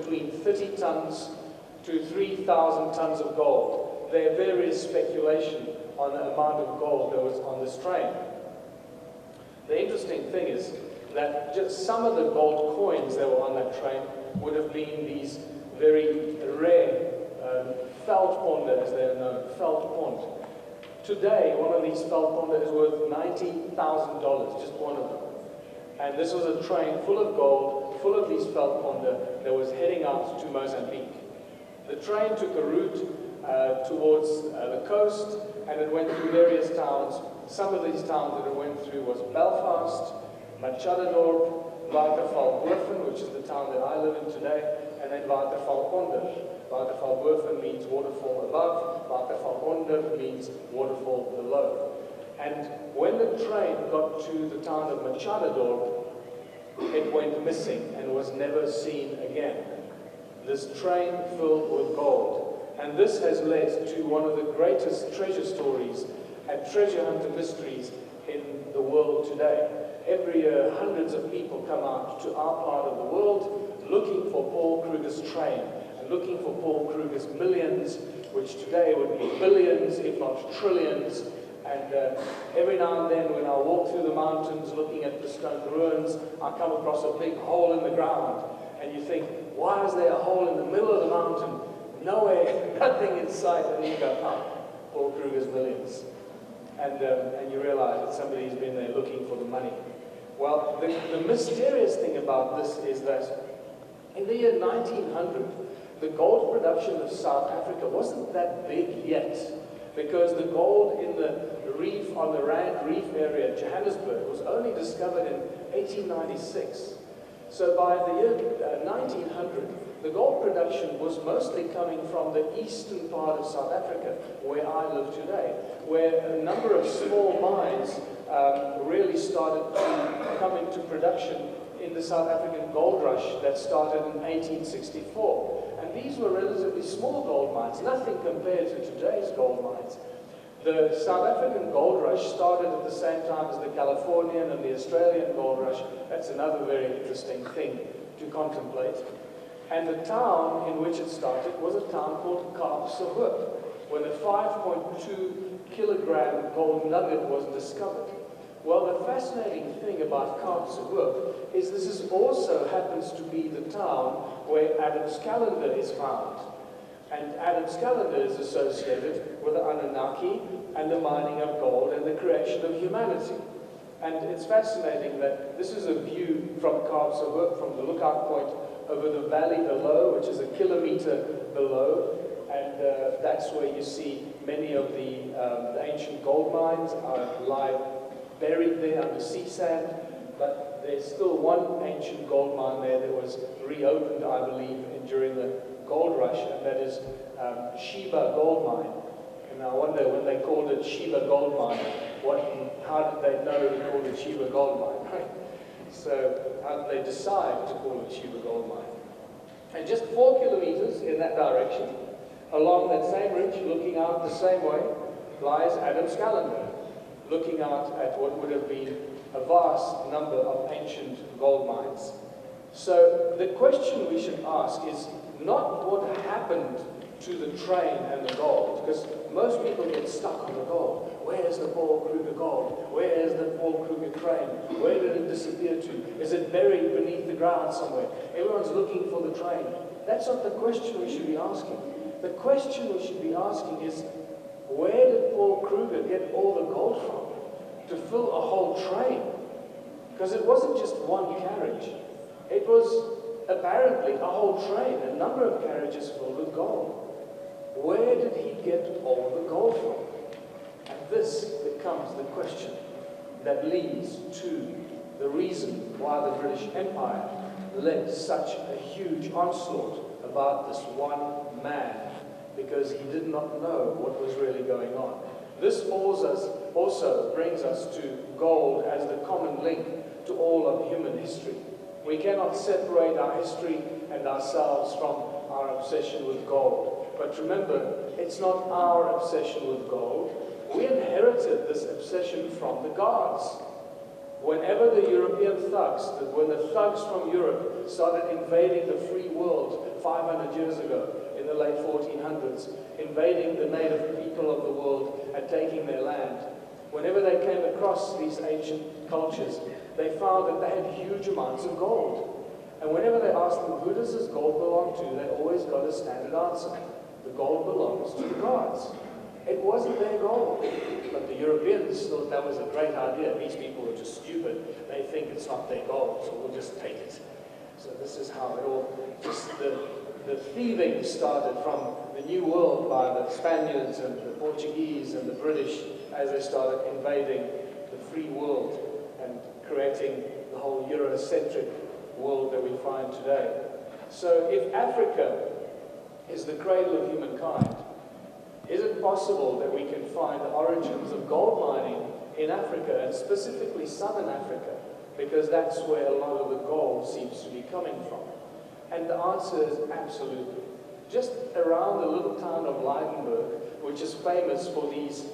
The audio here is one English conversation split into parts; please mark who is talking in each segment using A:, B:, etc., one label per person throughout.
A: between 30 tons to 3,000 tons of gold. There varies speculation on the amount of gold that was on this train. The interesting thing is that just some of the gold coins that were on that train would have been these very rare veldponde, as they're known, veldpond. Today, one of these veldponde is worth $90,000, just one of them. And this was a train full of gold, full of these veldponde that was heading out to Mozambique. The train took a route towards the coast, and it went through various towns. Some of these towns that it went through was Belfast, Machadodorp, Watervalboven, which is the town that I live in today, and then Watervalbonder. Watervalboven means waterfall above, Watervalbonder means waterfall below. And when the train got to the town of Machadodorp, it went missing and was never seen again. This train filled with gold. And this has led to one of the greatest treasure stories and treasure hunter mysteries in the world today. Every year, hundreds of people come out to our part of the world looking for Paul Kruger's train and looking for Paul Kruger's millions, which today would be billions, if not trillions. And every now and then when I walk through the mountains looking at the stone ruins, I come across a big hole in the ground. And you think, why is there a hole in the middle of the mountain? Nowhere, nothing in sight, and you go, oh, Paul Kruger's millions. And you realize that somebody's been there looking for the money. Well, the mysterious thing about this is that in the year 1900, the gold production of South Africa wasn't that big yet, because the gold in the reef, on the Rand Reef area, Johannesburg, was only discovered in 1896. So by the year 1900, the gold production was mostly coming from the eastern part of South Africa, where I live today, where a number of small mines really started to come into production in the South African gold rush that started in 1864. And these were relatively small gold mines, nothing compared to today's gold mines. The South African gold rush started at the same time as the Californian and the Australian gold rush. That's another very interesting thing to contemplate. And the town in which it started was a town called Kaapsehoop, where the 5.2 kilogram gold nugget was discovered. Well, the fascinating thing about Kaapsehoop is this also happens to be the town where Adam's calendar is found. And Adam's calendar is associated with the Anunnaki and the mining of gold and the creation of humanity. And it's fascinating that this is a view from Kaapsehoop, from the lookout point over the valley below, which is a kilometer below. And that's where you see many of the ancient gold mines lie buried there under sea sand. But there's still one ancient gold mine there that was reopened, I believe, during the gold rush, and that is Sheba Gold Mine. And I wonder, when they called it Sheba Gold Mine, how did they know to call it Sheba Gold Mine, right? So how did they decide to call it Sheba Gold Mine? And just 4 kilometers in that direction, along that same ridge, looking out the same way, lies Adam's calendar, looking out at what would have been a vast number of ancient gold mines. So the question we should ask is not what happened to the train and the gold, because most people get stuck on the gold. Where's the Paul Kruger gold? Where is the Paul Kruger train? Where did it disappear to? Is it buried beneath the ground somewhere? Everyone's looking for the train. That's not the question we should be asking. The question we should be asking is, where did Paul Kruger get all the gold from to fill a whole train? Because it wasn't just one carriage. It was apparently a whole train, a number of carriages filled with gold. Where did he get all the gold from? And this becomes the question that leads to the reason why the British Empire led such a huge onslaught about this one man, because he did not know what was really going on. This also brings us to gold as the common link to all of human history. We cannot separate our history and ourselves from our obsession with gold. But remember, it's not our obsession with gold. We inherited this obsession from the gods. Whenever the European thugs, when the thugs from Europe started invading the free world 500 years ago, in the late 1400s, invading the native people of the world and taking their land. Whenever they came across these ancient cultures, they found that they had huge amounts of gold. And whenever they asked them, who does this gold belong to, they always got a standard answer. The gold belongs to the gods. It wasn't their gold. But the Europeans thought that was a great idea. These people are just stupid. They think it's not their gold, so we'll just take it. So this is how it all, just the thieving started from the New World by the Spaniards and the Portuguese and the British as they started invading the free world and creating the whole Eurocentric world that we find today. So if Africa is the cradle of humankind, is it possible that we can find the origins of gold mining in Africa, and specifically Southern Africa, because that's where a lot of the gold seems to be coming from? And the answer is absolutely. Just around the little town of Leidenburg, which is famous for these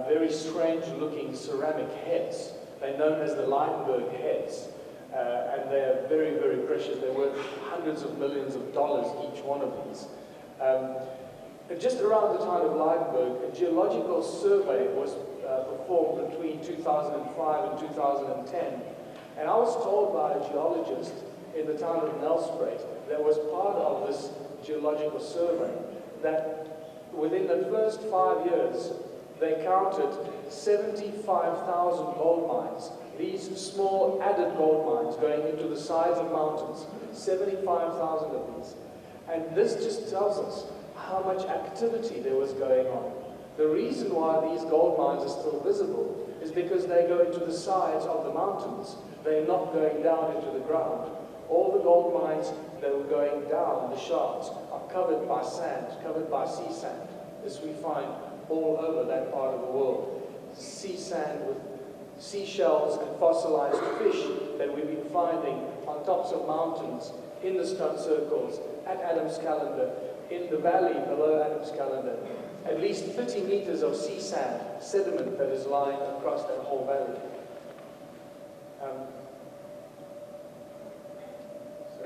A: very strange-looking ceramic heads. They're known as the Leidenburg heads. And they're very, very precious. They're worth hundreds of millions of dollars, each one of these. Just around the town of Leidenburg, a geological survey was performed between 2005 and 2010. And I was told by a geologist in the town of Nelspruit that was part of this geological survey that within the first 5 years, they counted 75,000 gold mines. These small added gold mines going into the sides of mountains, 75,000 of these. And this just tells us how much activity there was going on. The reason why these gold mines are still visible is because they go into the sides of the mountains. They're not going down into the ground. All the gold mines that were going down, the shafts, are covered by sand, covered by sea sand. This we find all over that part of the world. Sea sand with seashells and fossilized fish that we've been finding on tops of mountains, in the stone circles, at Adam's Calendar, in the valley below Adam's Calendar. At least 30 meters of sea sand, sediment that is lying across that whole valley. So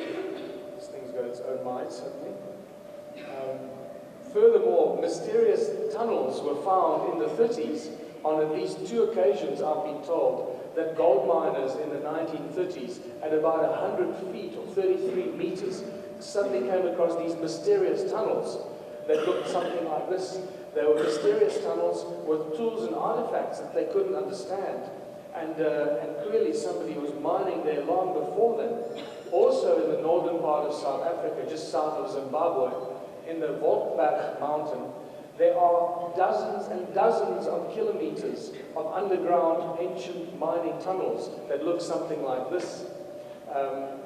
A: this thing's got its own mind, certainly. Furthermore, mysterious tunnels were found in the 30s. On at least 2 occasions, I've been told that gold miners in the 1930s, at about 100 feet or 33 meters, suddenly came across these mysterious tunnels that looked something like this. They were mysterious tunnels with tools and artifacts that they couldn't understand. And clearly somebody was mining there long before them. Also in the northern part of South Africa, just south of Zimbabwe, in the Volkberg mountain, there are dozens and dozens of kilometers of underground ancient mining tunnels that look something like this.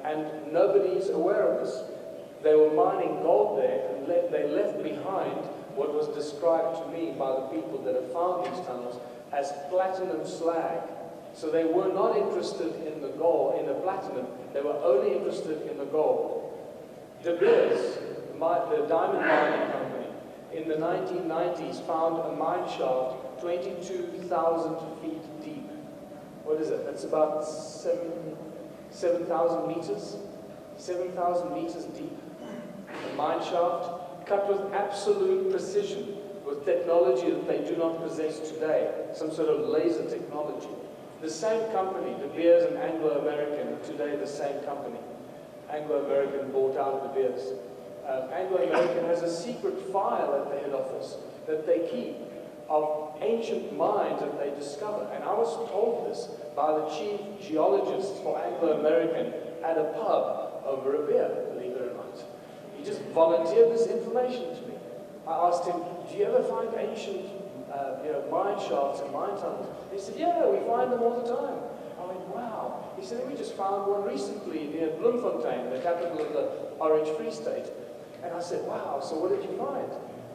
A: And nobody's aware of this. They were mining gold there, and they left behind what was described to me by the people that have found these tunnels as platinum slag. So they were not interested in the gold, in the platinum, they were only interested in the gold. De Beers, the diamond mining company, in the 1990s found a mine shaft 22,000 feet deep. What is it? That's about 7,000 meters? 7,000 meters deep. A mine shaft cut with absolute precision, with technology that they do not possess today, some sort of laser technology. The same company, De Beers and Anglo-American, today the same company. Anglo-American bought out De Beers. Anglo-American has a secret file at the head office that they keep of ancient mines that they discover. And I was told this by the chief geologist for Anglo-American at a pub over a beer, believe it or not. He just volunteered this information to me. I asked him, do you ever find ancient mine shafts and mine tunnels? And he said, yeah, we find them all the time. I went, wow. He said, we just found one recently near Bloemfontein, the capital of the Orange Free State. And I said, wow, so what did you find?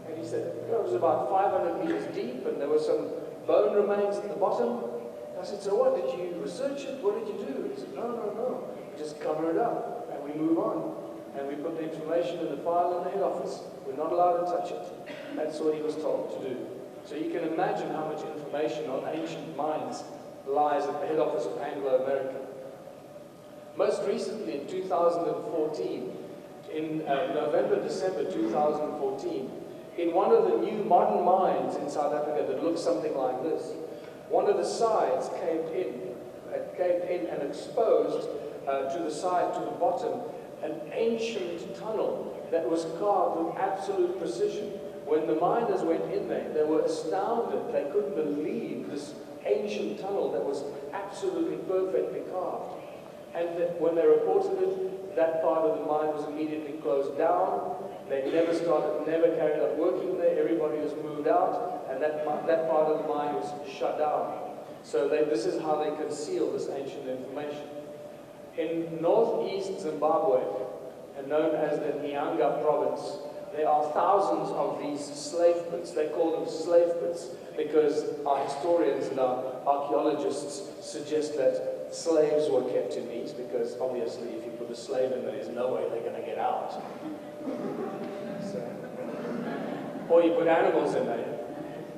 A: And he said, it was about 500 meters deep, and there were some bone remains at the bottom. And I said, so what, did you research it? What did you do? He said, no. We just cover it up, and we move on. And we put the information in the file in the head office. We're not allowed to touch it. That's what he was told to do. So you can imagine how much information on ancient mines lies at the head office of Anglo-American. Most recently, in 2014, in November, December 2014, in one of the new modern mines in South Africa that looks something like this, one of the sides caved in and exposed to the side, to the bottom, an ancient tunnel that was carved with absolute precision. When the miners went in there, they were astounded. They couldn't believe this ancient tunnel that was absolutely perfectly carved. And when they reported it, that part of the mine was immediately closed down. They never carried on working there. Everybody was moved out, and that part of the mine was shut down. So this is how they conceal this ancient information. In northeast Zimbabwe, and known as the Nyanga province, there are thousands of these slave pits. They call them slave pits because our historians and our archaeologists suggest that slaves were kept in these, because obviously if you put a slave in there, there's no way they're going to get out. Or you put animals in there.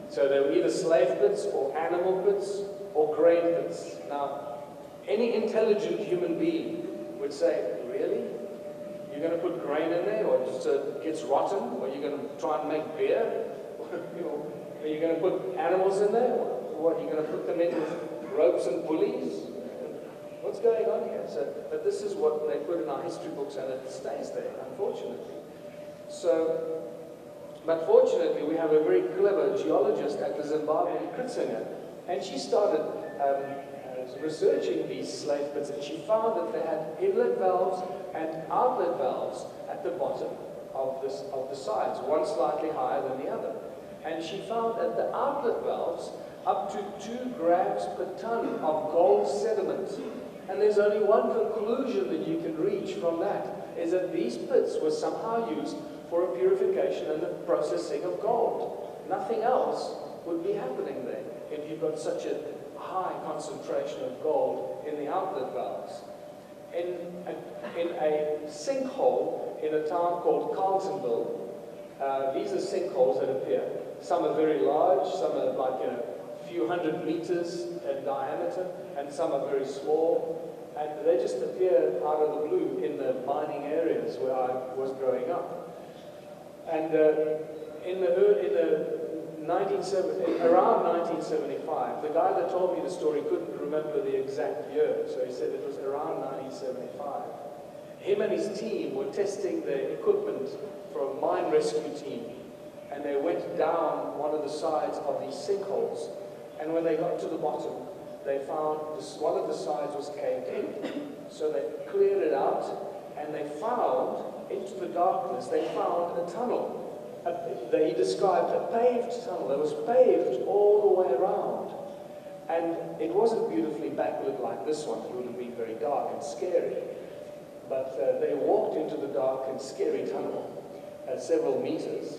A: So they were either slave pits or animal pits or grain pits. Now, any intelligent human being would say, really? You're going to put grain in there, or just it gets rotten, or you're going to try and make beer? Are you going to put animals in there? What, you're going to put them in with ropes and pulleys? What's going on here? But this is what they put in our history books, and it stays there, unfortunately. But fortunately, we have a very clever geologist at the Zimbabwe Kritzinger, and she started researching these slave pits, and she found that they had inlet valves and outlet valves at the bottom of the sides, one slightly higher than the other. And she found that the outlet valves up to 2 grams per ton of gold sediment. And there's only one conclusion that you can reach from that, is that these pits were somehow used for a purification and the processing of gold. Nothing else would be happening there if you've got such a high concentration of gold in the outlet valves. In a sinkhole in a town called Carltonville, these are sinkholes that appear. Some are very large, some are like a few hundred meters in diameter, and some are very small. And they just appear out of the blue in the mining areas where I was growing up. And around 1975, the guy that told me the story couldn't remember the exact year, so he said it was around 1975. Him and his team were testing the equipment for a mine rescue team, and they went down one of the sides of these sinkholes, and when they got to the bottom, they found one of the sides was caved in. So they cleared it out, and they found, into the darkness, they found a tunnel. He described a paved tunnel that was paved all the way around. And it wasn't beautifully backlit like this one. It would have been very dark and scary. But they walked into the dark and scary tunnel at several meters,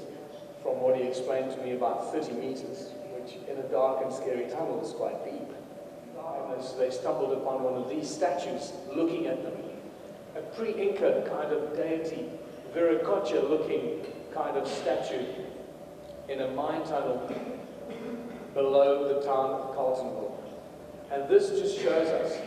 A: from what he explained to me, about 30 meters, which in a dark and scary tunnel is quite deep. And they stumbled upon one of these statues looking at them. A pre-Inca kind of deity, Viracocha-looking kind of statue in a mine tunnel below the town of Carltonville. And this just shows us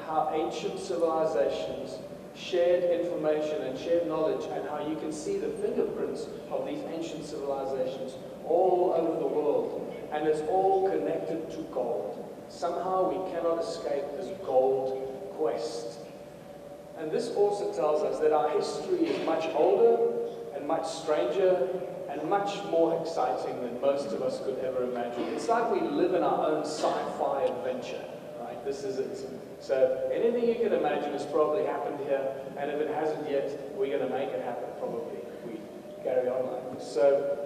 A: how ancient civilizations shared information and shared knowledge, and how you can see the fingerprints of these ancient civilizations all over the world. And it's all connected to gold. Somehow we cannot escape this gold quest. And this also tells us that our history is much older and much stranger and much more exciting than most of us could ever imagine. It's like we live in our own sci-fi adventure, right? This is it. So anything you can imagine has probably happened here, and if it hasn't yet, we're going to make it happen probably if we carry on like this. So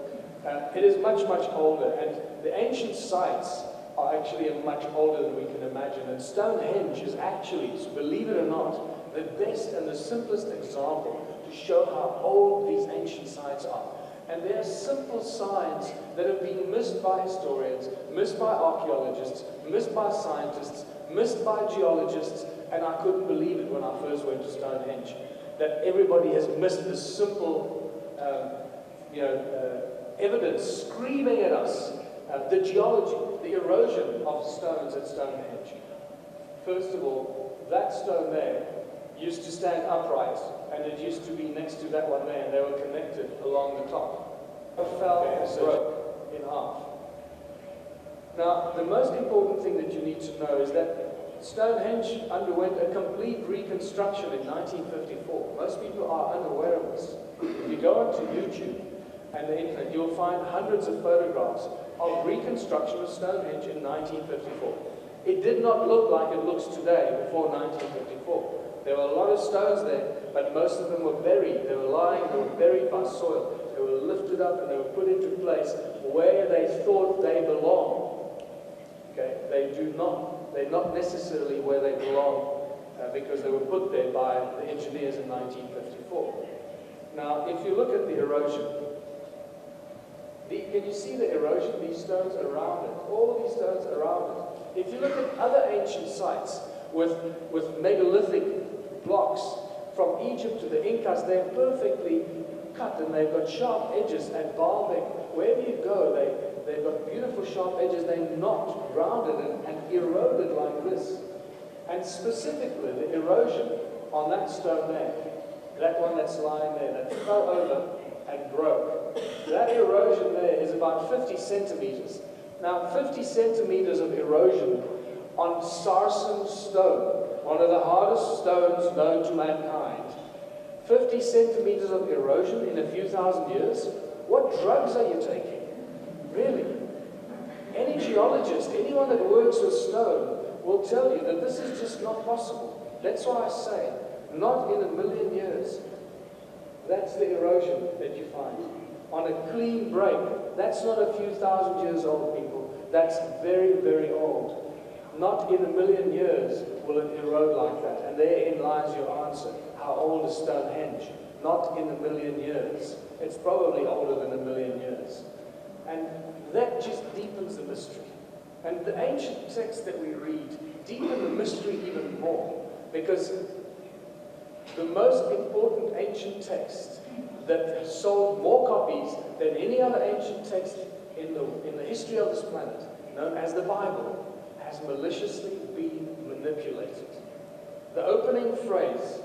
A: it is much, much older, and the ancient sites are actually much older than we can imagine. And Stonehenge is actually, believe it or not, the best and the simplest example to show how old these ancient sites are. And there are simple signs that have been missed by historians, missed by archaeologists, missed by scientists, missed by geologists, and I couldn't believe it when I first went to Stonehenge, that everybody has missed this simple evidence screaming at us, the geology, the erosion of stones at Stonehenge. First of all, that stone there, used to stand upright, and it used to be next to that one there, and they were connected along the top. It fell and broke in half. Now, the most important thing that you need to know is that Stonehenge underwent a complete reconstruction in 1954. Most people are unaware of this. If you go onto YouTube and the internet, you'll find hundreds of photographs of reconstruction of Stonehenge in 1954. It did not look like it looks today before 1954. There were a lot of stones there, but most of them were buried. They were lying, they were buried by soil. They were lifted up and they were put into place where they thought they belonged. Okay? They're not necessarily where they belong because they were put there by the engineers in 1954. Now, if you look at the erosion, can you see the erosion? These stones around it, all of these stones around it. If you look at other ancient sites with megalithic blocks from Egypt to the Incas, they're perfectly cut and they've got sharp edges. At Baalbek, wherever you go, they've got beautiful sharp edges. They're not rounded and eroded like this. And specifically, the erosion on that stone there, that one that's lying there, that fell over and broke. That erosion there is about 50 centimeters. Now, 50 centimeters of erosion on sarsen stone, one of the hardest stones known to mankind. 50 centimeters of erosion in a few thousand years? What drugs are you taking? Really? Any geologist, anyone that works with stone, will tell you that this is just not possible. That's why I say, not in a million years. That's the erosion that you find. On a clean break, that's not a few thousand years old, people. That's very, very old. Not in a million years will it erode like that. And therein lies your answer. How old is Stonehenge? Not in a million years. It's probably older than a million years. And that just deepens the mystery. And the ancient texts that we read deepen the mystery even more. Because the most important ancient text that sold more copies than any other ancient text in the history of this planet, known as the Bible, has maliciously been manipulated. The opening phrase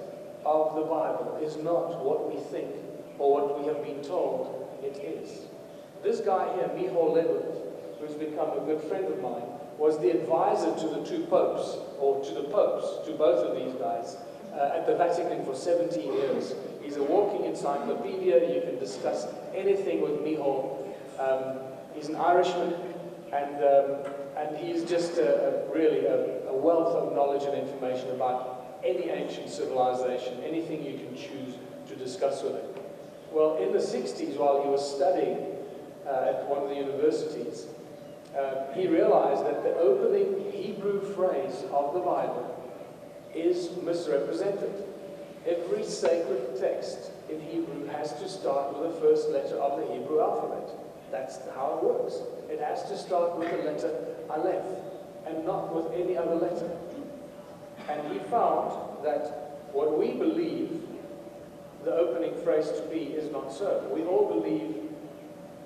A: of the Bible is not what we think or what we have been told it is. This guy here, Michal Leibowitz, who's become a good friend of mine, was the advisor to the two popes, or to the popes, to both of these guys, at the Vatican for 17 years. He's a walking encyclopedia. You can discuss anything with Michal. He's an Irishman, and he's just really a wealth of knowledge and information about any ancient civilization, anything you can choose to discuss with him. Well, in the 60s, while he was studying at one of the universities, he realized that the opening Hebrew phrase of the Bible is misrepresented. Every sacred text in Hebrew has to start with the first letter of the Hebrew alphabet. That's how it works. It has to start with the letter Aleph and not with any other letter. And he found that what we believe the opening phrase to be is not so. We all believe,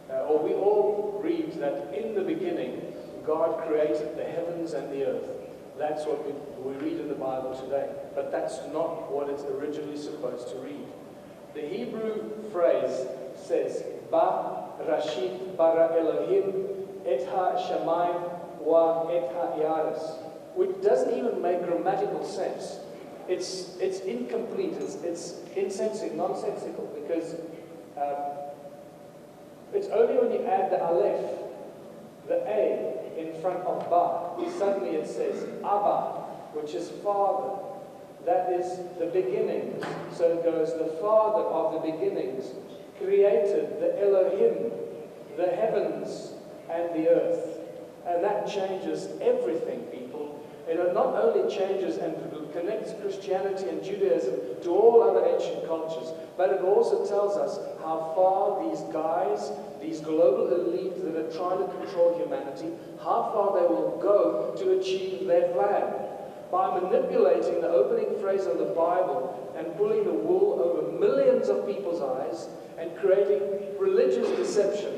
A: or we all read that in the beginning God created the heavens and the earth. That's what we read in the Bible today. But that's not what it's originally supposed to read. The Hebrew phrase says, Ba Rashit bara Elohim et ha-shamayim wa et ha-yaris, which doesn't even make grammatical sense. It's incomplete, it's nonsensical, because it's only when you add the Aleph, the A, in front of Ba, suddenly it says Abba, which is Father. That is the beginning. So it goes, the Father of the beginnings created the Elohim, the heavens and the earth. And that changes everything, people. It not only changes and connects Christianity and Judaism to all other ancient cultures, but it also tells us how far these guys, these global elites that are trying to control humanity, how far they will go to achieve their plan. By manipulating the opening phrase of the Bible and pulling the wool over millions of people's eyes and creating religious deception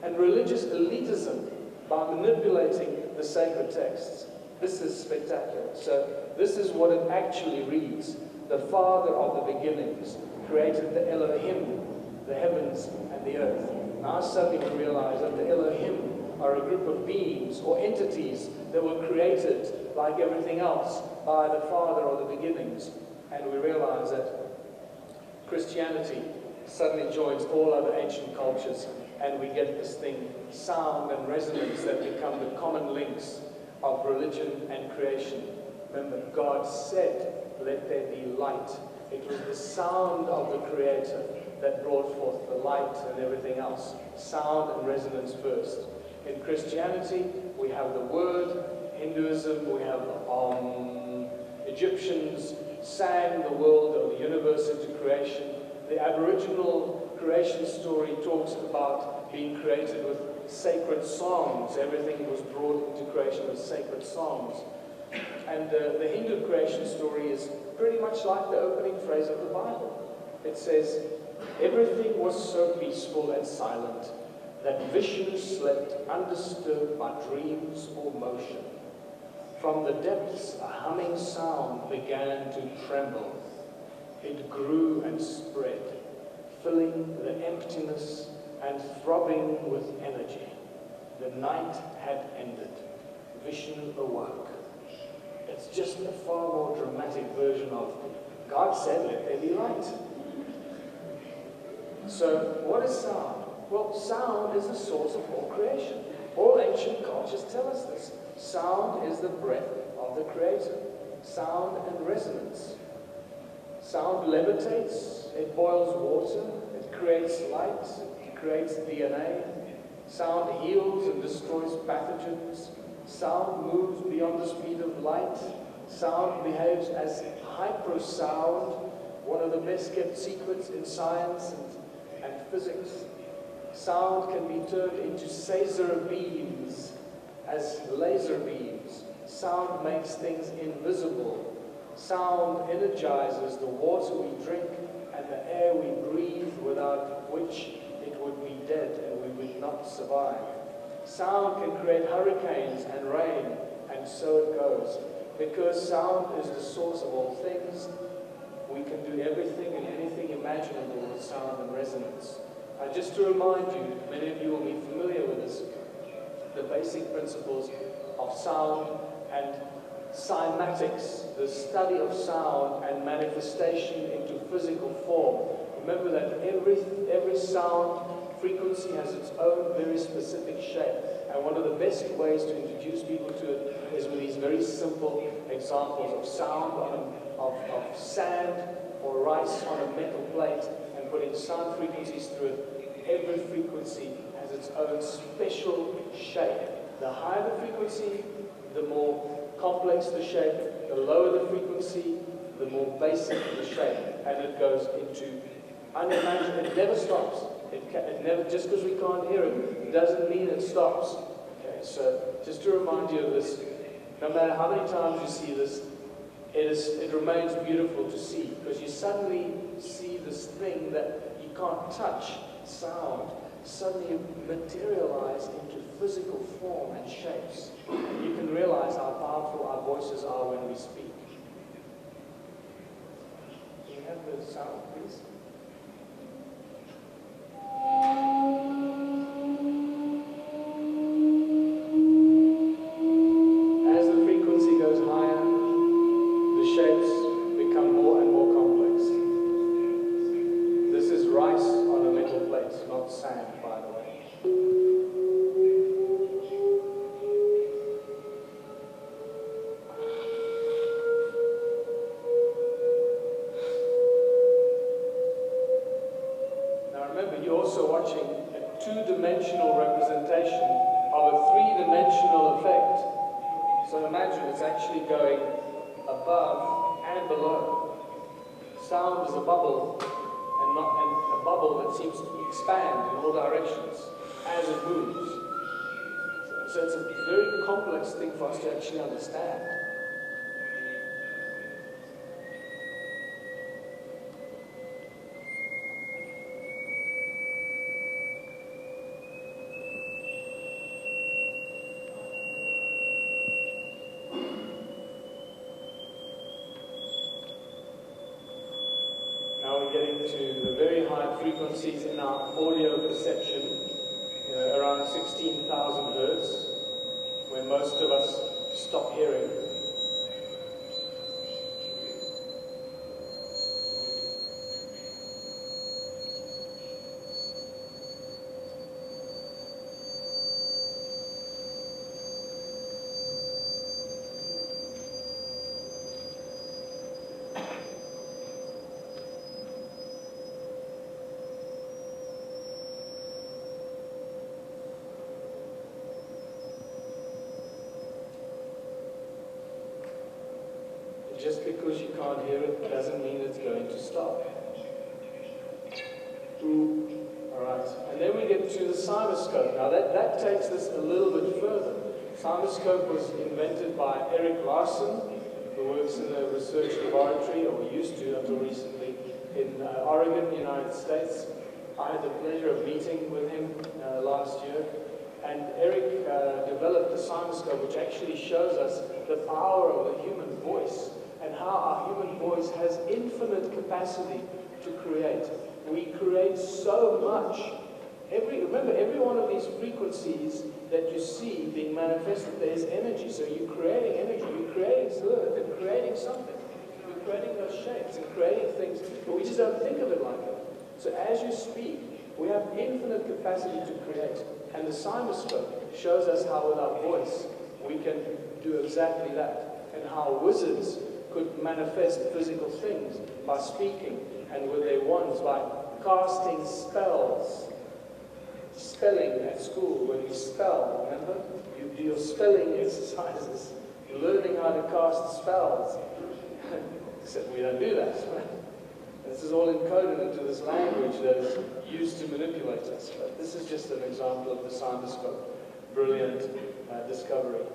A: and religious elitism by manipulating the sacred texts. This is spectacular. So this is what it actually reads. the Father of the beginnings, created the Elohim, the heavens and the earth. Now suddenly we realize that the Elohim are a group of beings or entities that were created like everything else by the Father of the beginnings. And we realize that Christianity suddenly joins all other ancient cultures, and we get this thing, sound and resonance, that become the common links of religion and creation. Remember, God said, "Let there be light." It was the sound of the Creator that brought forth the light and everything else. Sound and resonance first. In Christianity, we have the Word. Hinduism, we have Egyptians sang the world or the universe into creation. The Aboriginal creation story talks about being created with sacred songs. Everything was brought into creation with sacred songs. And the Hindu creation story is pretty much like the opening phrase of the Bible. It says, "Everything was so peaceful and silent that Vishnu slept undisturbed by dreams or motion. From the depths a humming sound began to tremble. It grew and spread, filling the emptiness and throbbing with energy. The night had ended. Vishnu awoke." It's just a far more dramatic version of God said, "Let there be light." So, what is sound? Well, sound is the source of all creation. All ancient cultures tell us this. Sound is the breath of the Creator. Sound and resonance. Sound levitates, it boils water, it creates light, it creates DNA. Sound heals and destroys pathogens. Sound moves beyond the speed of light. Sound behaves as hypersound, one of the best kept secrets in science and physics. Sound can be turned into Caesar beams as laser beams. Sound makes things invisible. Sound energizes the water we drink and the air we breathe, without which it would be dead and we would not survive. Sound can create hurricanes and rain, and so it goes. Because sound is the source of all things, we can do everything and anything imaginable with sound and resonance. Just to remind you, many of you will be familiar with this, the basic principles of sound and cymatics, the study of sound and manifestation into physical form. Remember that every sound frequency has its own very specific shape, and one of the best ways to introduce people to it is with these very simple examples of sound of sand or rice on a metal plate and putting sound frequencies through it. Every frequency has its own special shape. The higher the frequency, the more complex the shape. The lower the frequency, the more basic the shape. And it goes into unimaginable. It never stops. It never, just because we can't hear it, doesn't mean it stops. Okay, so just to remind you of this, no matter how many times you see this, it remains beautiful to see, because you suddenly see this thing that you can't touch, sound, suddenly materialize into physical form and shapes. You can realize how powerful our voices are when we speak. Can you have the sound, please? As the frequency goes higher, the shapes become more and more complex. This is rice on a metal plate, not sand, by the way. Now remember, you're also watching a two-dimensional representation of a three-dimensional effect. So imagine it's actually going above and below. Sound is a bubble, and a bubble that seems to expand in all directions as it moves. So it's a very complex thing for us to actually understand. frequencies in our audio perception, around 16,000 hertz, where most of us stop hearing. Just because you can't hear it doesn't mean it's going to stop. Alright, and then we get to the cymoscope. Now that takes this a little bit further. Cymoscope was invented by Eric Larson, who works in a research laboratory, or used to until recently, in Oregon, United States. I had the pleasure of meeting with him last year. And Eric developed the cymoscope, which actually shows us the power of the human voice and how our human voice has infinite capacity to create. We create so much. Remember, every one of these frequencies that you see being manifested, there's energy. So you're creating energy, you're creating fluid, and creating something. You're creating those shapes and creating things, but we just don't think of it like that. So as you speak, we have infinite capacity to create. And the cymoscope shows us how with our voice we can do exactly that. And how wizards could manifest physical things by speaking, and with their wands by casting spells. Spelling at school, when you spell, remember? You do your spelling exercises. You're learning how to cast spells. Except we don't do that. This is all encoded into this language that is used to manipulate us. But this is just an example of the cymoscope. Brilliant discovery.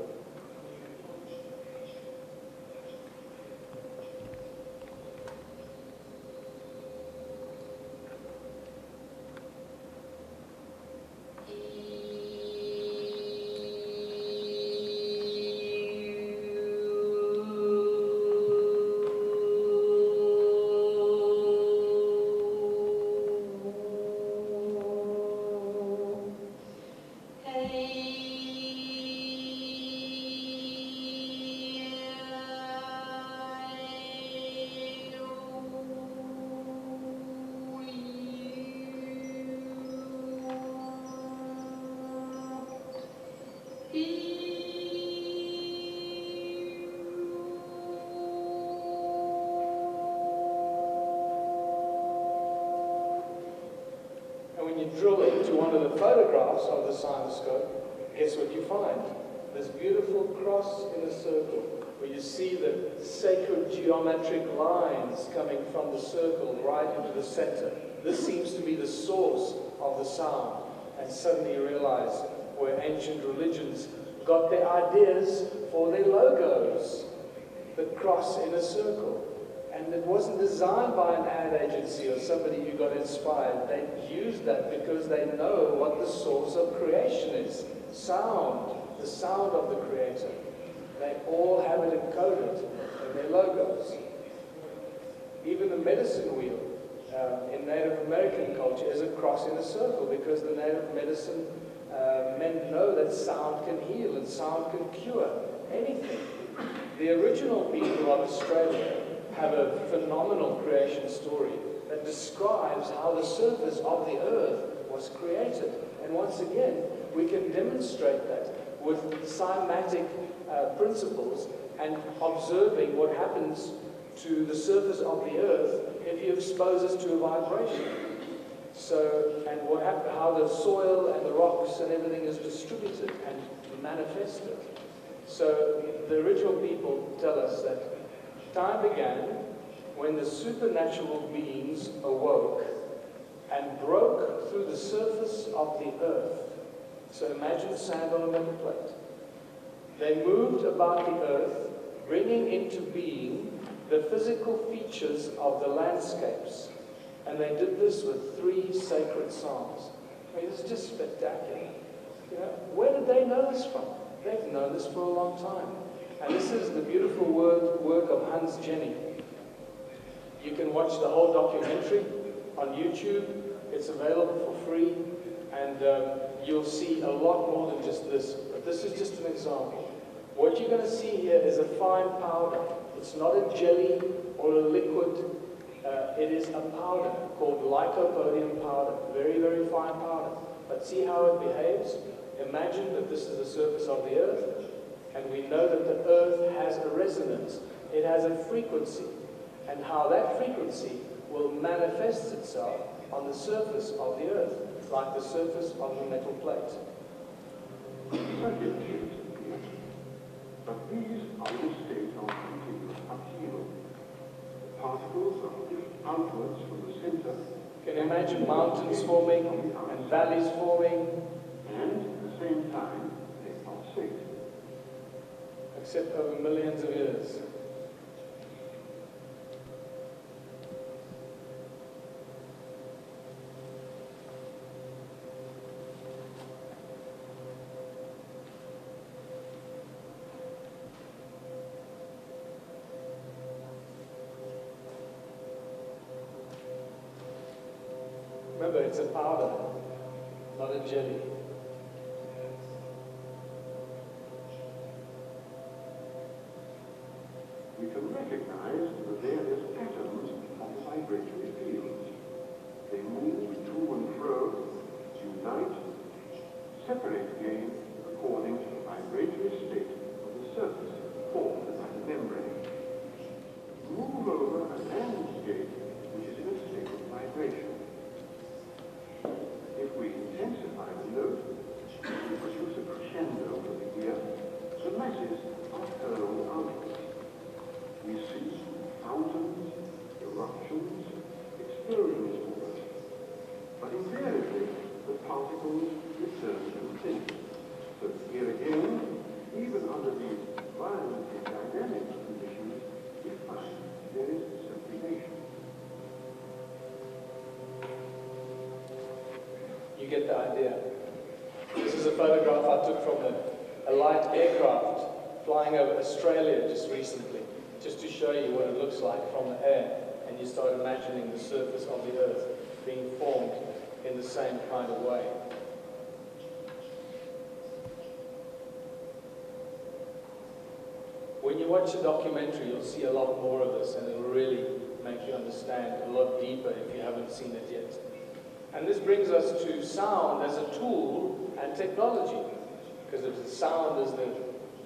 A: Drill into one of the photographs of the cymoscope, guess what you find? This beautiful cross in a circle, where you see the sacred geometric lines coming from the circle right into the center. This seems to be the source of the sound. And suddenly you realize where ancient religions got their ideas for their logos. The cross in a circle. And it wasn't designed by an ad agency or somebody who got inspired. They used that because they know what the source of creation is. Sound, the sound of the Creator. They all have it encoded in their logos. Even the medicine wheel in Native American culture is a cross in a circle, because the Native medicine men know that sound can heal and sound can cure anything. The original people of Australia have a phenomenal creation story that describes how the surface of the earth was created. And once again, we can demonstrate that with cymatic principles and observing what happens to the surface of the earth if you expose us to a vibration. So, and how the soil and the rocks and everything is distributed and manifested. So the original people tell us that time began when the supernatural beings awoke and broke through the surface of the earth. So imagine sand on a metal plate. They moved about the earth, bringing into being the physical features of the landscapes. And they did this with 3 sacred songs. I mean, it's just spectacular. You know, where did they know this from? They've known this for a long time. And this is the beautiful work of Hans Jenny. You can watch the whole documentary on YouTube. It's available for free, and you'll see a lot more than just this. But this is just an example. What you're going to see here is a fine powder. It's not a jelly or a liquid. It is a powder called lycopodium powder. Very, very fine powder. But see how it behaves? Imagine that this is the surface of the Earth, and we know that the Earth has a resonance. It has a frequency, and how that frequency will manifest itself on the surface of the Earth, like the surface of the metal plate.
B: But these are in a state of continuous upheaval. Particles are pushed outwards from the center.
A: Can you imagine mountains forming and valleys forming?
B: And at the same time, they pulsate.
A: Except over millions of years. Remember, it's a powder, not a jelly.
B: We can recognize the various atoms of vibratory fields. They move to and fro, unite, separate again according to the vibratory state of the surface formed by the membrane. Move over a landscape which is in a state of vibration. If we intensify the note, we produce a crescendo over the ear, the masses are hurled outward. We see fountains, eruptions, explosions over. But invariably, the particles return to thin. So here again, even under these violently dynamic conditions, we find there is sublimation.
A: You get the idea. This is a photograph I took from a light aircraft flying over Australia just recently, just to show you what it looks like from the air, and you start imagining the surface of the Earth being formed in the same kind of way. When you watch a documentary, you'll see a lot more of this, and it'll really make you understand a lot deeper if you haven't seen it yet. And this brings us to sound as a tool and technology. Because if the sound is the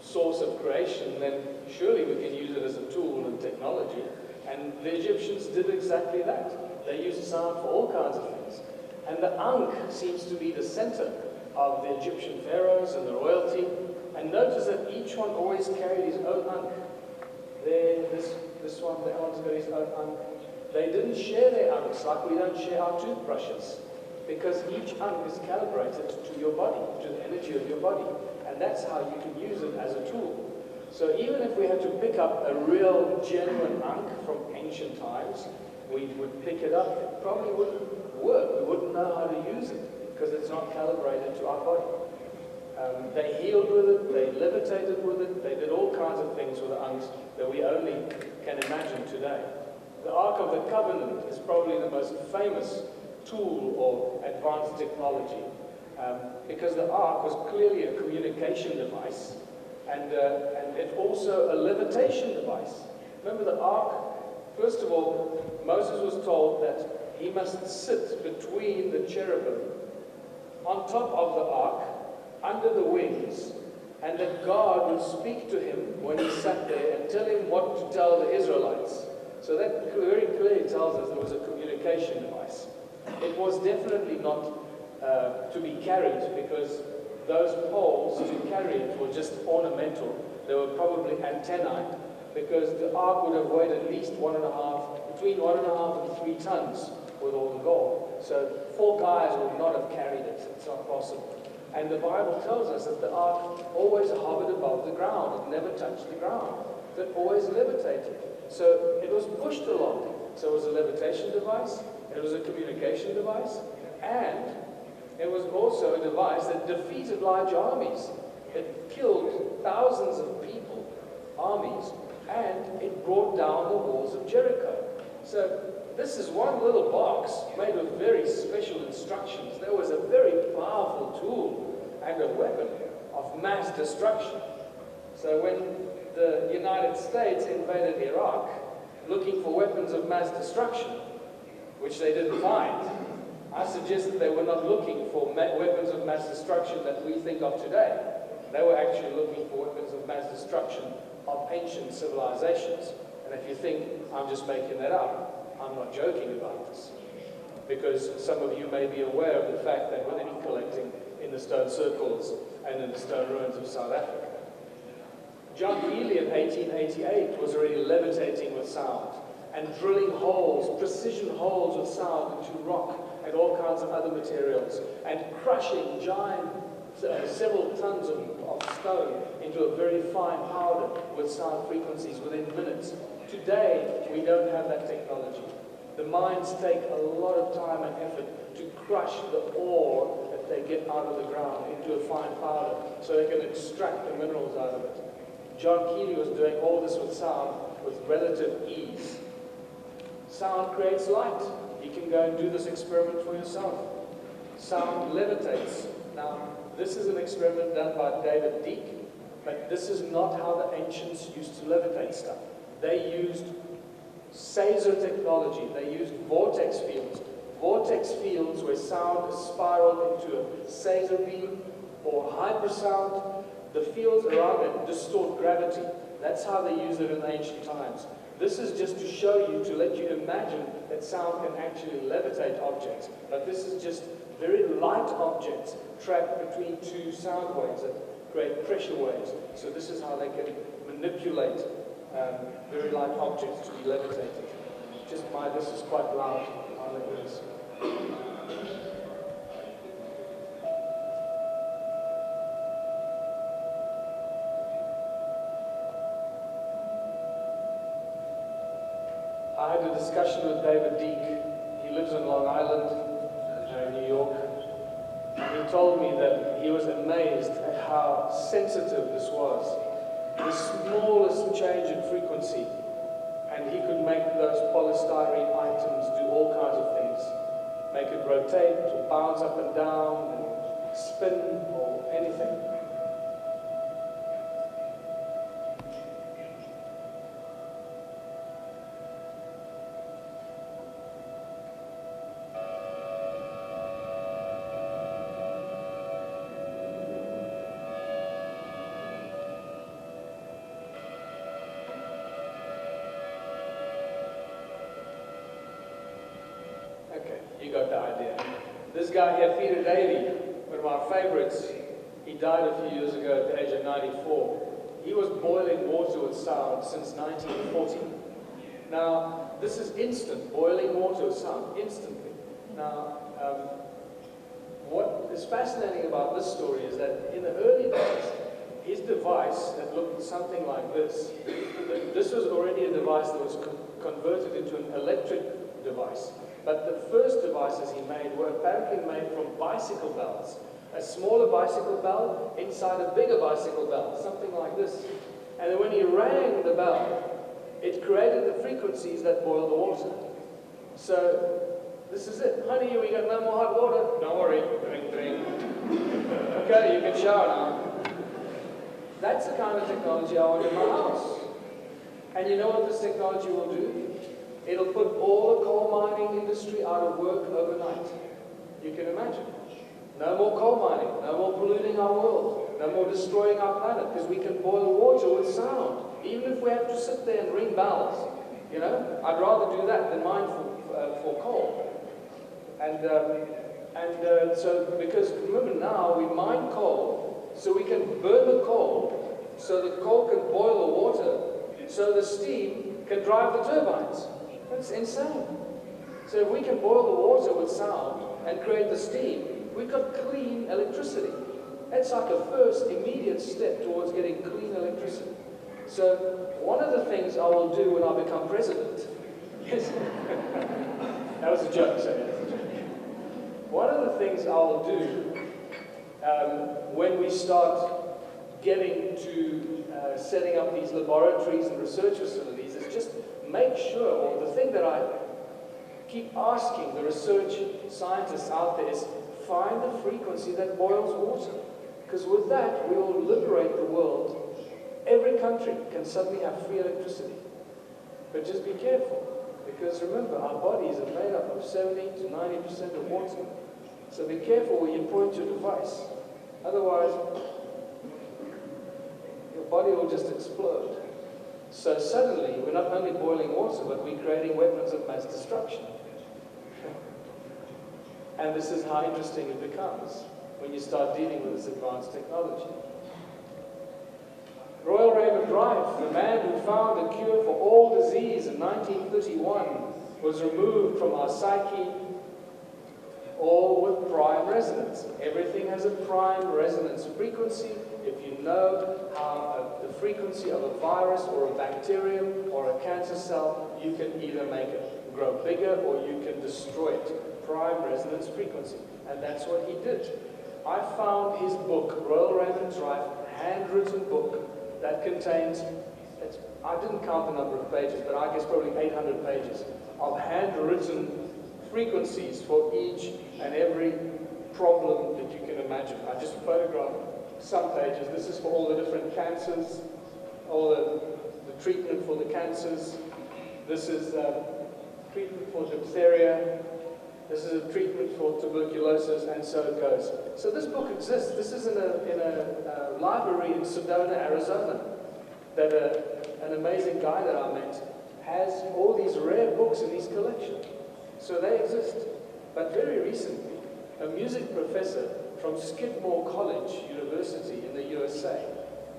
A: source of creation, then surely we can use it as a tool and technology. And the Egyptians did exactly that. They used sound for all kinds of things. And the Ankh seems to be the center of the Egyptian pharaohs and the royalty. And notice that each one always carried his own Ankh. There, this one, that one's got his own Ankh. They didn't share their Ankhs like we don't share our toothbrushes, because each Ankh is calibrated to your body, to the energy of your body, and that's how you can use it as a tool. So even if we had to pick up a real, genuine Ankh from ancient times, we would pick it up, it probably wouldn't work. We wouldn't know how to use it, because it's not calibrated to our body. They healed with it, they levitated with it, they did all kinds of things with the Ankhs that we only can imagine today. The Ark of the Covenant is probably the most famous tool or advanced technology because the Ark was clearly a communication device and it's also a levitation device. Remember the Ark, first of all, Moses was told that he must sit between the cherubim on top of the Ark, under the wings, and that God would speak to him when he sat there and tell him what to tell the Israelites. So that very clearly tells us there was a communication device. It was definitely not to be carried, because those poles to carry it were just ornamental. They were probably antennae, because the Ark would have weighed at least between 1.5 and 3 tons with all the gold. So 4 guys would not have carried it. It's not possible. And the Bible tells us that the Ark always hovered above the ground. It never touched the ground. It always levitated. So it was pushed along. So it was a levitation device, it was a communication device, and it was also a device that defeated large armies. It killed thousands of people, armies, and it brought down the walls of Jericho. So this is one little box made with very special instructions. There was a very powerful tool and a weapon of mass destruction. So when the United States invaded Iraq, looking for weapons of mass destruction, which they didn't find, I suggest that they were not looking for weapons of mass destruction that we think of today. They were actually looking for weapons of mass destruction of ancient civilizations. And if you think I'm just making that up, I'm not joking about this. Because some of you may be aware of the fact that we're been collecting in the stone circles and in the stone ruins of South Africa. John Keely in 1888 was already levitating with sound and drilling holes, precision holes with sound into rock and all kinds of other materials, and crushing giant, several tons of stone into a very fine powder with sound frequencies within minutes. Today, we don't have that technology. The mines take a lot of time and effort to crush the ore that they get out of the ground into a fine powder so they can extract the minerals out of it. John Keely was doing all this with sound with relative ease. Sound creates light. You can go and do this experiment for yourself. Sound levitates. Now, this is an experiment done by David Deek, but this is not how the ancients used to levitate stuff. They used Sazer technology. They used vortex fields. Vortex fields where sound is spiraled into a Sazer beam or hypersound. The fields around it distort gravity. That's how they used it in ancient times. This is just to show you, to let you imagine that sound can actually levitate objects. But this is just very light objects trapped between two sound waves that create pressure waves. So this is how they can manipulate very light objects to be levitated. Just this is quite loud. I'll let this. I had a discussion with David Deek. He lives in Long Island, New York. He told me that he was amazed at how sensitive this was. The smallest change in frequency, and he could make those polystyrene items do all kinds of things. Make it rotate, or bounce up and down, and spin, or anything. You got the idea. This guy here, Peter Davey, one of my favorites, he died a few years ago at the age of 94. He was boiling water with sound since 1940. Now, this is instant, boiling water with sound, instantly. Now, what is fascinating about this story is that in the early days, his device that looked something like this, this was already a device that was converted into an electric device. But the first devices he made were apparently made from bicycle bells. A smaller bicycle bell inside a bigger bicycle bell, something like this. And then when he rang the bell, it created the frequencies that boil the water. So, this is it. Honey, we got no more hot water. Don't worry. Drink, drink. Okay, you can shower now. That's the kind of technology I want in my house. And you know what this technology will do? It'll put all the coal mining industry out of work overnight. You can imagine. No more coal mining, no more polluting our world, no more destroying our planet, because we can boil water with sound. Even if we have to sit there and ring bells, you know, I'd rather do that than mine for coal. And so, because remember now, we mine coal, so we can burn the coal, so the coal can boil the water, so the steam can drive the turbines. That's insane. So if we can boil the water with sound and create the steam, we've got clean electricity. That's like a first immediate step towards getting clean electricity. So one of the things I will do when I become president is... that was a joke, so yeah. One of the things I will do when we start getting to setting up these laboratories and research facilities is just make sure, or the thing that keep asking the research scientists out there is, find the frequency that boils water. Because with that, we will liberate the world. Every country can suddenly have free electricity. But just be careful, because remember, our bodies are made up of 70 to 90% of water. So be careful where you point your device. Otherwise, your body will just explode. So suddenly, we're not only boiling water, but we're creating weapons of mass destruction. And this is how interesting it becomes when you start dealing with this advanced technology. Royal Raymond Drive, the man who found a cure for all disease in 1931, was removed from our psyche, all with prime resonance. Everything has a prime resonance frequency. If you know how the frequency of a virus or a bacterium or a cancer cell, you can either make it grow bigger or you can destroy it. Prime resonance frequency. And that's what he did. I found his book, Royal Raymond Drive, handwritten book, that contains, I didn't count the number of pages, but I guess probably 800 pages of handwritten frequencies for each and every problem that you can imagine. I just photographed some pages. This is for all the different cancers, all the treatment for the cancers. This is treatment for diphtheria. This is a treatment for tuberculosis, and so it goes. So this book exists. This is in a library in Sedona, Arizona, that an amazing guy that I met has all these rare books in his collection. So they exist. But very recently, a music professor from Skidmore College University in the USA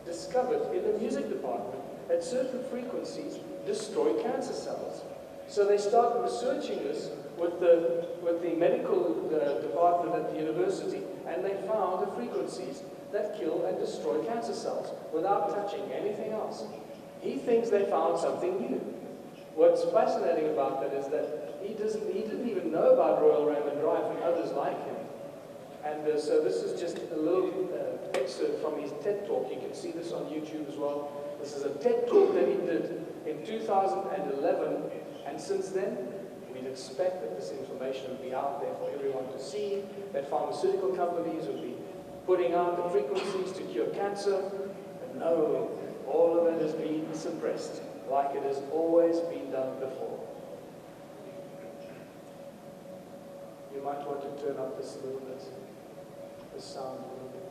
A: discovered in the music department that certain frequencies destroy cancer cells. So they started researching this with the medical department at the university, and they found the frequencies that kill and destroy cancer cells without touching anything else. He thinks they found something new. What's fascinating about that is that he didn't even know about Royal Raymond Drive and others like him. And so this is just a little excerpt from his TED Talk. You can see this on YouTube as well. This is a TED Talk that he did in 2011, and since then, we'd expect that this information would be out there for everyone to see, that pharmaceutical companies would be putting out the frequencies to cure cancer. But no, all of it has been suppressed, like it has always been done before. You might want to turn up this a little bit, the sound a little bit.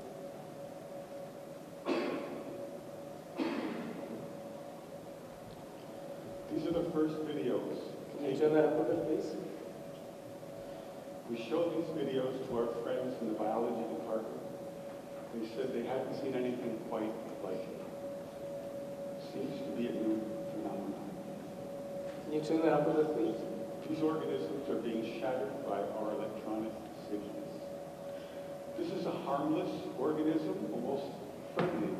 C: These are the first videos.
A: Can you turn that up a bit, please?
C: We showed these videos to our friends in the biology department. They said they hadn't seen anything quite like it. Seems to be a new phenomenon.
A: Can you turn that up a bit, please?
C: These organisms are being shattered by our electronic signals. This is a harmless organism, almost friendly,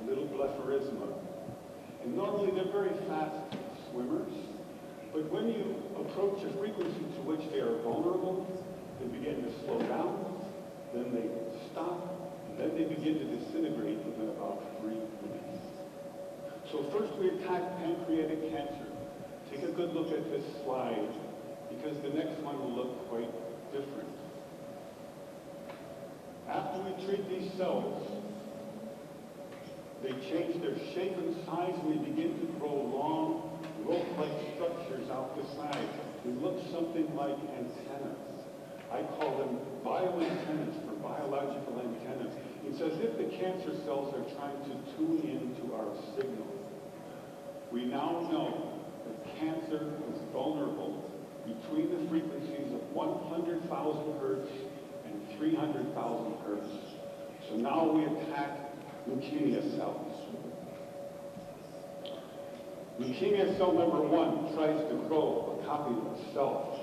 C: a little blepharisma. And normally they're very fast swimmers, but when you approach a frequency to which they are vulnerable, they begin to slow down, then they stop, and then they begin to disintegrate within about 3 minutes. So first we attack pancreatic cancer. Take a good look at this slide, because the next one will look quite different. After we treat these cells, they change their shape and size, and they begin to grow long, rope-like structures out the side. They look something like antennas. I call them bioantennas, for biological antennas. It's as if the cancer cells are trying to tune into our signal. We now know that cancer is vulnerable between the frequencies of 100,000 hertz and 300,000 hertz. So now we attack leukemia cells. Leukemia cell number 1 tries to grow a copy of itself,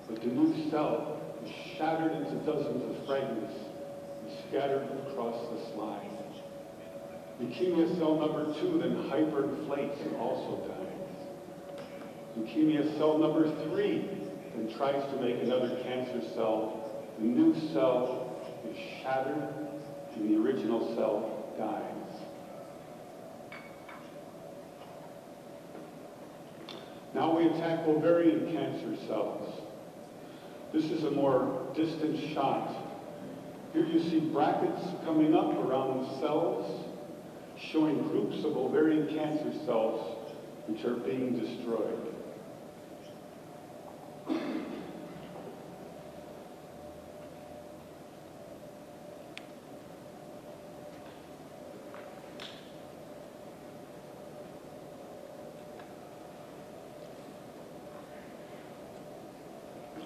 C: but the new cell is shattered into dozens of fragments and scattered across the slide. Leukemia cell number 2 then hyperinflates and also dies. Leukemia cell number 3 then tries to make another cancer cell. The new cell is shattered and the original cell dies. Now we we attack ovarian cancer cells. This is a more distant shot. Here you see brackets coming up around the cells, showing groups of ovarian cancer cells which are being destroyed.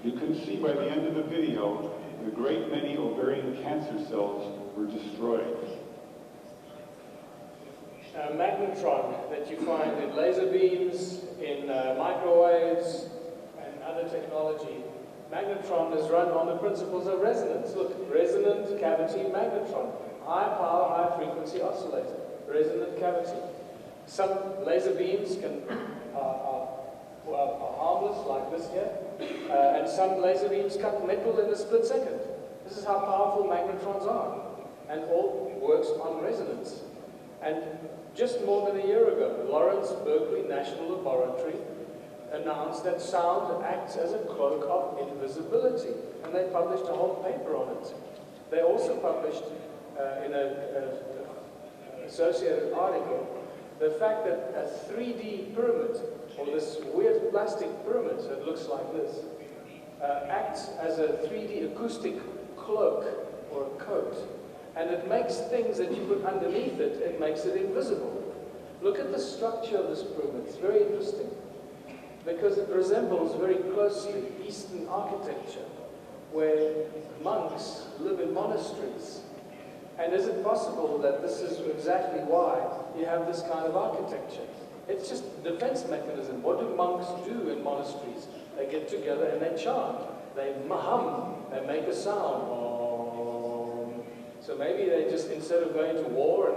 C: You can see by the end of the video, a great many ovarian cancer cells were destroyed.
A: A magnetron that you find in laser beams, in microwaves, and other technology. Magnetron is run on the principles of resonance. Look, resonant cavity magnetron. High power, high frequency oscillator. Resonant cavity. Some laser beams are harmless, like this here. And some laser beams cut metal in a split second. This is how powerful magnetrons are. And all works on resonance. And just more than a year ago, Lawrence Berkeley National Laboratory announced that sound acts as a cloak of invisibility. And they published a whole paper on it. They also published in an associated article the fact that a 3D pyramid, or this weird plastic pyramid that looks like this, acts as a 3D acoustic cloak or a coat. And it makes things that you put underneath it, it makes it invisible. Look at the structure of this pyramid. It's very interesting because it resembles very closely Eastern architecture where monks live in monasteries. And is it possible that this is exactly why you have this kind of architecture? It's just a defense mechanism. What do monks do in monasteries? They get together and they chant. They hum. They make a sound. So maybe they just, instead of going to war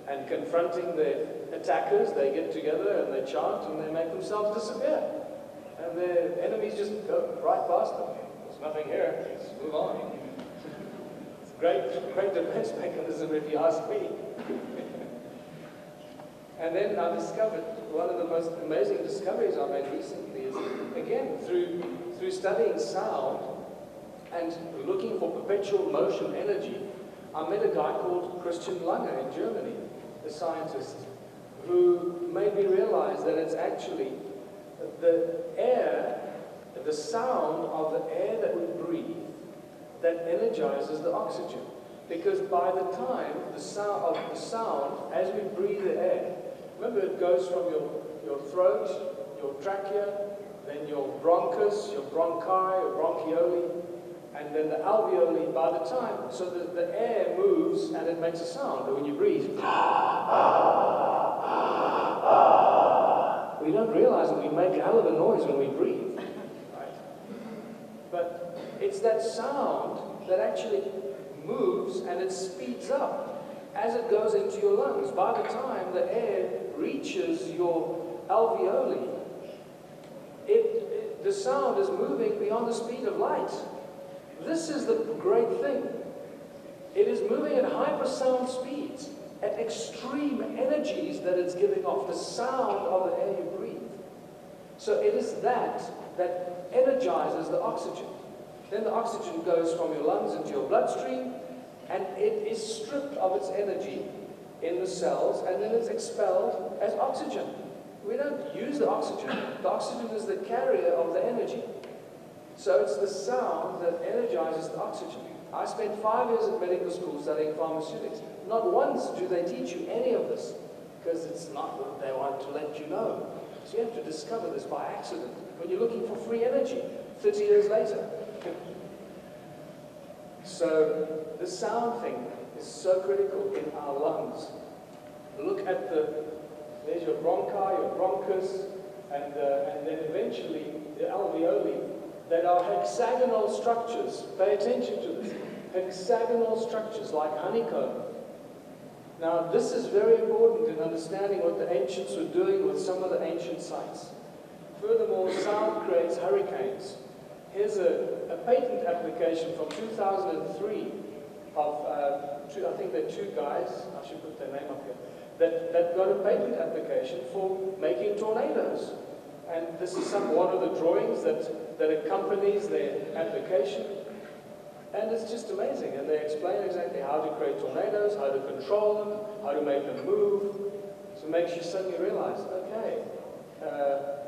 A: and confronting their attackers, they get together and they chant and they make themselves disappear. And their enemies just go right past them. There's nothing here. Let's move on. It's a great defense mechanism if you ask me. And then I discovered, one of the most amazing discoveries I made recently is, again, through studying sound and looking for perpetual motion energy, I met a guy called Christian Lange in Germany, a scientist, who made me realize that it's actually the air, the sound of the air that we breathe, that energizes the oxygen. Because by the time the sound, as we breathe the air, remember it goes from your throat, your trachea, then your bronchus, your bronchi, your bronchioli, and then the alveoli. By the time, so the air moves and it makes a sound. And when you breathe, we don't realize that we make a hell of a noise when we breathe. Right? But it's that sound that actually moves and it speeds up as it goes into your lungs. By the time the air reaches your alveoli, the sound is moving beyond the speed of light. This is the great thing. It is moving at hypersound speeds, at extreme energies that it's giving off, the sound of the air you breathe. So it is that energizes the oxygen. Then the oxygen goes from your lungs into your bloodstream, and it is stripped of its energy in the cells, and then it's expelled as oxygen. We don't use the oxygen. The oxygen is the carrier of the energy. So it's the sound that energizes the oxygen. I spent 5 years at medical school studying pharmaceutics. Not once do they teach you any of this, because it's not what they want to let you know. So you have to discover this by accident when you're looking for free energy 30 years later. So the sound thing is so critical in our lungs. Look at there's your bronchi, your bronchus, and then eventually the alveoli that are hexagonal structures. Pay attention to this. Hexagonal structures like honeycomb. Now this is very important in understanding what the ancients were doing with some of the ancient sites. Furthermore, sound creates hurricanes. Here's a patent application from 2003 of, I think there are 2 guys, I should put their name up here, that got a patent application for making tornadoes. And this is one of the drawings that accompanies their application. And it's just amazing. And they explain exactly how to create tornadoes, how to control them, how to make them move. So it makes you suddenly realize, okay,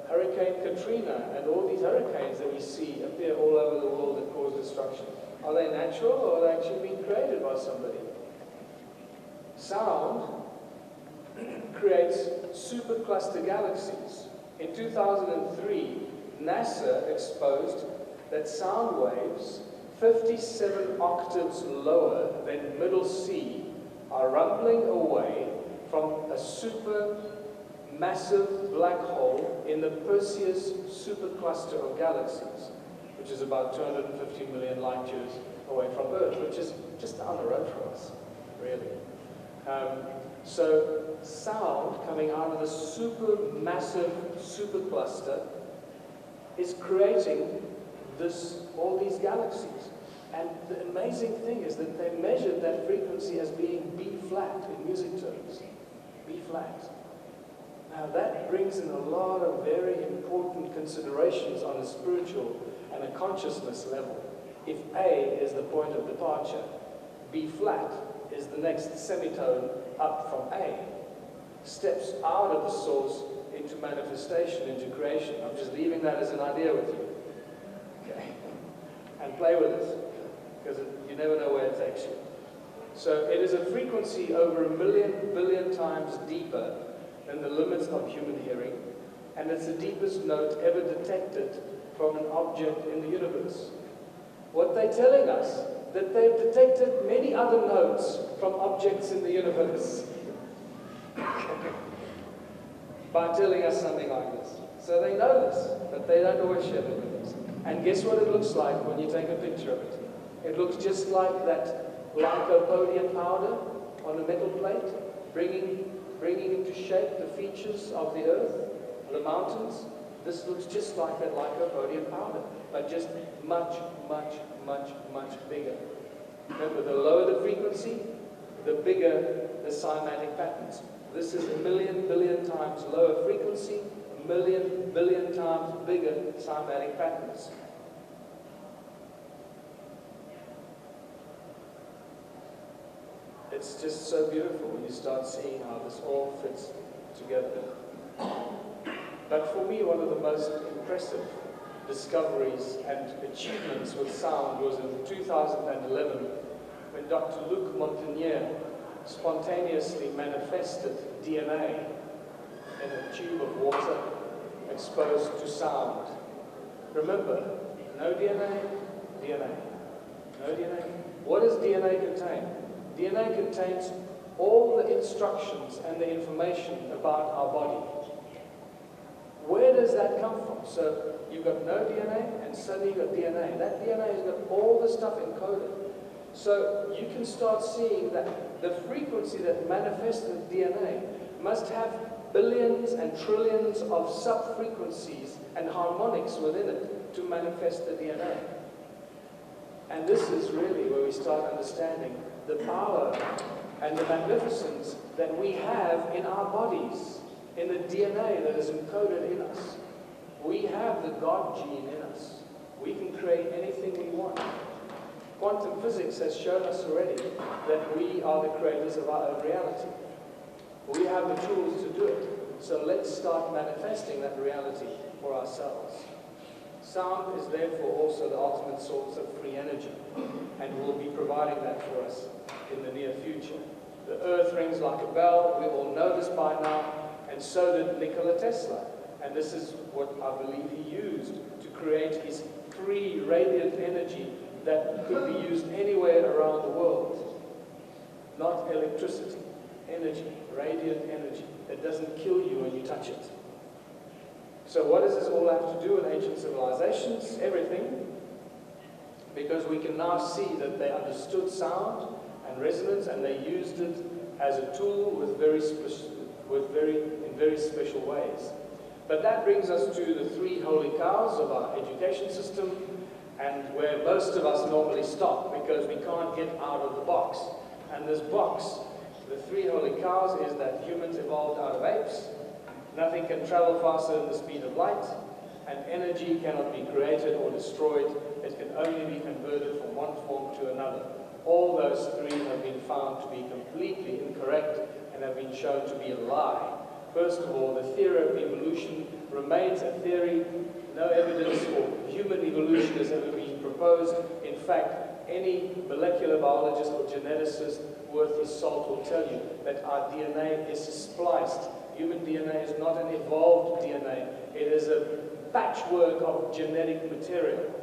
A: Hurricane Katrina and all these hurricanes that we see appear all over the world that cause destruction. Are they natural or are they actually being created by somebody? Sound creates supercluster galaxies. In 2003, NASA exposed that sound waves 57 octaves lower than middle C are rumbling away from a supermassive black hole in the Perseus supercluster of galaxies, which is about 250 million light years away from Earth, which is just down the road from us, really. So sound coming out of the supermassive supercluster is creating all these galaxies. And the amazing thing is that they measured that frequency as being B flat in music terms. B flat. Now that brings in a lot of very important considerations on a spiritual and a consciousness level. If A is the point of departure, B flat is the next semitone up from A. Steps out of the source into manifestation, into creation. I'm just leaving that as an idea with you. Okay? And play with it, because you never know where it takes you. So it is a frequency over 1 billion times deeper than the limits of human hearing, and it's the deepest note ever detected from an object in the universe. What they're telling us, that they've detected many other notes from objects in the universe by telling us something like this. So they know this, but they don't always share it with us. And guess what it looks like when you take a picture of it? It looks just like that lycopodium powder on a metal plate, bringing into shape the features of the earth, the mountains. This looks just like that lycopodium powder, but just much, much, much, much bigger. Remember, the lower the frequency, the bigger the cymatic patterns. This is 1 billion times lower frequency, 1 billion times bigger cymatic patterns. It's just so beautiful when you start seeing how this all fits together. But for me, one of the most impressive discoveries and achievements with sound was in 2011 when Dr. Luc Montagnier spontaneously manifested DNA in a tube of water exposed to sound. Remember, no DNA, DNA. No DNA. What does DNA contain? DNA contains all the instructions and the information about our body. Where does that come from? So you've got no DNA and suddenly you've got DNA. That DNA has got all the stuff encoded. So you can start seeing that the frequency that manifests in DNA must have billions and trillions of sub-frequencies and harmonics within it to manifest the DNA. And this is really where we start understanding the power and the magnificence that we have in our bodies, in the DNA that is encoded in us. We have the God gene in us. We can create anything we want. Quantum physics has shown us already that we are the creators of our own reality. We have the tools to do it. So let's start manifesting that reality for ourselves. Sound is therefore also the ultimate source of free energy, and will be providing that for us in the near future. The earth rings like a bell. We all know this by now, and so did Nikola Tesla. And this is what I believe he used to create his free radiant energy that could be used anywhere around the world. Not electricity, energy, radiant energy that doesn't kill you when you touch it. So what does this all have to do with ancient civilizations? Everything. Because we can now see that they understood sound and resonance, and they used it as a tool in very special ways. But that brings us to the 3 holy cows of our education system, and where most of us normally stop because we can't get out of the box. And this box, the 3 holy cows, is that humans evolved out of apes, Nothing can travel faster than the speed of light, and energy cannot be created or destroyed. It can only be converted from one form to another. All those three have been found to be completely incorrect and have been shown to be a lie. First of all, the theory of evolution remains a theory. No evidence for human evolution has ever been proposed. In fact, any molecular biologist or geneticist worth his salt will tell you that our DNA is spliced. Human DNA is not an evolved DNA. It is a patchwork of genetic material.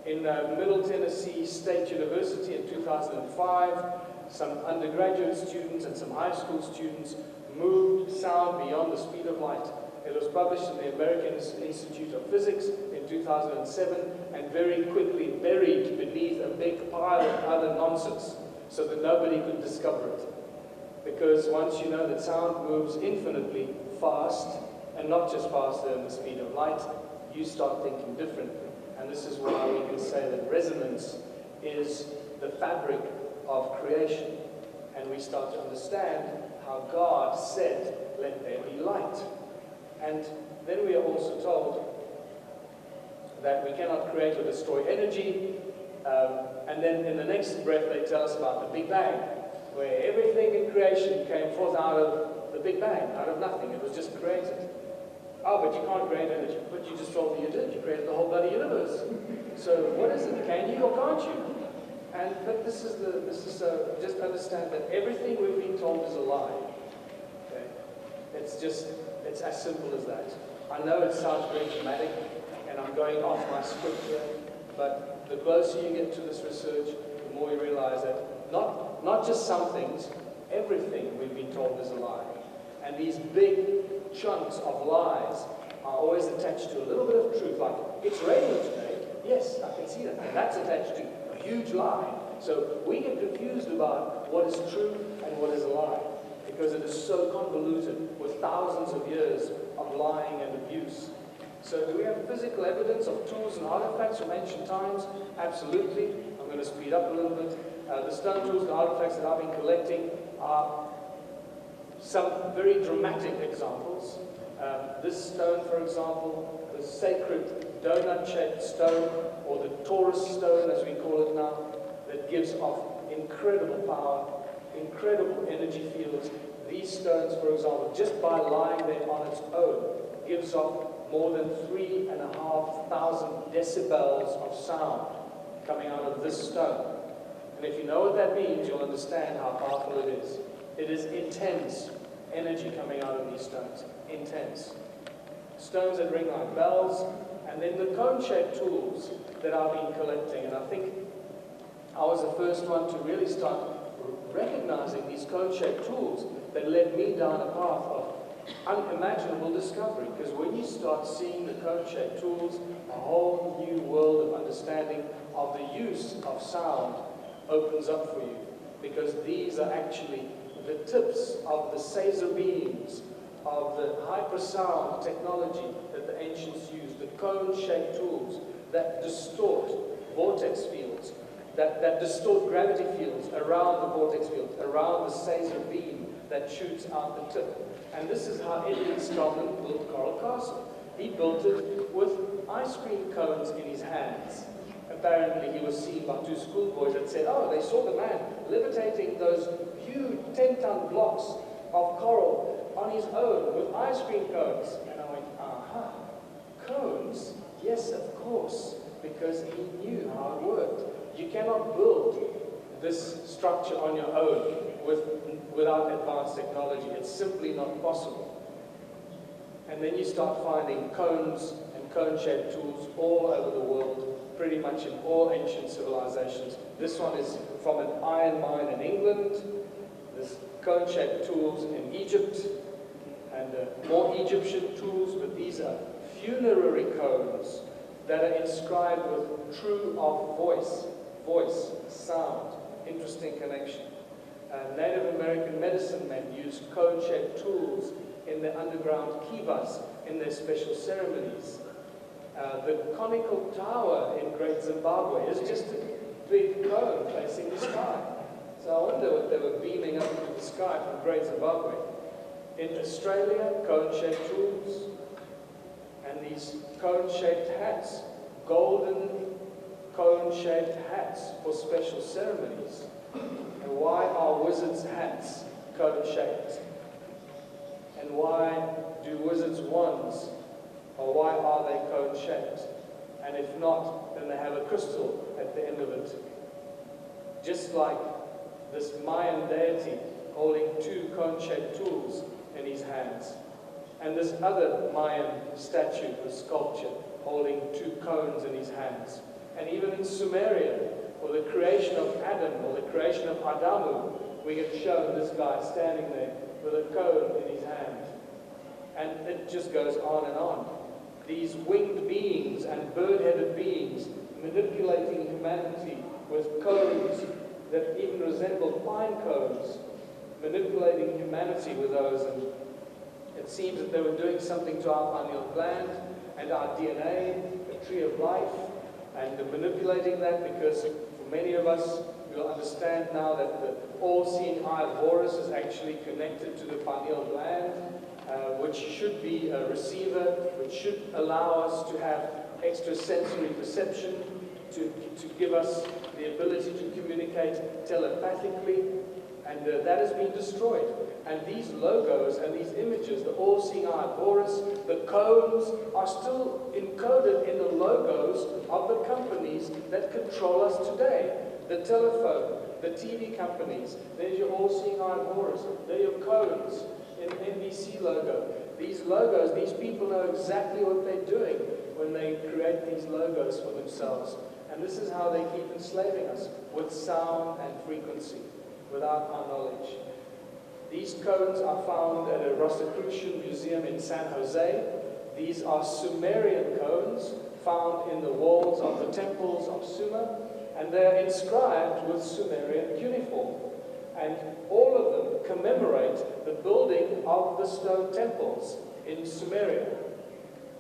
A: In Middle Tennessee State University in 2005, some undergraduate students and some high school students moved sound beyond the speed of light. It was published in the American Institute of Physics in 2007 and very quickly buried beneath a big pile of other nonsense so that nobody could discover it. Because once you know that sound moves infinitely fast, and not just faster than the speed of light, you start thinking differently. And this is why we can say that resonance is the fabric of creation. And we start to understand how God said, let there be light. And then we are also told that we cannot create or destroy energy. And then in the next breath they tell us about the Big Bang, where everything in creation came forth out of the Big Bang, out of nothing. It was just created. Oh, but you can't create energy. But you just told me you did. You created the whole bloody universe. So what is it? Can you or can't you? But just understand that everything we've been told is a lie. Okay? It's as simple as that. I know it sounds very dramatic, and I'm going off my script here, but the closer you get to this research, the more you realize that not just some things, everything we've been told is a lie. And these big chunks of lies are always attached to a little bit of truth, like, it's raining today. Yes, I can see that. And that's attached to a huge lie. So we get confused about what is true and what is a lie, because it is so convoluted with thousands of years of lying and abuse. So do we have physical evidence of tools and artifacts from ancient times? Absolutely. I'm going to speed up a little bit. The stone tools and artifacts that I've been collecting are some very dramatic examples. This stone, for example, the sacred donut-shaped stone, or the Taurus stone as we call it now, that gives off incredible power, incredible energy fields. These stones, for example, just by lying there on its own, gives off more than 3,500 decibels of sound coming out of this stone. And if you know what that means, you'll understand how powerful it is. It is intense energy coming out of these stones. Intense. Stones that ring like bells, and then the cone-shaped tools that I've been collecting. And I think I was the first one to really start recognizing these cone-shaped tools that led me down a path of unimaginable discovery. Because when you start seeing the cone-shaped tools, a whole new world of understanding of the use of sound opens up for you. Because these are actually the tips of the Caesar beams, of the hypersound technology that the ancients used, the cone-shaped tools that distort vortex fields, that distort gravity fields around the vortex field, around the Caesar beam that shoots out the tip. And this is how Edwin Spelman built Coral Castle. He built it with ice cream cones in his hands. Apparently he was seen by two schoolboys that said, oh, they saw the man levitating those huge 10-ton blocks of coral on his own with ice cream cones. And I went, aha, cones? Yes, of course, because he knew how it worked. You cannot build this structure on your own without advanced technology. It's simply not possible. And then you start finding cones and cone-shaped tools all over the world, pretty much in all ancient civilizations. This one is from an iron mine in England. There's cone-shaped tools in Egypt, and more Egyptian tools, but these are funerary cones that are inscribed with true of voice, sound. Interesting connection. Native American medicine men used cone-shaped tools in their underground kivas, in their special ceremonies. The conical tower in Great Zimbabwe is just a big cone facing the sky. So I wonder what they were beaming up into the sky from Great Zimbabwe. In Australia, cone-shaped tools, and these cone-shaped hats, golden cone-shaped hats for special ceremonies. And why are wizards' hats cone-shaped? And why do wizards' wands, or why are they cone-shaped? And if not, then they have a crystal at the end of it. Just like this Mayan deity holding two cone-shaped tools in his hands. And this other Mayan statue, the sculpture, holding two cones in his hands. And even in Sumeria, for the creation of Adam, or the creation of Adamu, we get shown this guy standing there with a cone in his hand. And it just goes on and on. These winged beings and bird-headed beings manipulating humanity with cones that even resemble pine cones, manipulating humanity with those. And it seems that they were doing something to our pineal gland and our DNA, the tree of life, and manipulating that because for many of us, we'll understand now that the all-seeing eye of Horus is actually connected to the pineal gland, which should be a receiver, which should allow us to have extrasensory perception, to give us the ability to communicate telepathically, and that has been destroyed. And these logos and these images, the all-seeing eye of Horus, the cones, are still encoded in the logos of the companies that control us today. The telephone, the TV companies, there's your all-seeing eye of Horus, they're your cones in the NBC logo. These logos, these people know exactly what they're doing when they create these logos for themselves. And this is how they keep enslaving us, with sound and frequency, without our knowledge. These cones are found at a Rosicrucian museum in San Jose. These are Sumerian cones found in the walls of the temples of Sumer, and they're inscribed with Sumerian cuneiform. And all of them commemorate the building of the stone temples in Sumeria.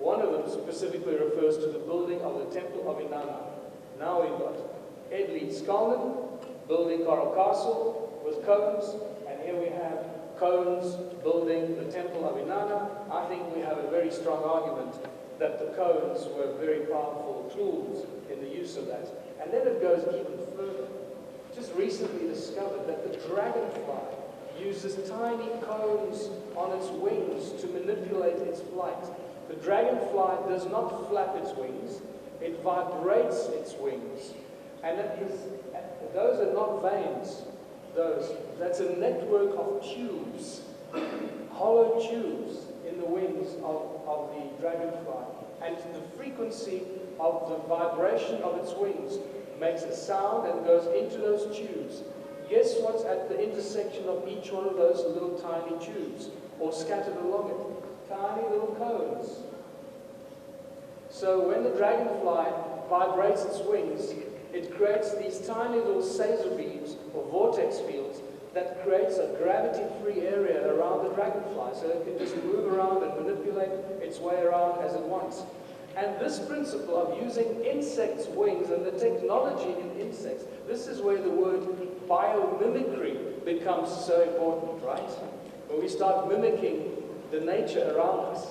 A: One of them specifically refers to the building of the Temple of Inanna. Now we've got Edley Skalnen building Coral Castle with cones, and here we have cones building the Temple of Inanna. I think we have a very strong argument that the cones were very powerful tools in the use of that. And then it goes even further. Just recently discovered that the dragonfly uses tiny cones on its wings to manipulate its flight. The dragonfly does not flap its wings, it vibrates its wings. And those are not veins, that's a network of tubes, hollow tubes in the wings of the dragonfly. And the frequency of the vibration of its wings makes a sound and goes into those tubes. Guess what's at the intersection of each one of those little tiny tubes, or scattered along it? Tiny little cones. So when the dragonfly vibrates its wings, it creates these tiny little Caesar beams, or vortex fields, that creates a gravity-free area around the dragonfly, so it can just move around and manipulate its way around as it wants. And this principle of using insects' wings and the technology in insects, this is where the word biomimicry becomes so important, right? When we start mimicking the nature around us,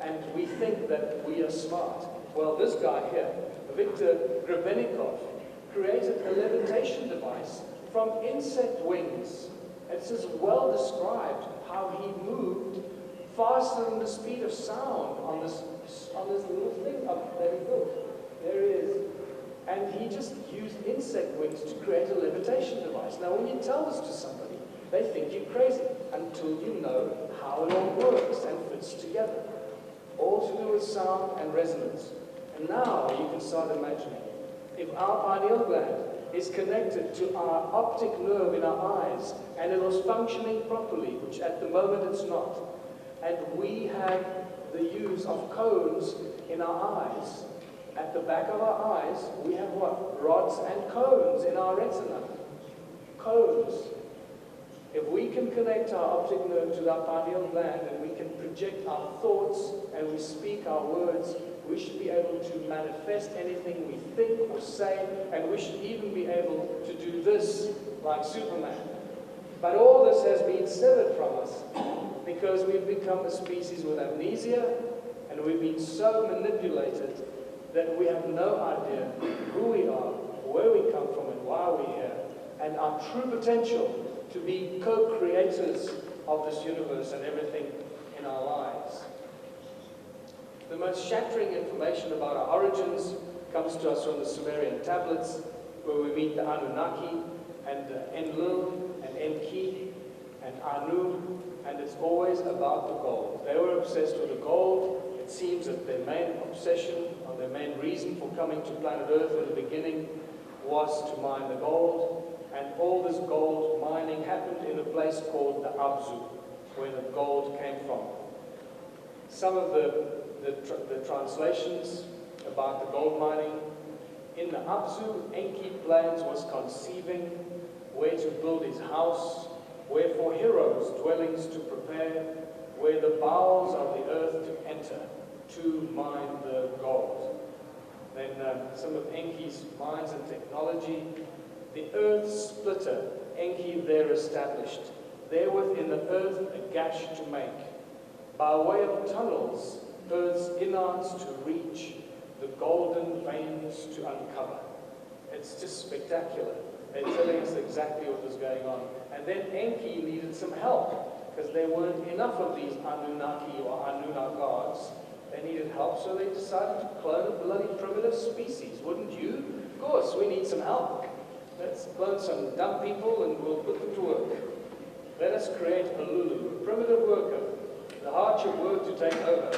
A: and we think that we are smart. Well, this guy here, Viktor Grebennikov, created a levitation device from insect wings. It's just well described how he moved faster than the speed of sound on this little thing that he built. There he is. And he just used insect wings to create a levitation device. Now, when you tell this to somebody, they think you're crazy until you know how it all works and fits together. All to do with sound and resonance. And now you can start imagining, if our pineal gland is connected to our optic nerve in our eyes, and it was functioning properly, which at the moment it's not, and we have the use of cones in our eyes, at the back of our eyes, we have what? Rods and cones in our retina. Cones. If we can connect our optic nerve to our pineal gland and we can project our thoughts and we speak our words, we should be able to manifest anything we think or say, and we should even be able to do this like Superman. But all this has been severed from us because we've become a species with amnesia, and we've been so manipulated that we have no idea who we are, where we come from, and why we're here, and our true potential to be co-creators of this universe and everything in our lives. The most shattering information about our origins comes to us from the Sumerian tablets, where we meet the Anunnaki, and Enlil, and Enki, and Anu, and it's always about the gold. They were obsessed with the gold. It seems that their main obsession, or their main reason for coming to planet Earth in the beginning, was to mine the gold. And all this gold mining happened in a place called the Abzu, where the gold came from. Some of the translations about the gold mining: in the Abzu, Enki plans was conceiving where to build his house, where for heroes dwellings to prepare, where the bowels of the earth to enter, to mine the gold. Then some of Enki's mines and technology: the earth splitter, Enki there established, therewith in the earth a gash to make, by way of tunnels, earth's innards to reach, the golden veins to uncover. It's just spectacular. They're telling us exactly what was going on. And then Enki needed some help, because there weren't enough of these Anunnaki or Anunna gods. They needed help, so they decided to clone a bloody primitive species. Wouldn't you? Of course, we need some help. Let's clone some dumb people and we'll put them to work. Let us create a Lulu, a primitive worker, the hardship work to take over.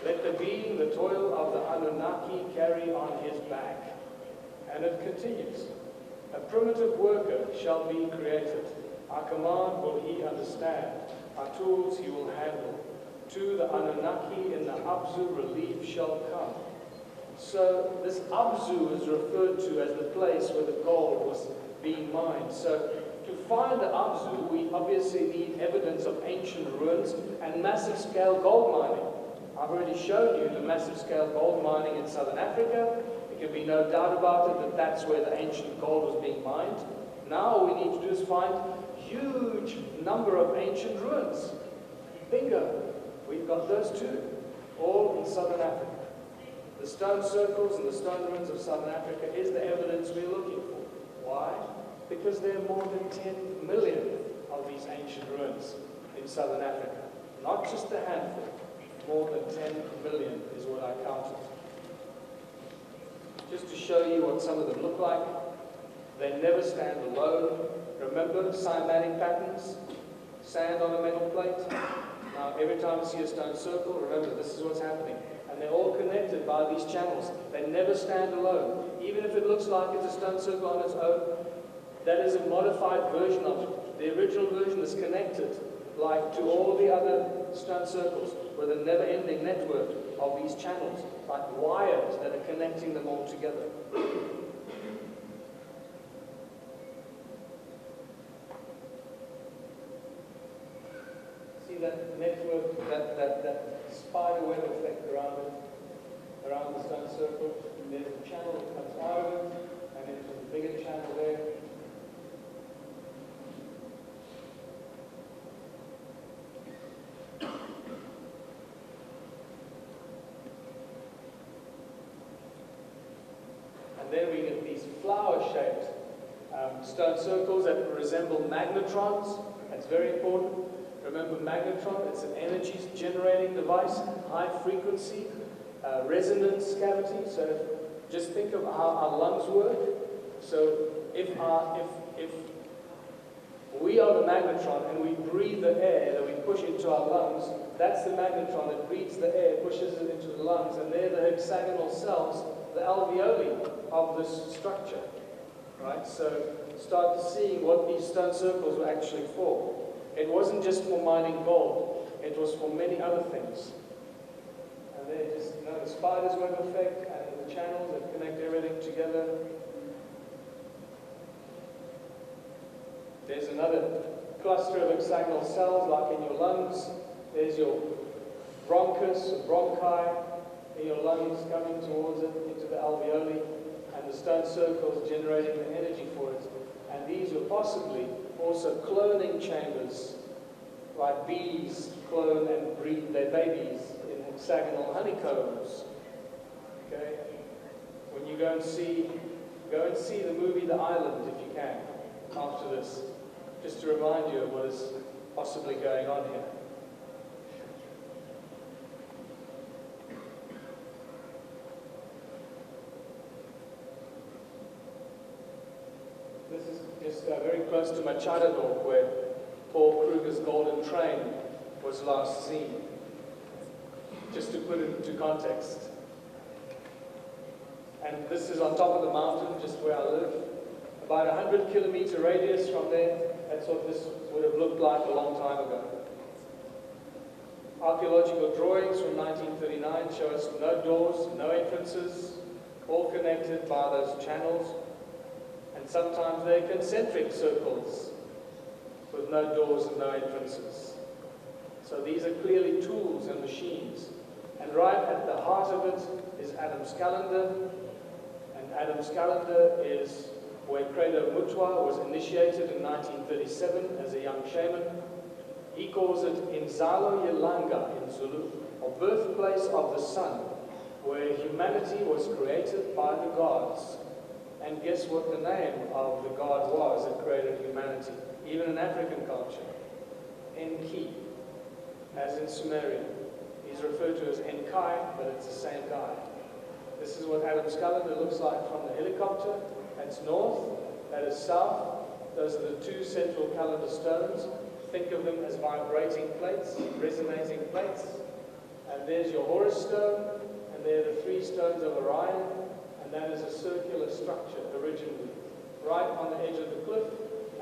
A: Let the being, the toil of the Anunnaki carry on his back. And it continues. A primitive worker shall be created. Our command will he understand. Our tools he will handle. To the Anunnaki in the Abzu relief shall come. So this Abzu is referred to as the place where the gold was being mined. So to find the Abzu, we obviously need evidence of ancient ruins and massive scale gold mining. I've already shown you the massive scale gold mining in southern Africa. There can be no doubt about it that that's where the ancient gold was being mined. Now all we need to do is find huge number of ancient ruins. Bingo! We've got those too, all in southern Africa. The stone circles and the stone ruins of southern Africa is the evidence we're looking for. Why? Because there are more than 10 million of these ancient ruins in southern Africa. Not just a handful, more than 10 million is what I counted. Just to show you what some of them look like, they never stand alone. Remember cymatic patterns? Sand on a metal plate? Now, every time you see a stone circle, remember this is what's happening. And they're all connected by these channels. They never stand alone. Even if it looks like it's a stone circle on its own, that is a modified version of it. The original version is connected, like to all the other stone circles, with a never-ending network of these channels, like wires that are connecting them all together. See that network, that spider web effect around it, around the stone circle? There's a channel that comes out of it, and then there's a bigger channel there. And then we get these flower-shaped stone circles that resemble magnetrons. That's very important. Remember magnetron, it's an energy generating device, high frequency, resonance cavity. So just think of how our lungs work. So if we are the magnetron and we breathe the air that we push into our lungs, that's the magnetron that breathes the air, pushes it into the lungs, and they're the hexagonal cells, the alveoli of this structure. Right? So start seeing what these stone circles were actually for. It wasn't just for mining gold, it was for many other things. And they're just, the spider's web effect and the channels that connect everything together. There's another cluster of hexagonal cells like in your lungs. There's your bronchus, or bronchi, in your lungs coming towards it, into the alveoli, and the stone circles generating the energy for it. And these were possibly also cloning chambers like bees clone and breed their babies in hexagonal honeycombs. Okay? When you go and see the movie The Island if you can, after this, just to remind you of what is possibly going on here. This is just very close to Machadodorp, where Paul Kruger's Golden Train was last seen. Just to put it into context. And this is on top of the mountain, just where I live. About a 100-kilometer radius from there, that's what this would have looked like a long time ago. Archaeological drawings from 1939 show us no doors, no entrances, all connected by those channels. And sometimes they're concentric circles with no doors and no entrances. So these are clearly tools and machines. And right at the heart of it is Adam's calendar. And Adam's calendar is where Credo Mutwa was initiated in 1937 as a young shaman. He calls it Inzalo Yelanga in Zulu, or birthplace of the sun, where humanity was created by the gods. And guess what the name of the god was that created humanity, even in African culture? Enki, as in Sumerian. He's referred to as Enkai, but it's the same guy. This is what Adam's calendar looks like from the helicopter. That's north, that is south. Those are the two central calendar stones. Think of them as vibrating plates, resonating plates. And there's your Horus stone, and there are the three stones of Orion, and that is a circular structure originally, right on the edge of the cliff,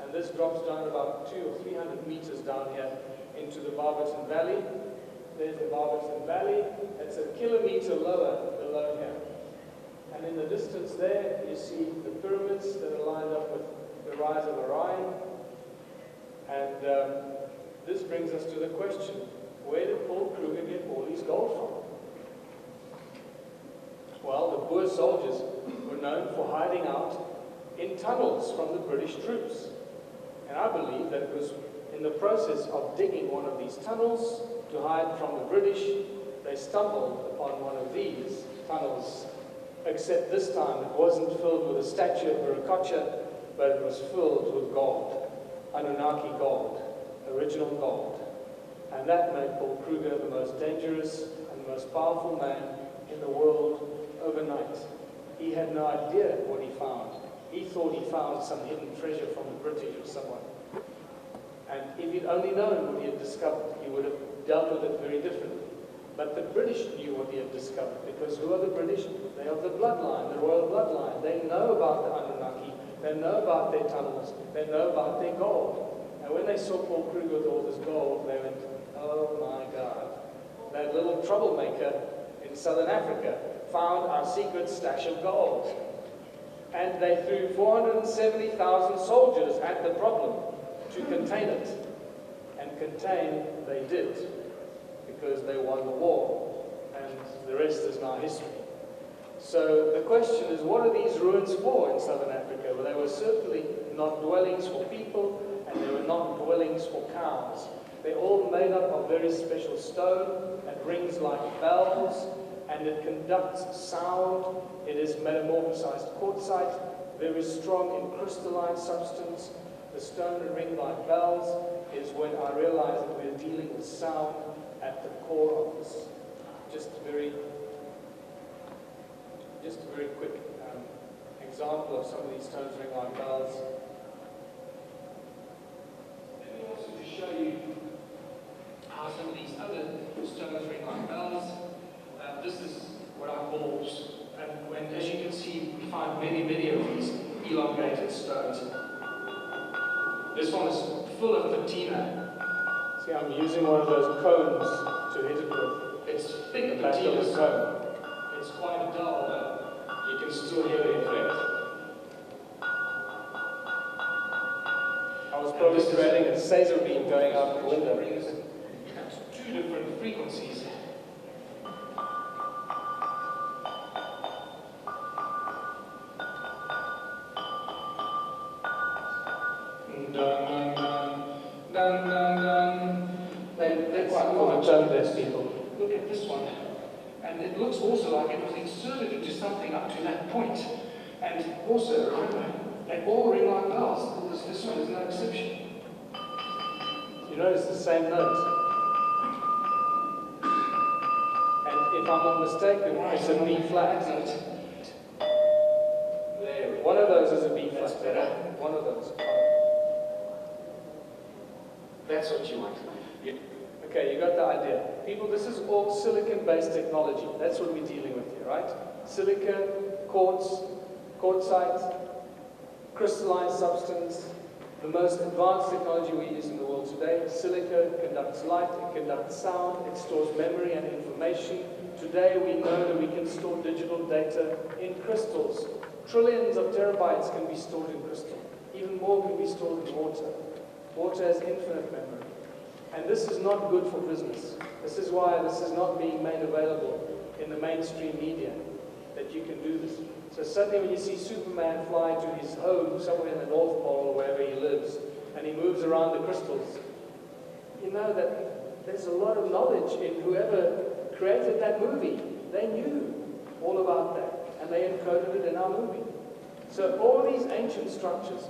A: and this drops down about 200 or 300 meters down here into the Barberton Valley. There's the Barberton Valley. It's a kilometer lower below here. And in the distance there, you see the pyramids that are lined up with the rise of Orion. And this brings us to the question, where did Paul Kruger get all his gold from? Well, the Boer soldiers were known for hiding out in tunnels from the British troops. And I believe that it was in the process of digging one of these tunnels to hide from the British, they stumbled upon one of these tunnels. Except this time it wasn't filled with a statue of Viracocha, but it was filled with gold, Anunnaki gold, original gold. And that made Paul Kruger the most dangerous and the most powerful man in the world overnight. He had no idea what he found. He thought he found some hidden treasure from the British or someone. And if he'd only known what he had discovered, he would have dealt with it very differently. But the British knew what he had discovered, because who are the British? They are the bloodline, the royal bloodline. They know about the Anunnaki, they know about their tunnels, they know about their gold. And when they saw Paul Kruger with all this gold, they went, oh my God, that little troublemaker in southern Africa found our secret stash of gold. And they threw 470,000 soldiers at the problem to contain it. And contain they did, because they won the war, and the rest is now history. So the question is, what are these ruins for in southern Africa? Well, they were certainly not dwellings for people, and they were not dwellings for cows. They're all made up of very special stone that rings like bells, and it conducts sound. It is metamorphosized quartzite, very strong in crystalline substance. The stone that ring like bells is when I realized that we're dealing with sound at the core of this. Just a very quick example of some of these stones ring like bells. And also to show you how some of these other stones ring like bells. This is what I call, and as you can see, we find many of these elongated stones. This one is full of patina. See, I'm using one of those cones to hit it with. It's thick patina cone. It's quite dull, but you can still hear the effect. I was probably creating a Caesar beam going out the window. At two different frequencies. Dun, dun, dun, dun, dun, dun. for the tone-deaf people.
D: Look at this one. And it looks also like it was inserted into something up to that point. And also, remember, they all ring like bells. This one is no exception.
A: You notice the same note. And if I'm not mistaken, it's a B flat. There. One of those is a B flat.
D: That's better.
A: One of those.
D: That's what you want.
A: Yeah. Okay, you got the idea. People, this is all silicon-based technology. That's what we're dealing with here, right? Silicon, quartz, quartzite, crystalline substance, the most advanced technology we use in the world today. Silica conducts light, it conducts sound, it stores memory and information. Today we know that we can store digital data in crystals. Trillions of terabytes can be stored in crystal. Even more can be stored in water. Water has infinite memory. And this is not good for business. This is why this is not being made available in the mainstream media, that you can do this. So suddenly when you see Superman fly to his home somewhere in the North Pole or wherever he lives, and he moves around the crystals, you know that there's a lot of knowledge in whoever created that movie. They knew all about that, and they encoded it in our movie. So all these ancient structures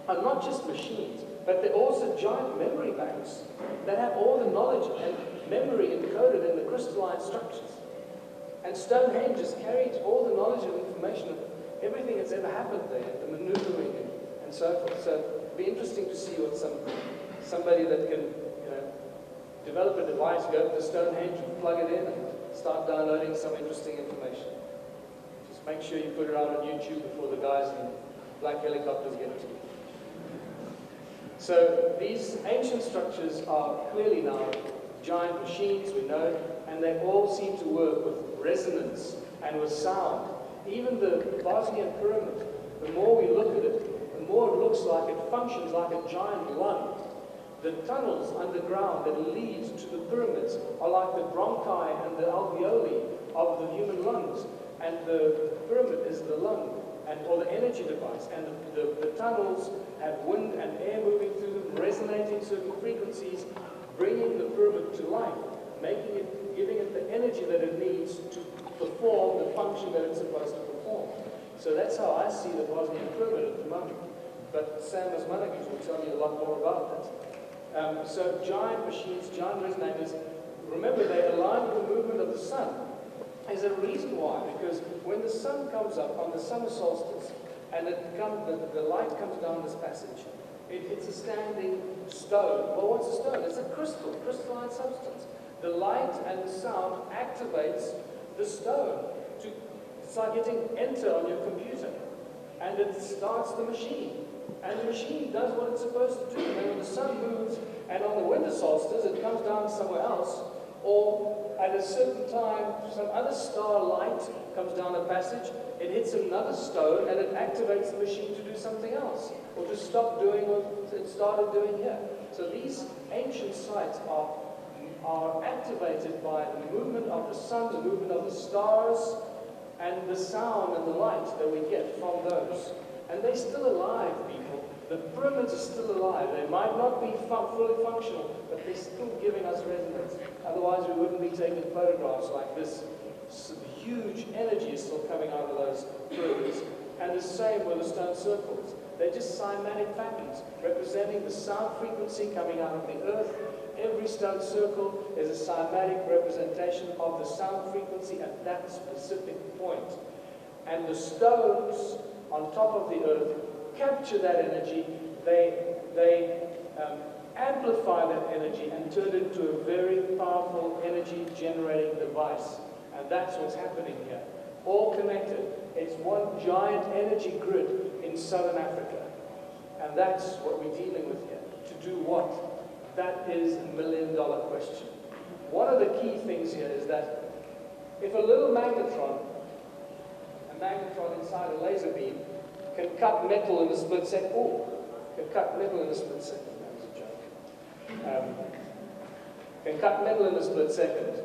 A: are not just machines, but they're also giant memory banks that have all the knowledge and memory encoded in the crystalline structures. And Stonehenge has carried all the knowledge and information of everything that's ever happened there, the maneuvering and so forth. So it'd be interesting to see what somebody that can, develop a device, go to Stonehenge, plug it in, and start downloading some interesting information. Just make sure you put it out on YouTube before the guys in black helicopters get to it. So these ancient structures are clearly now giant machines, we know, and they all seem to work with resonance and with sound. Even the Bosnian pyramid, the more we look at it, the more it looks like it functions like a giant lung. The tunnels underground that lead to the pyramids are like the bronchi and the alveoli of the human lungs, and the pyramid is the lung, or the energy device, and the tunnels have wind and air moving through them, resonating certain frequencies, bringing the pyramid to life, making it, giving it the energy that it needs to perform the function that it's supposed to perform. So that's how I see the Bosnian pyramid at the moment. But Sam Osmanagic will tell you a lot more about that. So giant machines, giant resonators, remember they align with the movement of the sun. There's a reason why, because when the sun comes up on the summer solstice and the light comes down this passage, it hits a standing stone. Well, what's a stone? It's a crystalline substance. The light and the sound activates the stone. It's like hitting enter on your computer, and it starts the machine. And the machine does what it's supposed to do. And when the sun moves, and on the winter solstice it comes down somewhere else, or at a certain time some other star light comes down a passage, it hits another stone and it activates the machine to do something else, or to stop doing what it started doing here. So these ancient sites are activated by the movement of the sun, the movement of the stars, and the sound and the light that we get from those. And they're still alive, people. The pyramids are still alive. They might not be fully functional, but they're still giving us resonance. Otherwise, we wouldn't be taking photographs like this. So huge energy is still coming out of those pyramids. And the same with the stone circles. They're just cymatic patterns, representing the sound frequency coming out of the earth. Every stone circle is a cymatic representation of the sound frequency at that specific point. And the stones on top of the earth capture that energy, they amplify that energy and turn it into a very powerful energy generating device. And that's what's happening here. All connected. It's one giant energy grid in southern Africa. And that's what we're dealing with here. To do what? That is a million-dollar question. One of the key things here is that if a little magnetron inside a laser beam can cut metal in a split second. Can cut metal in a split second. That was a joke. Can cut metal in a split second.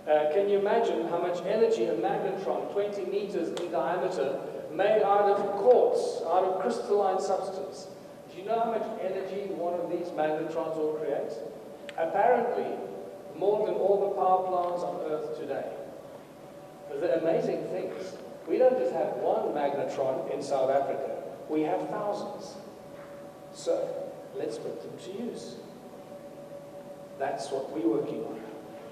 A: Can you imagine how much energy a magnetron, 20 meters in diameter, made out of quartz, out of crystalline substance? Do you know how much energy one of these magnetrons will create? Apparently, more than all the power plants on Earth today. The amazing thing is, we don't just have one magnetron in South Africa, we have thousands. So, let's put them to use. That's what we're working on.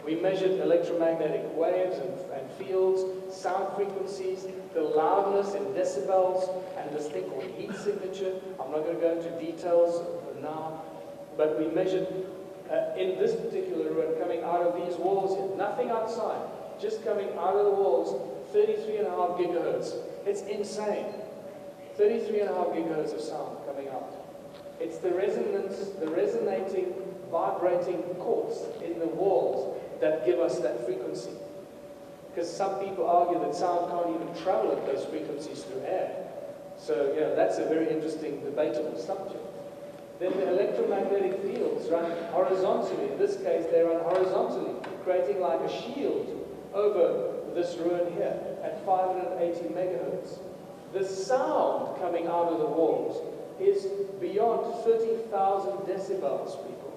A: We measured electromagnetic waves and fields, sound frequencies, the loudness in decibels, and this thing called heat signature. I'm not going to go into details now, but we measured in this particular room, coming out of these walls here, nothing outside, just coming out of the walls, 33.5 gigahertz. It's insane. 33.5 gigahertz of sound coming out. It's the resonance, the resonating, vibrating quartz in the walls that give us that frequency. Because some people argue that sound can't even travel at those frequencies through air. So, that's a very interesting, debatable subject. Then the electromagnetic fields run horizontally. In this case, they run horizontally, creating like a shield over this ruin here at 580 megahertz. The sound coming out of the walls is beyond 30,000 decibels, people.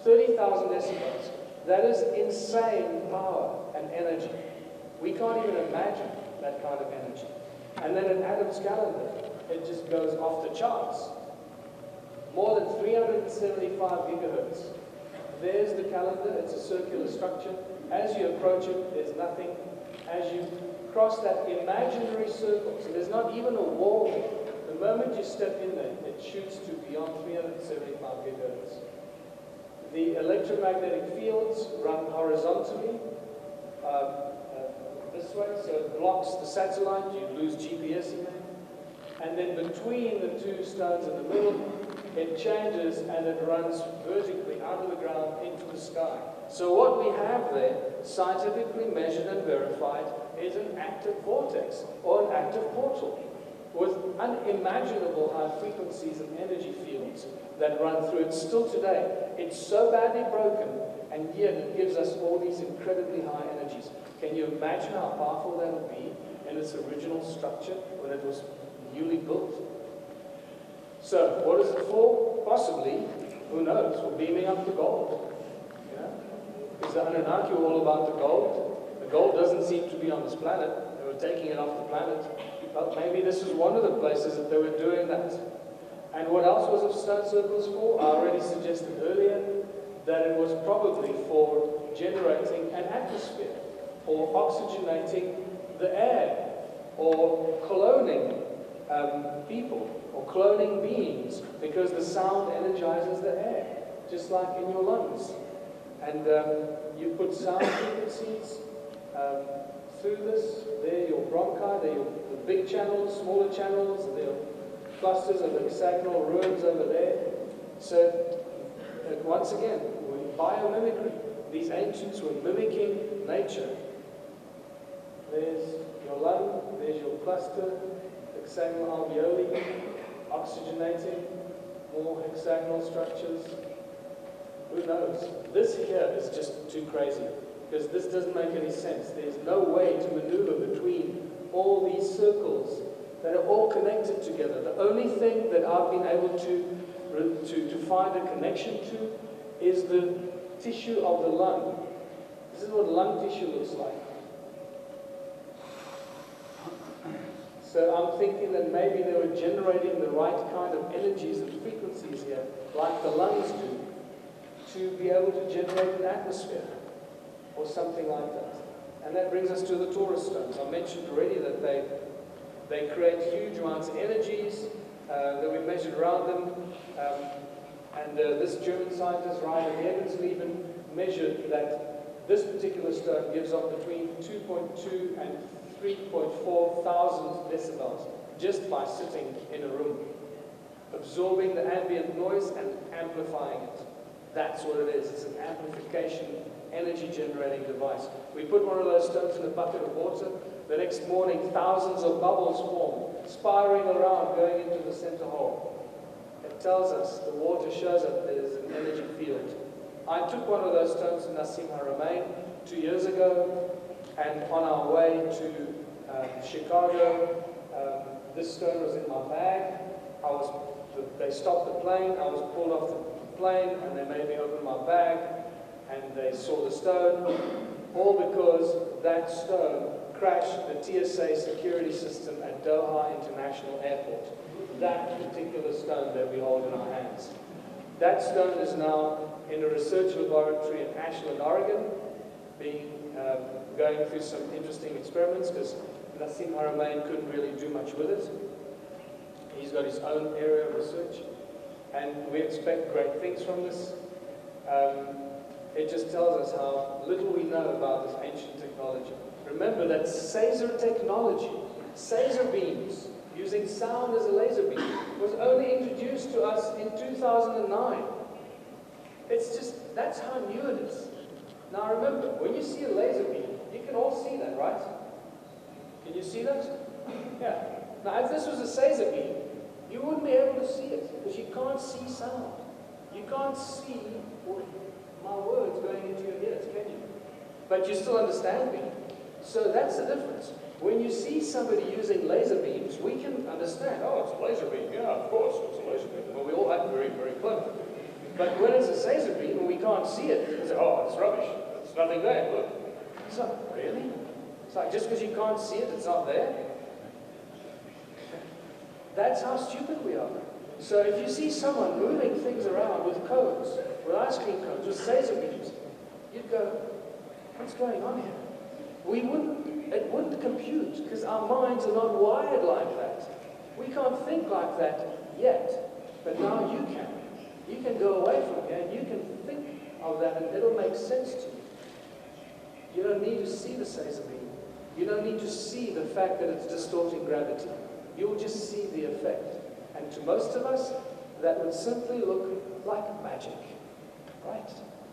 A: 30,000 decibels. That is insane power and energy. We can't even imagine that kind of energy. And then in Adam's calendar, it just goes off the charts. More than 375 gigahertz. There's the calendar. It's a circular structure. As you approach it, there's nothing. As you cross that imaginary circle, so there's not even a wall there. The moment you step in there, it shoots to beyond 375 gigahertz. The electromagnetic fields run horizontally this way, so it blocks the satellite, you lose GPS in there. And then between the two stones in the middle, it changes and it runs vertically out of the ground into the sky. So what we have there, scientifically measured and verified, is an active vortex or an active portal with unimaginable high frequencies and energy fields that run through it still today. It's so badly broken, and yet it gives us all these incredibly high energies. Can you imagine how powerful that would be in its original structure when it was newly built? So, what is it for? Possibly, who knows, for beaming up the gold. Because the Anunnaki were all about the gold. The gold doesn't seem to be on this planet. They were taking it off the planet. But maybe this is one of the places that they were doing that. And what else was it stone circles for? I already suggested earlier that it was probably for generating an atmosphere, or oxygenating the air, or cloning people, or cloning beings, because the sound energizes the air, just like in your lungs. And you put sound frequencies through this. There are your bronchi, there are the big channels, smaller channels, there are clusters of hexagonal ruins over there. So, once again, biomimicry. These ancients were mimicking nature. There's your lung, there's your cluster, hexagonal alveoli, oxygenating, more hexagonal structures. Who knows? This here is just too crazy, because this doesn't make any sense. There's no way to maneuver between all these circles that are all connected together. The only thing that I've been able to find a connection to is the tissue of the lung. This is what lung tissue looks like. So I'm thinking that maybe they were generating the right kind of energies and frequencies here, like the lungs do, to be able to generate an atmosphere, or something like that. And that brings us to the Taurus stones. I mentioned already that they create huge amounts of energies that we measured around them. And this German scientist, Rainer Lebensleben, measured that this particular stone gives off between 2.2 and 3.4 thousand decibels just by sitting in a room, absorbing the ambient noise and amplifying it. That's what it is. It's an amplification, energy-generating device. We put one of those stones in a bucket of water. The next morning, thousands of bubbles form, spiraling around, going into the center hole. It tells us, the water shows up there's an energy field. I took one of those stones to Nassim Haramein 2 years ago, and on our way to Chicago, this stone was in my bag. They stopped the plane, I was pulled off the plane, and they made me open my bag, and they saw the stone, all because that stone crashed the TSA security system at Doha International Airport. That particular stone that we hold in our hands. That stone is now in a research laboratory in Ashland, Oregon, going through some interesting experiments because Nassim Haramein couldn't really do much with it. He's got his own area of research, and we expect great things from this. It just tells us how little we know about this ancient technology. Remember that Caesar technology, Caesar beams, using sound as a laser beam, was only introduced to us in 2009. It's just, that's how new it is. Now remember, when you see a laser beam, you can all see that, right? Can you see that? Yeah. Now if this was a Caesar beam, you wouldn't be able to see it, because you can't see sound. You can't see my words going into your ears, can you? But you still understand me. So that's the difference. When you see somebody using laser beams, we can understand, oh, it's a laser beam. Yeah, of course, it's a laser beam. Well, we all act very, very clever. But when it's a Caesar beam and we can't see it, we say, oh, it's rubbish. There's nothing there, look. It's not, really? It's like, just because you can't see it, it's not there? That's how stupid we are. So if you see someone moving things around with cones, with ice cream cones, with Caesar beams, you'd go, what's going on here? It wouldn't compute, because our minds are not wired like that. We can't think like that yet, but now you can. You can go away from here and you can think of that and it'll make sense to you. You don't need to see the Caesar beam. You don't need to see the fact that it's distorting gravity. You'll just see the effect. And to most of us, that would simply look like magic, right?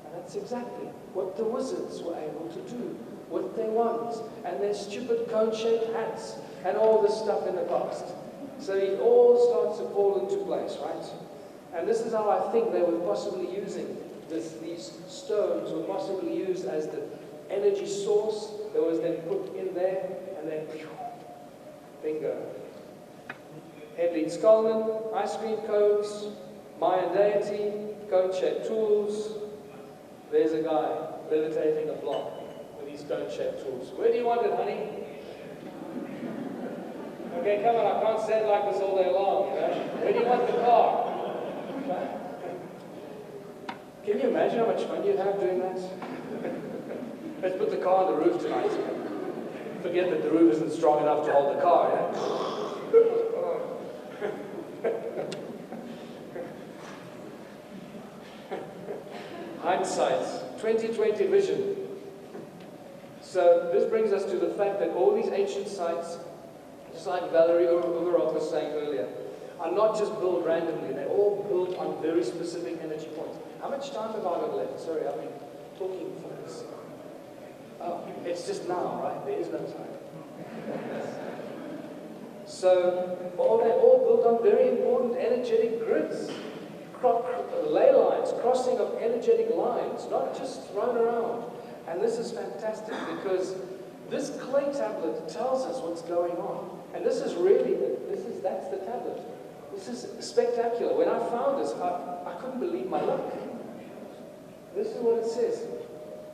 A: And that's exactly what the wizards were able to do with their wands and their stupid cone-shaped hats and all this stuff in the past. So it all starts to fall into place, right? And this is how I think they were possibly using this. These stones were possibly used as the energy source that was then put in there, and then bingo. Headlead Skullman, ice cream cones, Mayan deity, cone-shaped tools. There's a guy levitating a block with these cone-shaped tools. Where do you want it, honey? Okay, come on, I can't stand like this all day long, you know? Where do you want the car? Can you imagine how much fun you'd have doing that? Let's put the car on the roof tonight. Forget that the roof isn't strong enough to hold the car, yeah? Hindsight, 2020 vision. So this brings us to the fact that all these ancient sites, just like Valerie Uvarov was saying earlier, are not just built randomly. They're all built on very specific energy points. How much time have I got left? Sorry, I've been talking for this. Oh, it's just now, right? There is no time. So they're all built on very important energetic grids. Ley lines, crossing of energetic lines, not just thrown around. And this is fantastic because this clay tablet tells us what's going on. And this is really, that's the tablet. This is spectacular. When I found this, I couldn't believe my luck. This is what it says.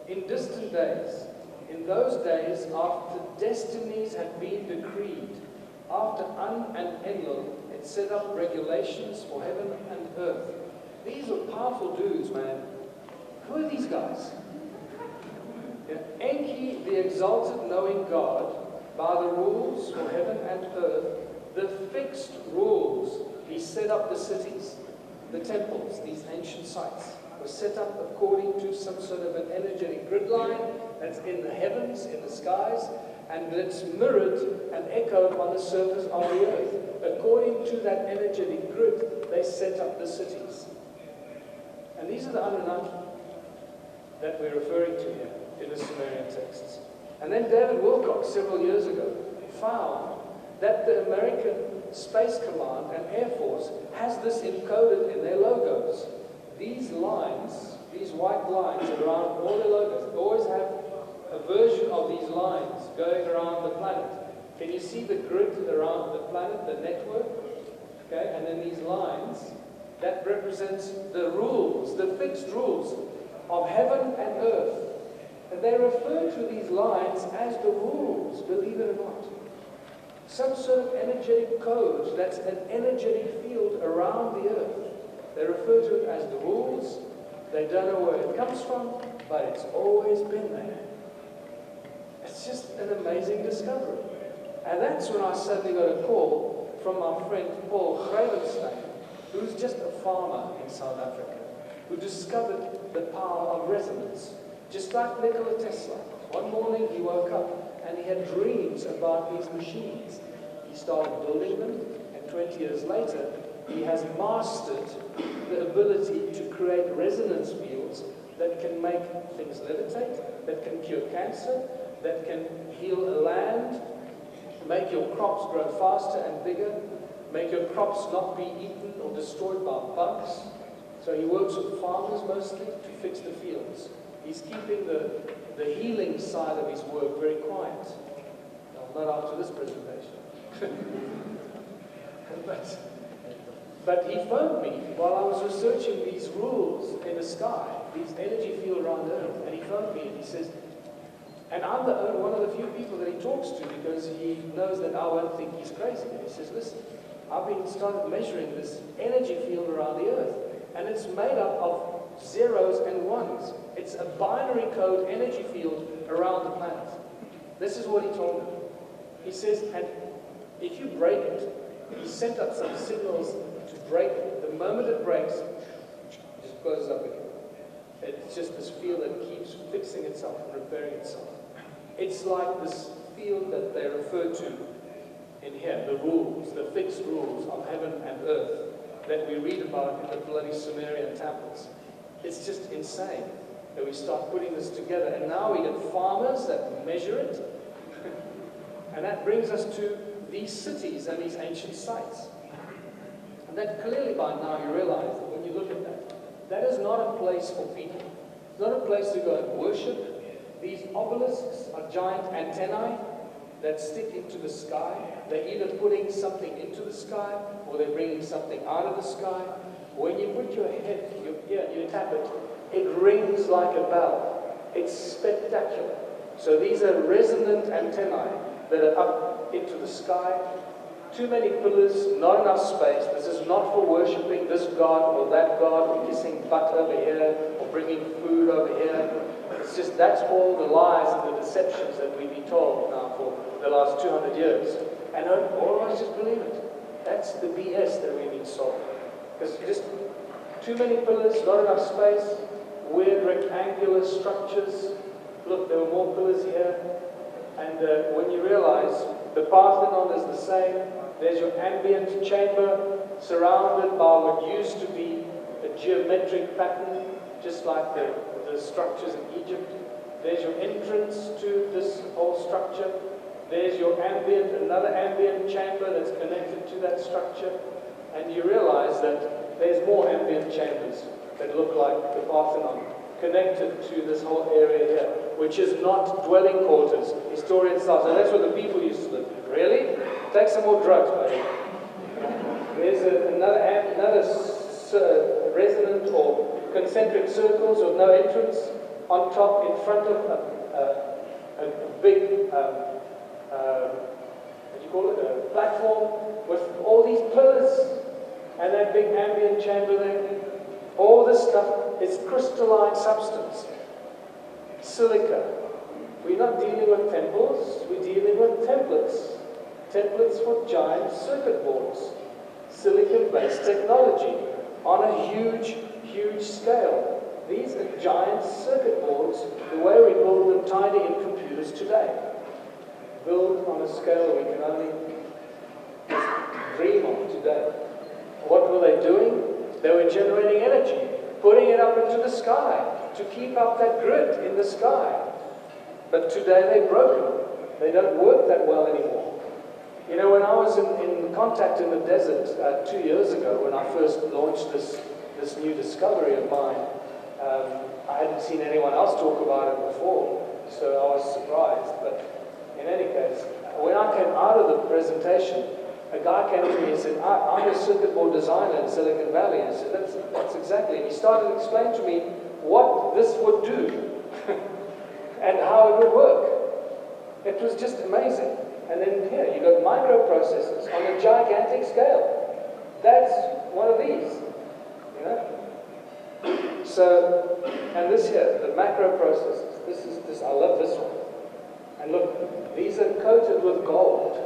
A: In distant days, in those days after destinies had been decreed, after An and Enlil had set up regulations for heaven and earth. These are powerful dudes, man. Who are these guys? Yeah. Enki, the exalted knowing God, by the rules for heaven and earth, the fixed rules, he set up the cities, the temples, these ancient sites, were set up according to some sort of an energetic grid line that's in the heavens, in the skies, and it's mirrored and echoed on the surface of the earth. According to that energetic grid, they set up the cities. And these are the Anunnaki that we're referring to here in the Sumerian texts. And then David Wilcox, several years ago, found that the American Space Command and Air Force has this encoded in their logos. These lines, these white lines around all their logos, they always have a version of these lines going around the planet. Can you see the grid around the planet, the network? Okay, and then these lines, that represents the rules, the fixed rules. of heaven and earth. And they refer to these lines as the rules, believe it or not. Some sort of energetic code, that's an energetic field around the earth. They refer to it as the rules. They don't know where it comes from, but it's always been there. It's just an amazing discovery. And that's when I suddenly got a call from my friend Paul Grevenstein, who's just a farmer in South Africa, who discovered the power of resonance. Just like Nikola Tesla. One morning he woke up and he had dreams about these machines. He started building them, and 20 years later, he has mastered the ability to create resonance fields that can make things levitate, that can cure cancer, that can heal a land, make your crops grow faster and bigger, make your crops not be eaten or destroyed by bugs. So he works with farmers mostly to fix the fields. He's keeping the healing side of his work very quiet. Well, not after this presentation. But he phoned me while I was researching these rules in the sky, these energy field around Earth, and he phoned me and he says, and I'm one of the few people that he talks to because he knows that I won't think he's crazy. And he says, listen, I've started measuring this energy field around the Earth, and it's made up of zeros and ones. It's a binary code energy field around the planet. This is what he told me. He says, and if you break it, he sent up some signals to break it. The moment it breaks, it just closes up again. It's just this field that keeps fixing itself and repairing itself. It's like this field that they refer to in here, the rules, the fixed rules of heaven and earth that we read about in the bloody Sumerian tablets. It's just insane that we start putting this together. And now we get farmers that measure it. And that brings us to these cities and these ancient sites. And that clearly by now you realize that when you look at that, that is not a place for people. It's not a place to go and worship. These obelisks are giant antennae that stick into the sky. They're either putting something into the sky or they're bringing something out of the sky. When you put your head, your ear, you tap it, it rings like a bell. It's spectacular. So these are resonant antennae that are up into the sky. Too many pillars, not enough space. This is not for worshipping this god or that god, or kissing butt over here, or bringing food over here. It's just, that's all the lies and the deceptions that we've been told now for the last 200 years. And all of us just believe it. That's the BS that we've been sold. Because just too many pillars, not enough space, weird rectangular structures. Look, there were more pillars here. And when you realize the Parthenon is the same, there's your ambient chamber surrounded by what used to be a geometric pattern, just like the structures in Egypt. There's your entrance to this whole structure. There's your another ambient chamber that's connected to that structure. And you realize that there's more ambient chambers that look like the Parthenon, connected to this whole area here, which is not dwelling quarters, historian style. So that's where the people used to live. Really? Take some more drugs, buddy. There's another resonant or concentric circles with no entrance on top in front of a big, what do you call it, a platform with all these pillars and that big ambient chamber there. All this stuff is crystalline substance. Silica. We're not dealing with temples, we're dealing with templates. Templates for giant circuit boards. Silicon-based technology on a huge, huge scale. These are giant circuit boards, the way we build them tiny in computers today. Built on a scale we can only dream of today. What were they doing? They were generating energy, putting it up into the sky to keep up that grid in the sky. But today they're broken. They don't work that well anymore. You know, when I was in contact in the desert 2 years ago, when I first launched this new discovery of mine, I hadn't seen anyone else talk about it before, so I was surprised. But in any case, when I came out of the presentation, a guy came to me and said, I'm a circuit board designer in Silicon Valley. And I said, that's exactly. And he started to explain to me what this would do and how it would work. It was just amazing. And then here, you've got microprocessors on a gigantic scale. That's one of these, you know? So, and this here, the macroprocessors, this, I love this one. And look, these are coated with gold.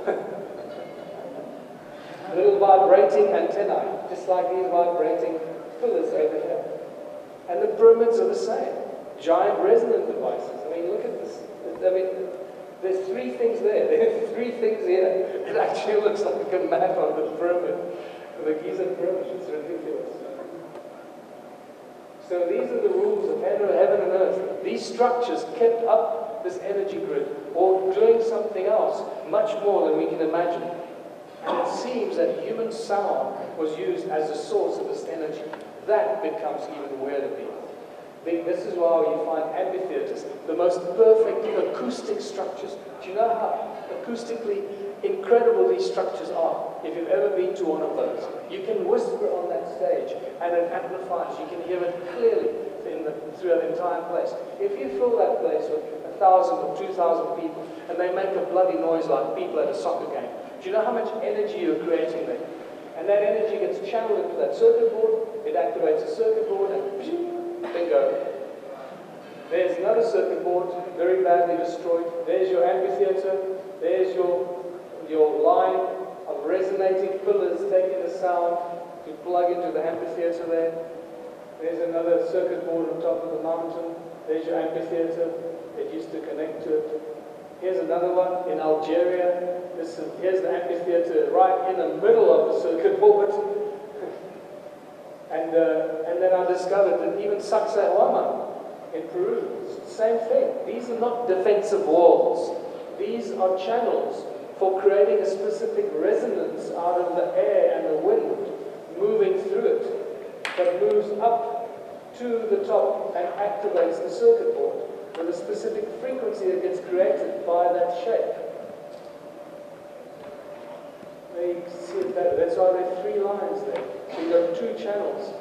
A: Little vibrating antennae, just like these vibrating pillars over here. And the pyramids are the same. Giant resonant devices. I mean, look at this. I mean, there's three things there. There's three things here. It actually looks like a map on the pyramid. The Giza pyramid. It's ridiculous. So these are the rules of heaven and earth. These structures kept up this energy grid, or doing something else much more than we can imagine. And it seems that human sound was used as a source of this energy. That becomes even weirder, people. This is why you find amphitheaters, the most perfect acoustic structures. Do you know how acoustically incredible these structures are? If you've ever been to one of those, you can whisper on that stage and it amplifies. You can hear it clearly throughout the entire place. If you fill that place with 1,000 or 2,000 people and they make a bloody noise like people at a soccer game, do you know how much energy you're creating there? And that energy gets channeled into that circuit board, it activates a circuit board, and bingo. There's another circuit board, very badly destroyed. There's your amphitheater, there's your line of resonating pillars taking the sound to plug into the amphitheater there. There's another circuit board on top of the mountain. There's your amphitheater, it used to connect to it. Here's another one in Algeria. Here's the amphitheater right in the middle of the circuit board. and then I discovered that even Sacsayhuaman in Peru, same thing. These are not defensive walls. These are channels for creating a specific resonance out of the air and the wind moving through it that moves up to the top and activates the circuit board with a specific frequency that gets created by that shape. There you can see it better. That's why there are three lines there. So you've got two channels,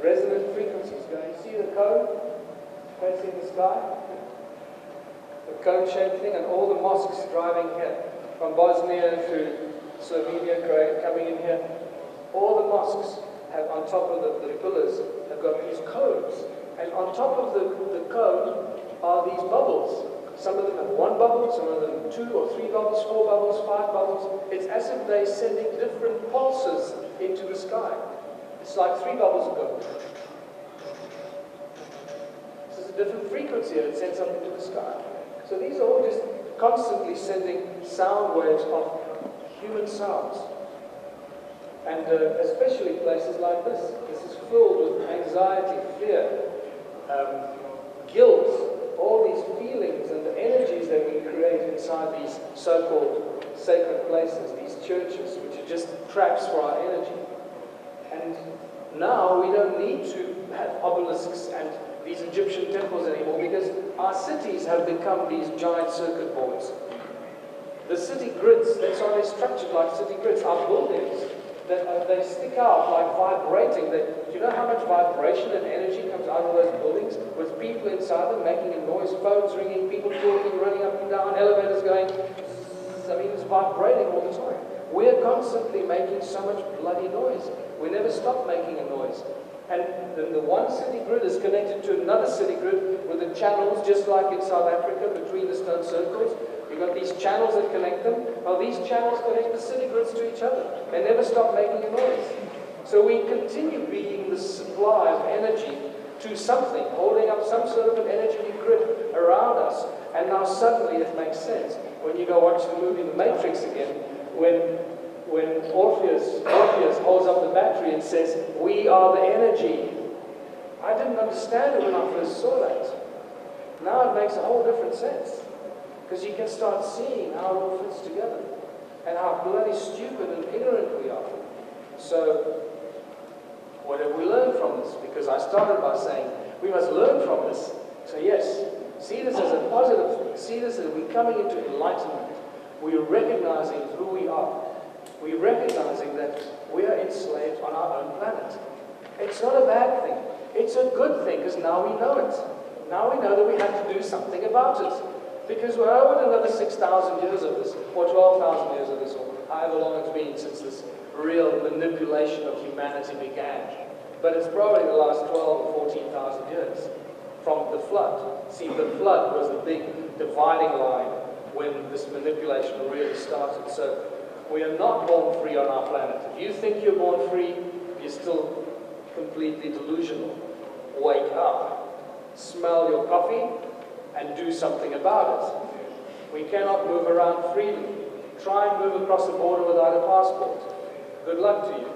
A: resonant frequencies going. You see the cone facing the sky? The cone-shaped thing, and all the mosques driving here, from Bosnia to Slovenia, Croatia, coming in here. All the mosques have, on top of the pillars, have got these cones. And on top of the cone are these bubbles. Some of them have one bubble, some of them 2 or 3 bubbles, 4 bubbles, 5 bubbles. It's as if they're sending different pulses into the sky. It's like 3 bubbles go. This is a different frequency and it sends up into the sky. So these are all just constantly sending sound waves of human sounds. And especially places like this. This is filled with anxiety, fear, guilt, all these feelings and the energies that we create inside these so-called sacred places, these churches, which are just traps for our energy. And now we don't need to have obelisks and these Egyptian temples anymore because our cities have become these giant circuit boards. The city grids, that's why they're structured like city grids. Our buildings, they stick out like vibrating. Do you know how much vibration and energy comes out of those buildings with people inside them making a noise, phones ringing, people talking, running up and down, elevators going. I mean, it's vibrating all the time. We're constantly making so much bloody noise. We never stop making a noise. And then the one city grid is connected to another city grid with the channels, just like in South Africa, between the stone circles. You've got these channels that connect them. Well, these channels connect the city grids to each other. They never stop making a noise. So we continue being the supply of energy to something, holding up some sort of an energy grid around us. And now suddenly it makes sense. When you go watch the movie The Matrix again, when Orpheus holds up the battery and says, "We are the energy." I didn't understand it when I first saw that. Now it makes a whole different sense. Because you can start seeing how it all fits together. And how bloody stupid and ignorant we are. So, what have we learned from this? Because I started by saying, we must learn from this. So yes, see this as a positive thing. See this as we're coming into enlightenment. We're recognizing who we are. We're recognizing that we are enslaved on our own planet. It's not a bad thing. It's a good thing because now we know it. Now we know that we have to do something about it. Because we're over another 6,000 years of this, or 12,000 years of this, or however long it's been since this real manipulation of humanity began. But it's probably the last 12 or 14,000 years from the flood. See, the flood was the big dividing line when this manipulation really started. So we are not born free on our planet. If you think you're born free, you're still completely delusional. Wake up, smell your coffee, and do something about it. We cannot move around freely. Try and move across the border without a passport. Good luck to you.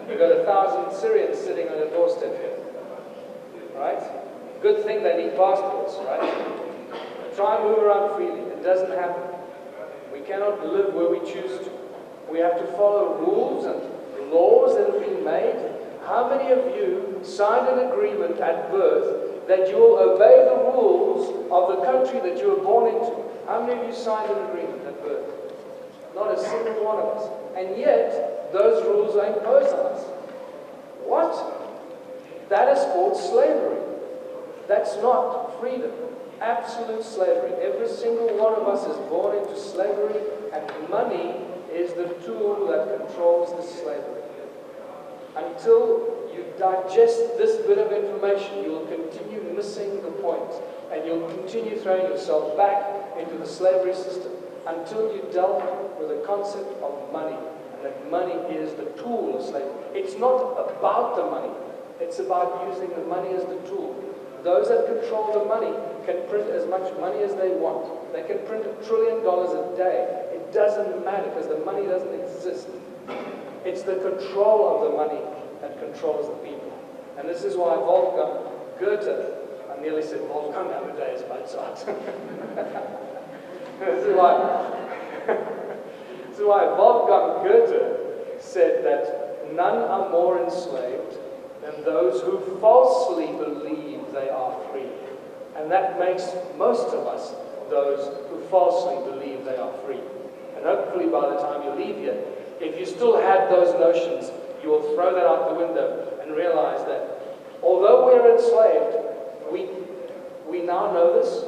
A: You've got 1,000 Syrians sitting on your doorstep here. Right? Good thing they need passports, right? Try and move around freely. It doesn't happen. We cannot live where we choose to. We have to follow rules and laws that have been made. How many of you signed an agreement at birth that you will obey the rules of the country that you were born into? How many of you signed an agreement at birth? Not a single one of us. And yet, those rules are imposed on us. What? That is called slavery. That's not freedom. Absolute slavery. Every single one of us is born into slavery, and money is the tool that controls the slavery. Until you digest this bit of information, you will continue missing the point, and you'll continue throwing yourself back into the slavery system until you delve with the concept of money, and that money is the tool of slavery. It's not about the money. It's about using the money as the tool. Those that control the money can print as much money as they want. They can print $1 trillion a day. It doesn't matter because the money doesn't exist. It's the control of the money that controls the people. And this is why Wolfgang Goethe, I nearly said Wolfgang nowadays, but it's not. This is why Wolfgang Goethe said that none are more enslaved than those who falsely believe they are free. And that makes most of us those who falsely believe they are free. And hopefully by the time you leave here, if you still had those notions, you will throw that out the window and realize that although we're enslaved, we now know this.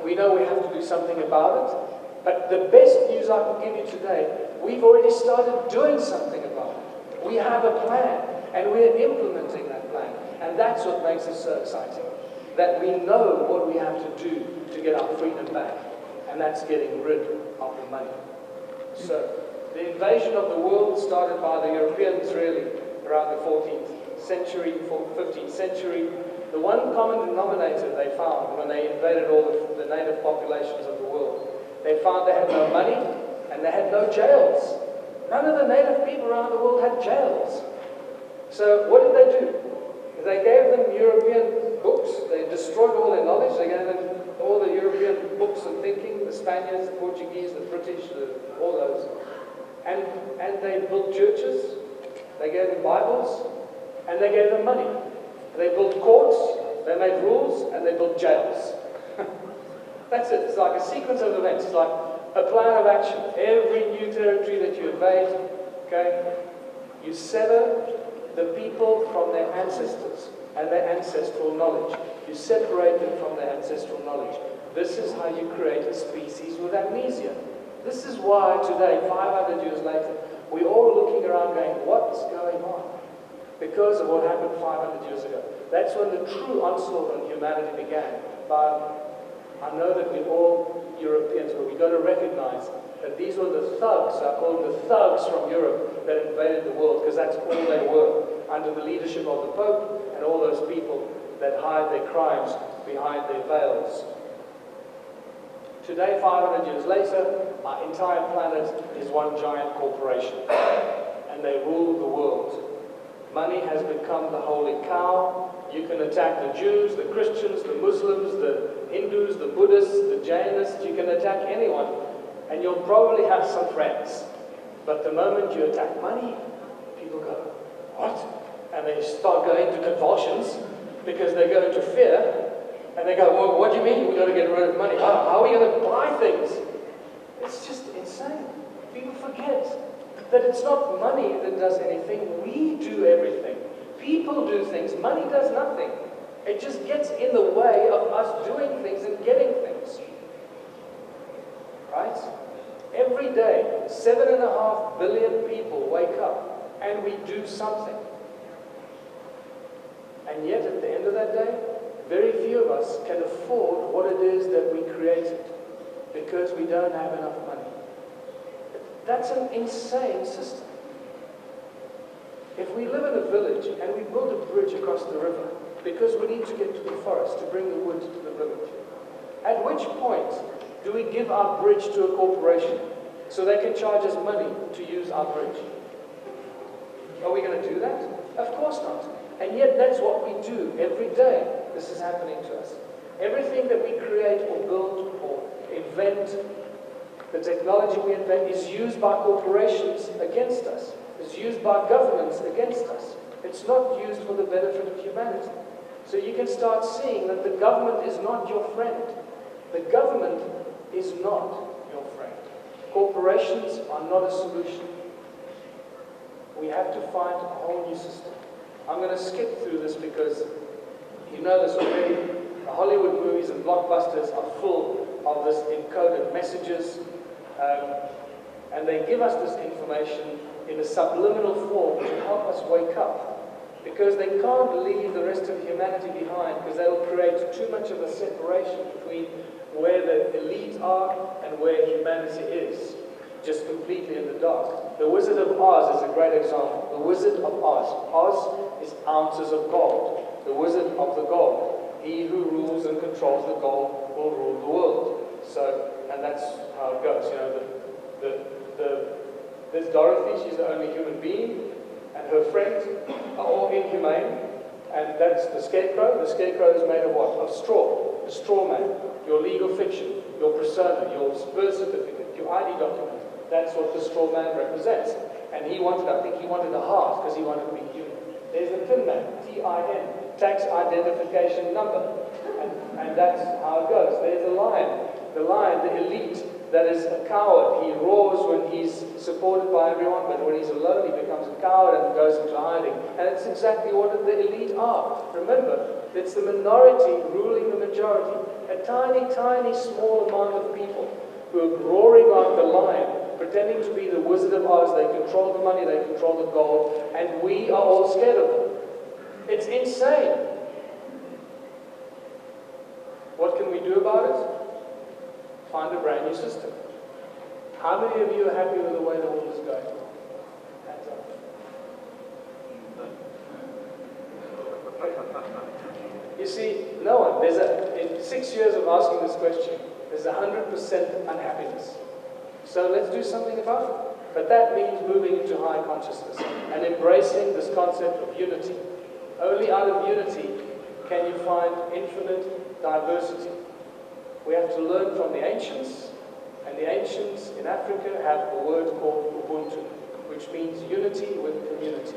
A: We know we have to do something about it. But the best news I can give you today, we've already started doing something about it. We have a plan, and we're implementing that plan. And that's what makes it so exciting. That we know what we have to do to get our freedom back. And that's getting rid of the money. So, the invasion of the world started by the Europeans really around the 14th century, 15th century. The one common denominator they found when they invaded all the native populations of the world, they found they had no money and they had no jails. None of the native people around the world had jails. So what did they do? They gave them European books. They destroyed all their knowledge. They gave them all the European books and thinking, the Spaniards, the Portuguese, the British, all those. And they built churches. They gave them Bibles. And they gave them money. They built courts. They made rules. And they built jails. That's it. It's like a sequence of events. It's like a plan of action. Every new territory that you invade, okay, you sever the people from their ancestors and their ancestral knowledge. You separate them from their ancestral knowledge. This is how you create a species with amnesia. This is why today, 500 years later, we're all looking around going, what's going on? Because of what happened 500 years ago. That's when the true onslaught on humanity began. But I know that we're all Europeans, but we've got to recognize that these were the thugs, I call them the thugs from Europe that invaded the world, because that's all they were, under the leadership of the Pope and all those people that hide their crimes behind their veils. Today, 500 years later, our entire planet is one giant corporation, and they rule the world. Money has become the holy cow. You can attack the Jews, the Christians, the Muslims, the Hindus, the Buddhists, the Jainists. You can attack anyone, and you'll probably have some friends. But the moment you attack money, people go, what? And they start going into convulsions because they go into fear. And they go, well, what do you mean we've got to get rid of money? How are we going to buy things? It's just insane. People forget that it's not money that does anything. We do everything. People do things, money does nothing. It just gets in the way of us doing things and getting things. Right? Every day, 7.5 billion people wake up and we do something. And yet, at the end of that day, very few of us can afford what it is that we created because we don't have enough money. That's an insane system. If we live in a village and we build a bridge across the river because we need to get to the forest to bring the wood to the village, at which point do we give our bridge to a corporation so they can charge us money to use our bridge? Are we going to do that? Of course not. And yet that's what we do every day. This is happening to us. Everything that we create or build or invent, the technology we invent is used by corporations against us. It's used by governments against us. It's not used for the benefit of humanity. So you can start seeing that the government is not your friend. The government is not your friend. Corporations are not a solution. We have to find a whole new system. I'm going to skip through this because you know this already. The Hollywood movies and blockbusters are full of this encoded messages, and they give us this information in a subliminal form to help us wake up, because they can't leave the rest of humanity behind, because they'll create too much of a separation between where the elites are and where humanity is, just completely in the dark. The Wizard of Oz is a great example. The Wizard of Oz. Oz is ounces of gold. The Wizard of the Gold. He who rules and controls the gold will rule the world. So, and that's how it goes. You know, there's Dorothy, she's the only human being, and her friends are all inhumane, and that's the Scarecrow. The Scarecrow is made of what? Of straw. The straw man. Your legal fiction, your persona, your birth certificate, your ID document. That's what the straw man represents. And he wanted, I think he wanted a heart because he wanted to be human. There's the Tin Man, T-I-N, tax identification number. And that's how it goes. There's the lion, the elite that is a coward. He roars when he's supported by everyone, but when he's alone, he becomes a coward and goes into hiding. And it's exactly what the elite are. Remember, it's the minority ruling the majority. A tiny, tiny, small amount of people who are roaring like the lion, pretending to be the Wizard of Oz. They control the money, they control the gold, and we are all scared of them. It's insane. What can we do about it? Find a brand new system. How many of you are happy with the way the world is going? Hands up. You see, no one. In 6 years of asking this question, there's 100% unhappiness. So let's do something about it. But that means moving into higher consciousness and embracing this concept of unity. Only out of unity can you find infinite diversity. We have to learn from the ancients, and the ancients in Africa have a word called Ubuntu, which means unity with community.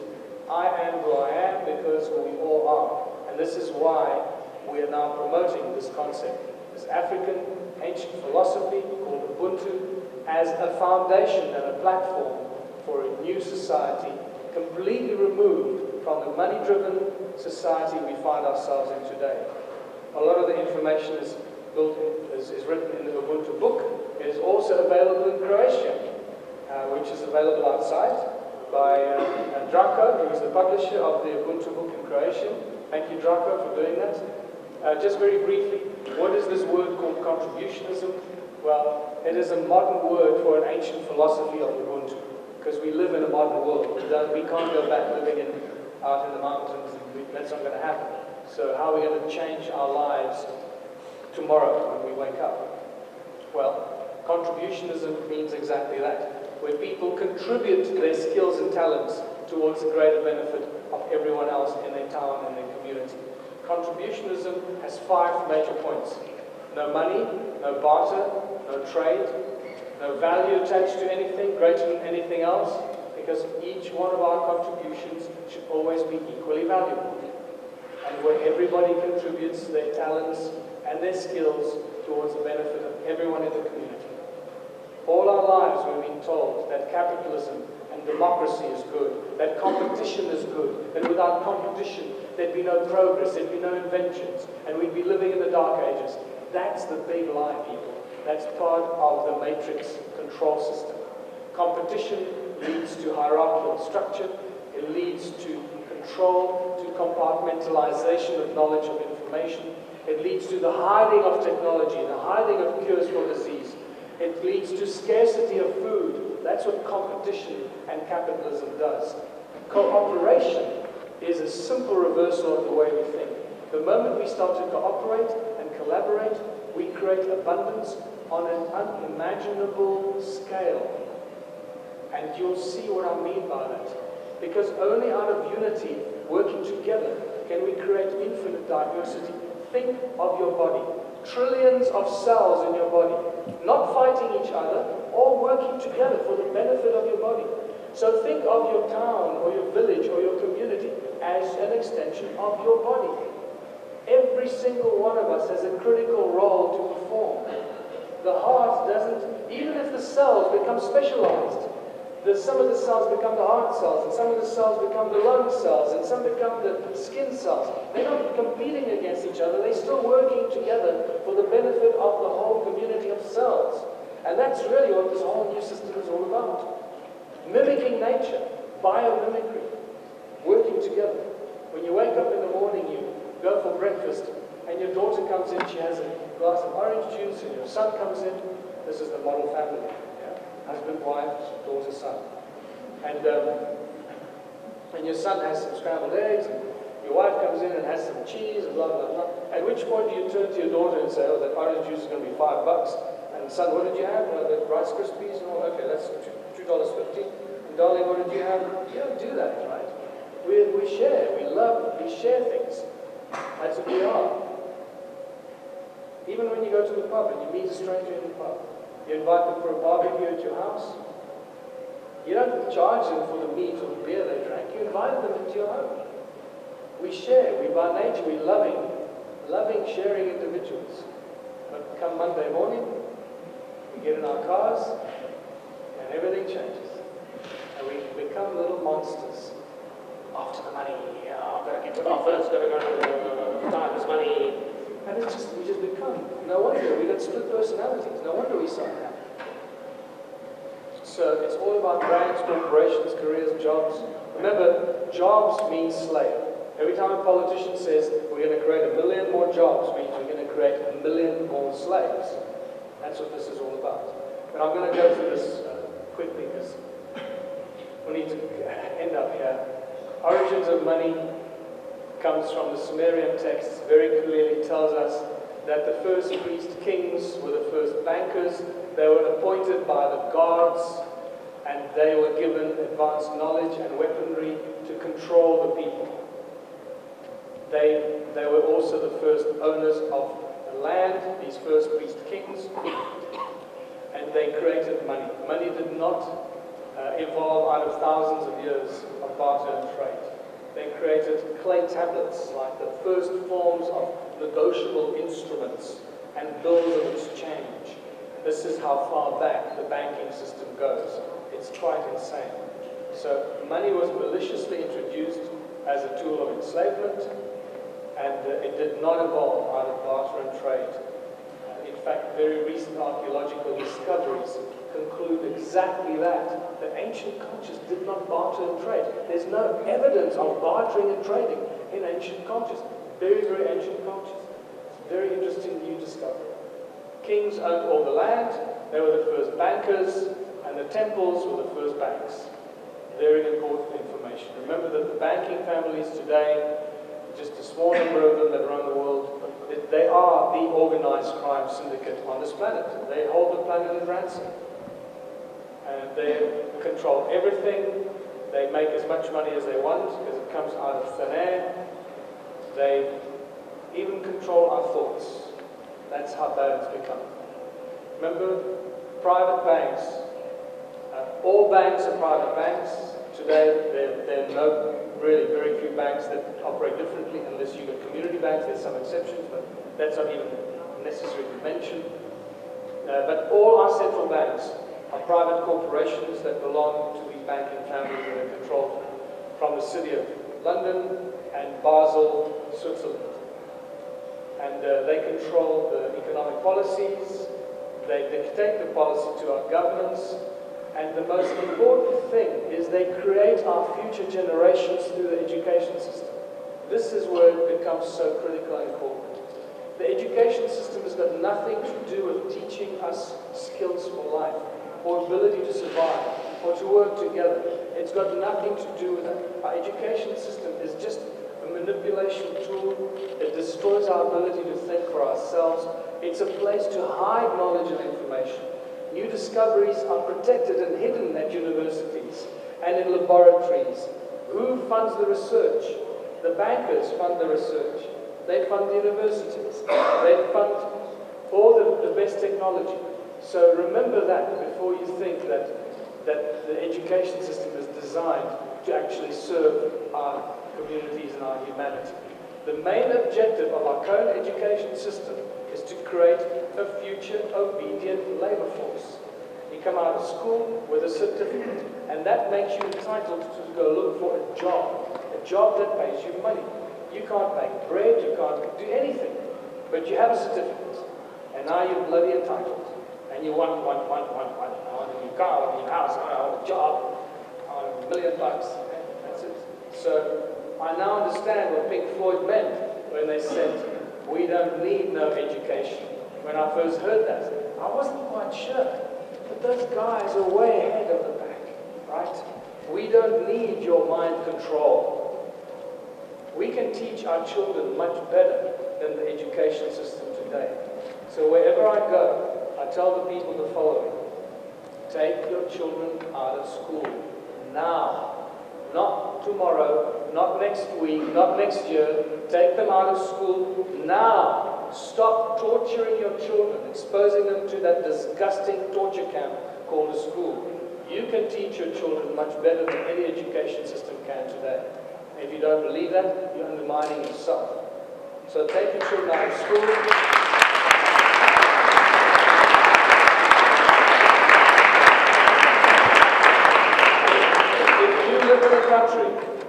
A: I am who I am because we all are. And this is why we are now promoting this concept, this African ancient philosophy called Ubuntu, as a foundation and a platform for a new society, completely removed from the money-driven society we find ourselves in today. A lot of the information is written in the Ubuntu book. It is also available in Croatia, which is available outside by Draco, who is the publisher of the Ubuntu book in Croatian. Thank you, Draco, for doing that. Just very briefly, what is this word called contributionism? Well, it is a modern word for an ancient philosophy of Ubuntu, because we live in a modern world. We can't go back living out in the mountains. That's not going to happen. So how are we going to change our lives tomorrow when we wake up? Well, contributionism means exactly that, where people contribute their skills and talents towards the greater benefit of everyone else in their town and their community. Contributionism has 5 major points. No money, no barter, no trade, no value attached to anything greater than anything else, because each one of our contributions should always be equally valuable. And where everybody contributes their talents and their skills towards the benefit of everyone in the community. All our lives we've been told that capitalism and democracy is good, that competition is good, that without competition there'd be no progress, there'd be no inventions, and we'd be living in the dark ages. That's the big lie, people. That's part of the matrix control system. Competition leads to hierarchical structure, it leads to control, to compartmentalization of knowledge of information, it leads to the hiding of technology, the hiding of cures for disease, it leads to scarcity of food. That's what competition and capitalism does. Cooperation is a simple reversal of the way we think. The moment we start to cooperate and collaborate, we create abundance on an unimaginable scale. And you'll see what I mean by that. Because only out of unity, working together, can we create infinite diversity. Think of your body. Trillions of cells in your body, not fighting each other, all working together for the benefit of your body. So think of your town or your village or your community as an extension of your body. Every single one of us has a critical role to perform. The heart doesn't, even if the cells become specialized, some of the cells become the heart cells, and some of the cells become the lung cells, and some become the skin cells. They're not competing against each other, they're still working together for the benefit of the whole community of cells. And that's really what this whole new system is all about. Mimicking nature, biomimicry, working together. When you wake up in the morning, you go for breakfast, and your daughter comes in, she has a glass of orange juice, and your son comes in. This is the model family. Husband, wife, daughter, son. And your son has some scrambled eggs, and your wife comes in and has some cheese, and blah, blah, blah. At which point do you turn to your daughter and say, oh, that orange juice is going to be $5. And son, what did you have? The Rice Krispies? Oh, okay, that's $2.50. And darling, what did you have? You don't do that, right? We share, we love, we share things. That's what we are. Even when you go to the pub and you meet a stranger in the pub, you invite them for a barbecue at your house. You don't charge them for the meat or the beer they drank. You invite them into your home. We share. We, by nature, we're loving, sharing individuals. But come Monday morning, we get in our cars, and everything changes. And we become little monsters. After the money, I've got to get to the office, got to go, time is money. And it's just, we just become. No wonder we got split personalities. No wonder we so unhappy. So it's all about brands, corporations, careers, jobs. Remember, jobs means slave. Every time a politician says we're going to create 1 million more jobs, means we're going to create 1 million more slaves. That's what this is all about. But I'm going to go through this quickly because we need to end up here. Origins of money comes from the Sumerian texts, very clearly tells us that the first priest kings were the first bankers. They were appointed by the gods, and they were given advanced knowledge and weaponry to control the people. They were also the first owners of the land, these first priest kings, and they created money. Money did not evolve out of thousands of years of barter and trade. They created clay tablets, like the first forms of negotiable instruments and bills of exchange. This is how far back the banking system goes. It's quite insane. So money was maliciously introduced as a tool of enslavement, and it did not evolve out of barter and trade. In fact, very recent archaeological discoveries conclude exactly that. The ancient cultures did not barter and trade. There's no evidence of bartering and trading in ancient cultures. Very, very ancient cultures. It's a very interesting new discovery. Kings owned all the land. They were the first bankers, and the temples were the first banks. Very important information. Remember that the banking families today, just a small number of them that run the world, they are the organized crime syndicate on this planet. They hold the planet in ransom. And they control everything. They make as much money as they want because it comes out of thin air. They even control our thoughts. That's how bad it's become. Remember, private banks. All banks are private banks. Today, there are no, really very few banks that operate differently unless you've got community banks. There's some exceptions, but that's not even necessary to mention. But all our central banks are private corporations that belong to these banking families that are controlled from the city of London and Basel, Switzerland. And they control the economic policies, they dictate the policy to our governments, and the most important thing is they create our future generations through the education system. This is where it becomes so critical and important. The education system has got nothing to do with teaching us skills for life, or ability to survive, or to work together. It's got nothing to do with that. Our education system is just a manipulation tool. It destroys our ability to think for ourselves. It's a place to hide knowledge and information. New discoveries are protected and hidden at universities and in laboratories. Who funds the research? The bankers fund the research. They fund the universities. They fund all the best technology. So remember that before you think that the education system is designed to actually serve our communities and our humanity. The main objective of our current education system is to create a future obedient labor force. You come out of school with a certificate, and that makes you entitled to go look for a job that pays you money. You can't make bread, you can't do anything, but you have a certificate, and now you're bloody entitled. And you want. I want a new car, I want a new house, I want a job, I want $1 million. That's it. So I now understand what Pink Floyd meant when they said, we don't need no education. When I first heard that, I wasn't quite sure. But those guys are way ahead of the pack, right? We don't need your mind control. We can teach our children much better than the education system today. So wherever I go, I tell the people the following. Take your children out of school now. Not tomorrow, not next week, not next year. Take them out of school now. Stop torturing your children, exposing them to that disgusting torture camp called a school. You can teach your children much better than any education system can today. If you don't believe that, you're undermining yourself. So take your children out of school.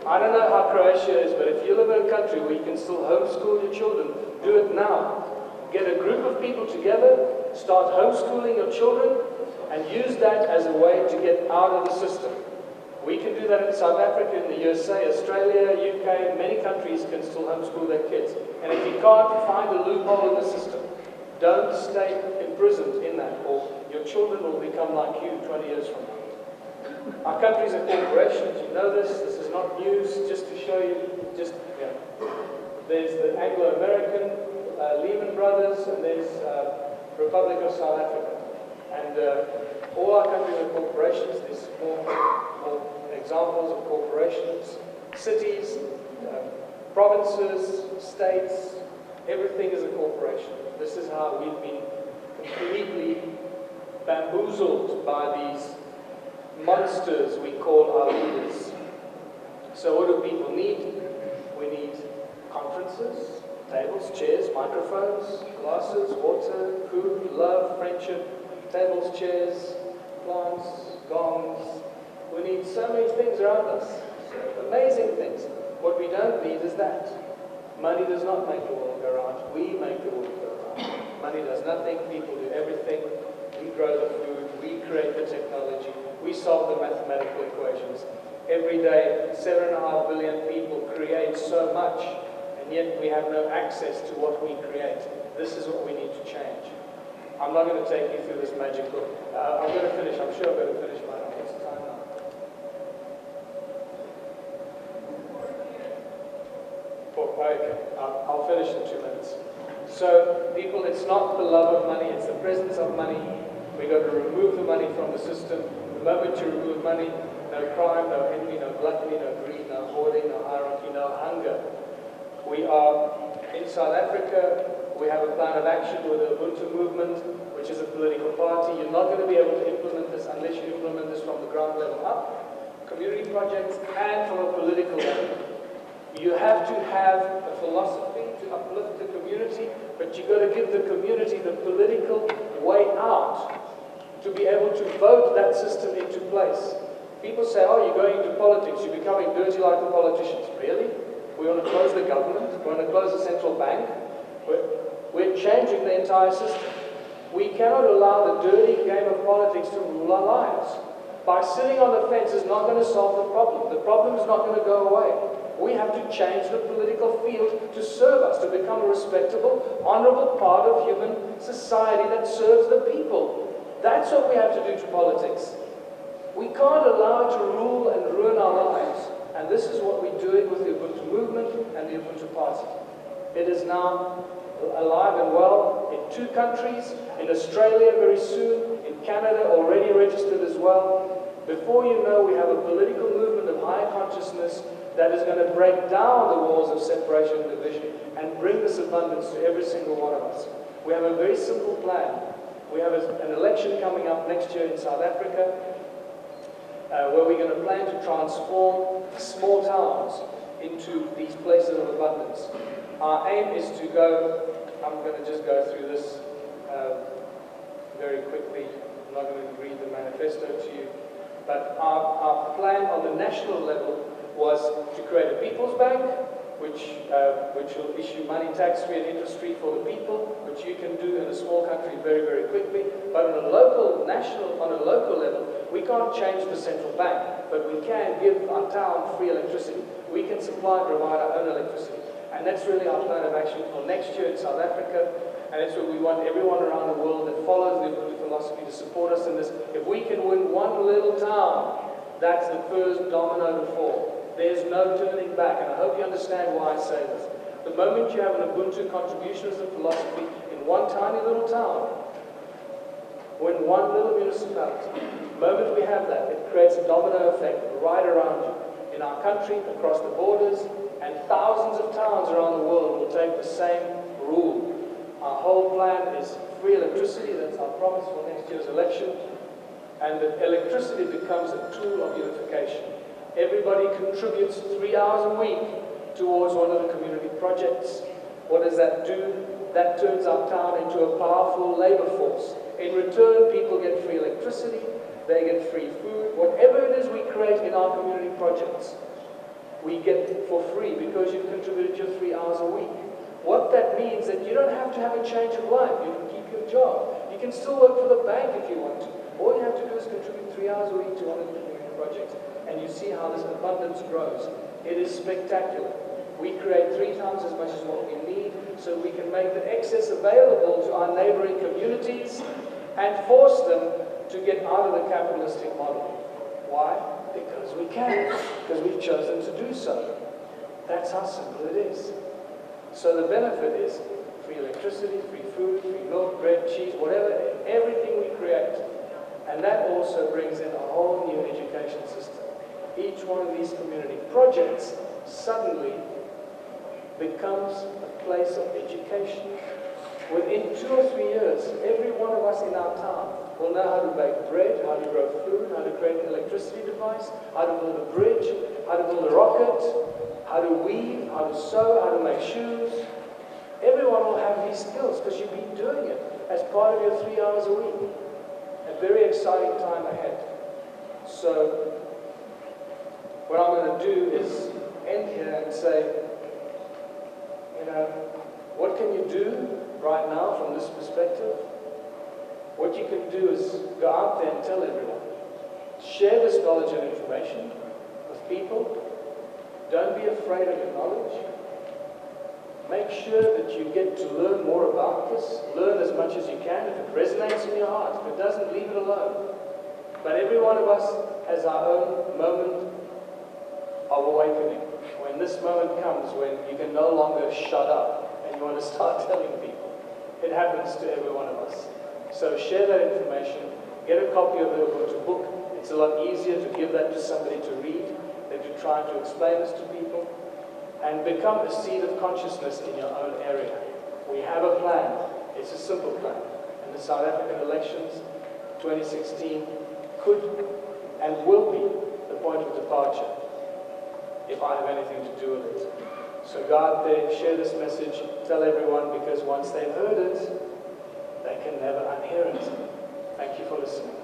A: I don't know how Croatia is, but if you live in a country where you can still homeschool your children, do it now. Get a group of people together, start homeschooling your children, and use that as a way to get out of the system. We can do that in South Africa, in the USA, Australia, UK, many countries can still homeschool their kids. And if you can't, find a loophole in the system. Don't stay imprisoned in that, or your children will become like you 20 years from now. Our countries are corporations, you know this is not news, just to show you, there's the Anglo-American, Lehman Brothers, and there's Republic of South Africa. And all our countries are corporations. There's more examples of corporations. Cities, provinces, states, everything is a corporation. This is how we've been completely bamboozled by these monsters we call our leaders. So what do people need? We need conferences, tables, chairs, microphones, glasses, water, food, love, friendship, tables, chairs, plants, gongs. We need so many things around us. Amazing things. What we don't need is that. Money does not make the world go round. We make the world go round. Money does nothing. People do everything. We grow the food. We create the technology. We solve the mathematical equations. Every day, 7.5 billion people create so much, and yet we have no access to what we create. This is what we need to change. I'm not going to take you through this magic book. I'm going to finish. I'm sure I'm going to finish mine. What's the time now? Okay, I'll finish in 2 minutes. So, people, it's not the love of money, it's the presence of money. We've got to remove the money from the system. The moment you remove money, no crime, no envy, no gluttony, no greed, no hoarding, no hierarchy, no hunger. We are in South Africa. We have a plan of action with the Ubuntu movement, which is a political party. You're not going to be able to implement this unless you implement this from the ground level up, community projects, and from a political level. You have to have a philosophy to uplift the community, but you've got to give the community the political way out to to be able to vote that system into place. People say, oh, you're going into politics, you're becoming dirty like the politicians. Really? We want to close the government, we want to close the central bank. We're changing the entire system. We cannot allow the dirty game of politics to rule our lives. By sitting on the fence is not going to solve the problem. The problem is not going to go away. We have to change the political field to serve us, to become a respectable, honorable part of human society that serves the people. That's what we have to do to politics. We can't allow it to rule and ruin our lives. And this is what we're doing with the Ubuntu movement and the Ubuntu Party. It is now alive and well in 2 countries, in Australia very soon, in Canada already registered as well. Before you know, we have a political movement of higher consciousness that is going to break down the walls of separation and division and bring this abundance to every single one of us. We have a very simple plan. We have an election coming up next year in South Africa, where we're going to plan to transform small towns into these places of abundance. Our aim is to go, I'm going to just go through this very quickly. I'm not going to read the manifesto to you. But our plan on the national level was to create a people's bank, which will issue money tax-free and interest-free for the people, which you can do in a small country very, very quickly. But on a local level, we can't change the central bank, but we can give our town free electricity. We can supply and provide our own electricity. And that's really our plan of action for next year in South Africa. And that's what we want everyone around the world that follows the Ubuntu philosophy to support us in this. If we can win one little town, that's the first domino to fall. There's no turning back, and I hope you understand why I say this. The moment you have an Ubuntu contribution as a philosophy in one tiny little town, or in one little municipality, the moment we have that, it creates a domino effect right around you. In our country, across the borders, and thousands of towns around the world will take the same rule. Our whole plan is free electricity, that's our promise for next year's election, and that electricity becomes a tool of unification. Everybody contributes 3 hours a week towards one of the community projects. What does that do? That turns our town into a powerful labor force. In return, people get free electricity, they get free food, whatever it is we create in our community projects, we get for free because you've contributed your 3 hours a week. What that means is that you don't have to have a change of life. You can keep your job. You can still work for the bank if you want to. All you have to do is contribute 3 hours a week to one of the community projects. And you see how this abundance grows. It is spectacular. We create 3 times as much as what we need, so we can make the excess available to our neighboring communities and force them to get out of the capitalistic model. Why? Because we can. Because we've chosen to do so. That's how simple it is. So the benefit is free electricity, free food, free milk, bread, cheese, whatever, everything we create. And that also brings in a whole new education system. Each one of these community projects suddenly becomes a place of education. Within 2 or 3 years, every one of us in our town will know how to bake bread, how to grow food, how to create an electricity device, how to build a bridge, how to build a rocket, how to weave, how to sew, how to make shoes. Everyone will have these skills because you've been doing it as part of your 3 hours a week. A very exciting time ahead. So, what I'm going to do is end here and say, what can you do right now from this perspective? What you can do is go out there and tell everyone. Share this knowledge and information with people. Don't be afraid of your knowledge. Make sure that you get to learn more about this. Learn as much as you can. If it resonates in your heart, if it doesn't, leave it alone. But every one of us has our own moment of awakening. When this moment comes, when you can no longer shut up and you want to start telling people. It happens to every one of us. So share that information. Get a copy of the Ubuntu book. It's a lot easier to give that to somebody to read than to try to explain this to people. And become a seed of consciousness in your own area. We have a plan. It's a simple plan. And the South African elections, 2016, could and will be the point of departure if I have anything to do with it. So go out there, share this message, tell everyone, because once they've heard it, they can never unhear it. Thank you for listening.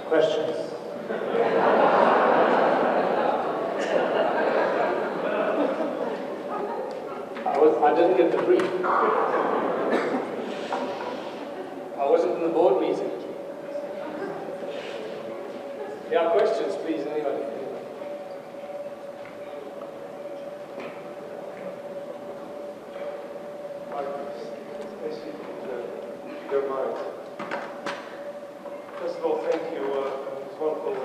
A: Questions? I didn't get the brief. I wasn't in the board meeting. Yeah, questions, please, anybody?
E: Your mind. First of all, thank you for this wonderful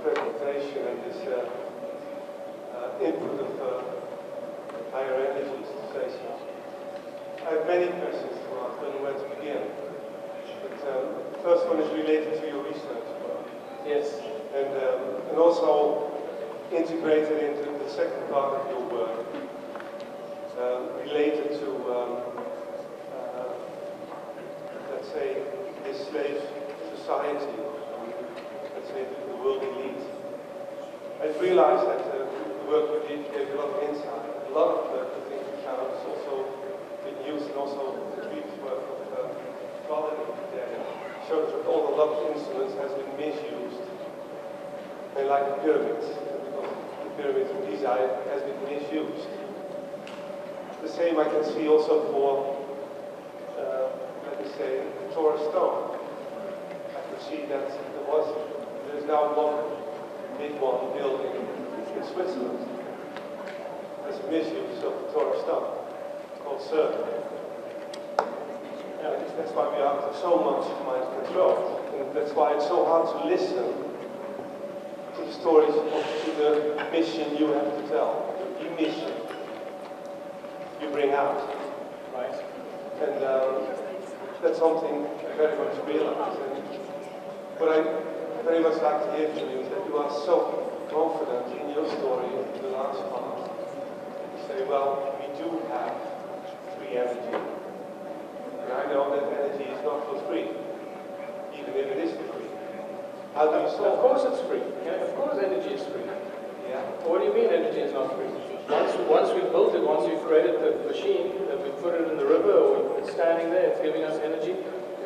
E: presentation and this input of higher energies to say so. I have many questions to ask, I don't know where to begin. But the first one is related to your research work.
A: Yes.
E: And also integrated into the second part of your work, related to let's say, this slave society, let's say the world elite. I've realized that the work you did gave a lot of insight. A lot of the things you found has also been used, and also the previous work of Valerie there shows that all the love instruments has been misused. And like the pyramids, because the pyramids of Giza has been misused. The same I can see also for say, Torah stone. I could see that there's now one big one building in Switzerland. There's a misuse of the Torah stone called CERN. That's why we are so much mind control. And that's why it's so hard to listen to the stories to the mission you have to tell, the mission you bring out. Right? And that's something I very much realize. And what I very much like to hear from you is that you are so confident in your story, in the last part. You say, well, we do have free energy. And I know that energy is not for free, even if it is for free. How do you solve it?
A: Of course it's free. Yeah, of course energy is free.
E: Yeah.
A: What do you mean energy is not free? Once we've built it, once we've created the machine, that we put it in the river or it's standing there, it's giving us energy,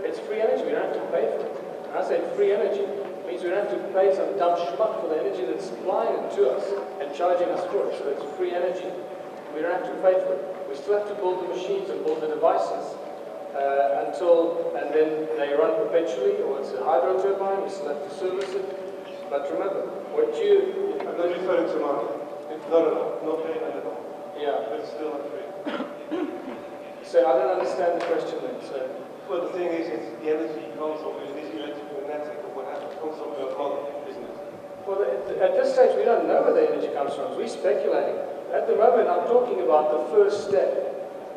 A: it's free energy, we don't have to pay for it. When I say free energy, it means we don't have to pay some dumb schmuck for the energy that's supplying it to us and charging us for it. So it's free energy. We don't have to pay for it. We still have to build the machines and build the devices and then they run perpetually, or it's a hydro turbine, we still have to service it. But remember, what you...
E: I'm not referring to money. No payment at all.
A: Yeah.
E: But it's still not free.
A: So I don't understand the question then. So.
E: Well, the thing is, it's the energy comes from this electromagnetic or whatever. It comes from your money, isn't it?
A: Well, at this stage, we don't know where the energy comes from. We're speculating. At the moment, I'm talking about the first step.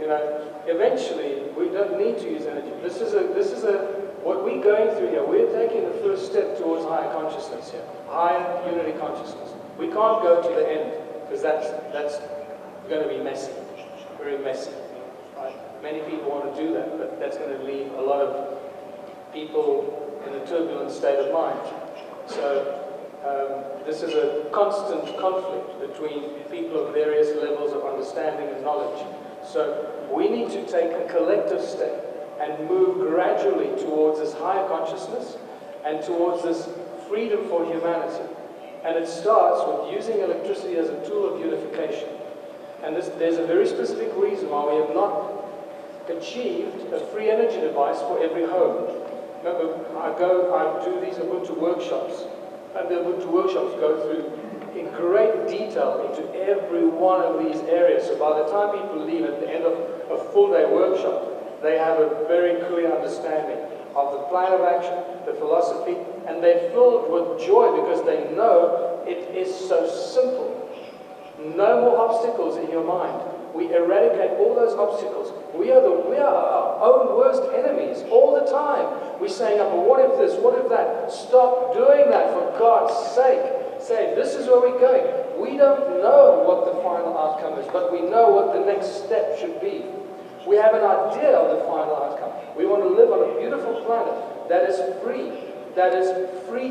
A: You know, eventually, we don't need to use energy. This is what we're going through here. We're taking the first step towards higher consciousness here, higher unity consciousness. We can't go to the end because that's going to be messy, very messy. Right? Many people want to do that, but that's going to leave a lot of people in a turbulent state of mind. So this is a constant conflict between people of various levels of understanding and knowledge. So we need to take a collective step and move gradually towards this higher consciousness and towards this freedom for humanity. And it starts with using electricity as a tool of unification. And there's a very specific reason why we have not achieved a free energy device for every home. Remember, I do these Ubuntu workshops, and the Ubuntu workshops go through in great detail into every one of these areas. So by the time people leave at the end of a full-day workshop, they have a very clear understanding of the plan of action, the philosophy, and they're filled with joy because they know it is so simple. No more obstacles in your mind. We eradicate all those obstacles. We are our own worst enemies all the time. We're saying, oh, but what if this, what if that? Stop doing that, for God's sake. Say, this is where we're going. We don't know what the final outcome is, but we know what the next step should be. We have an idea of the final outcome. We want to live on a beautiful planet that is free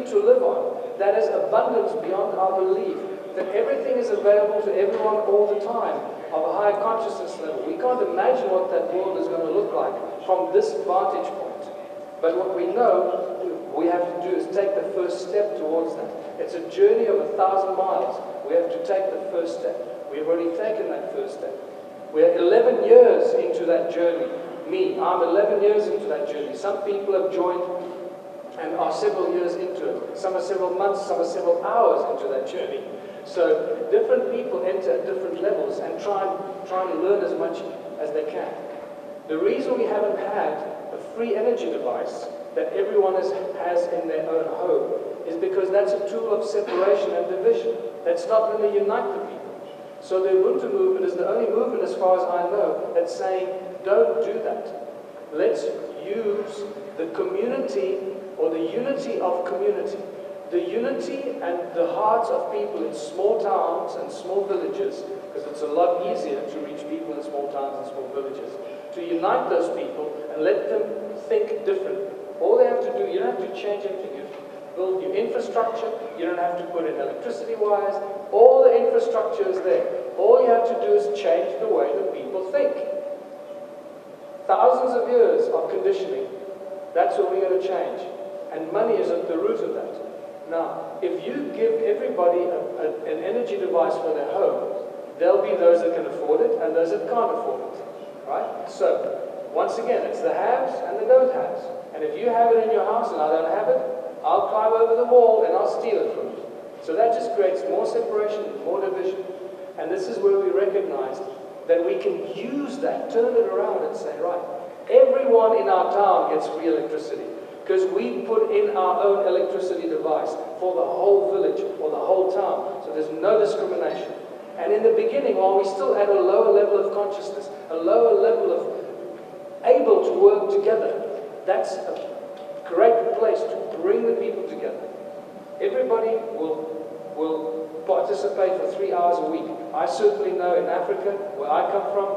A: to live on, that is abundance beyond our belief, that everything is available to everyone all the time, of a higher consciousness level. We can't imagine what that world is going to look like from this vantage point. But what we know we have to do is take the first step towards that. It's a journey of 1,000 miles. We have to take the first step. We've already taken that first step. We're 11 years into that journey. I'm 11 years into that journey. Some people have joined and are several years into it. Some are several months, some are several hours into that journey. So different people enter at different levels and try to learn as much as they can. The reason we haven't had a free energy device that everyone has in their own home is because that's a tool of separation and division. That's not going to unite the people. So the Ubuntu movement is the only movement, as far as I know, that's saying, don't do that. Let's use the community or the unity of community. The unity and the hearts of people in small towns and small villages, because it's a lot easier to reach people in small towns and small villages, to unite those people and let them think differently. All they have to do, you don't have to change anything. You build your infrastructure, you don't have to put in electricity wires, all the infrastructure is there. All you have to do is change the way that people think. Thousands of years of conditioning, that's what we're going to change. And money is at the root of that. Now, if you give everybody an energy device for their home, there'll be those that can afford it and those that can't afford it. Right? So, once again, it's the haves and the don't haves. And if you have it in your house and I don't have it, I'll climb over the wall and I'll steal it from you. So that just creates more separation, more division. And this is where we recognize that we can use that, turn it around and say, right, everyone in our town gets free electricity because we put in our own electricity device for the whole village or the whole town. So there's no discrimination. And in the beginning, while we still had a lower level of consciousness, a lower level of able to work together, that's a great place to bring the people together. Everybody will participate for 3 hours a week. I certainly know in Africa, where I come from,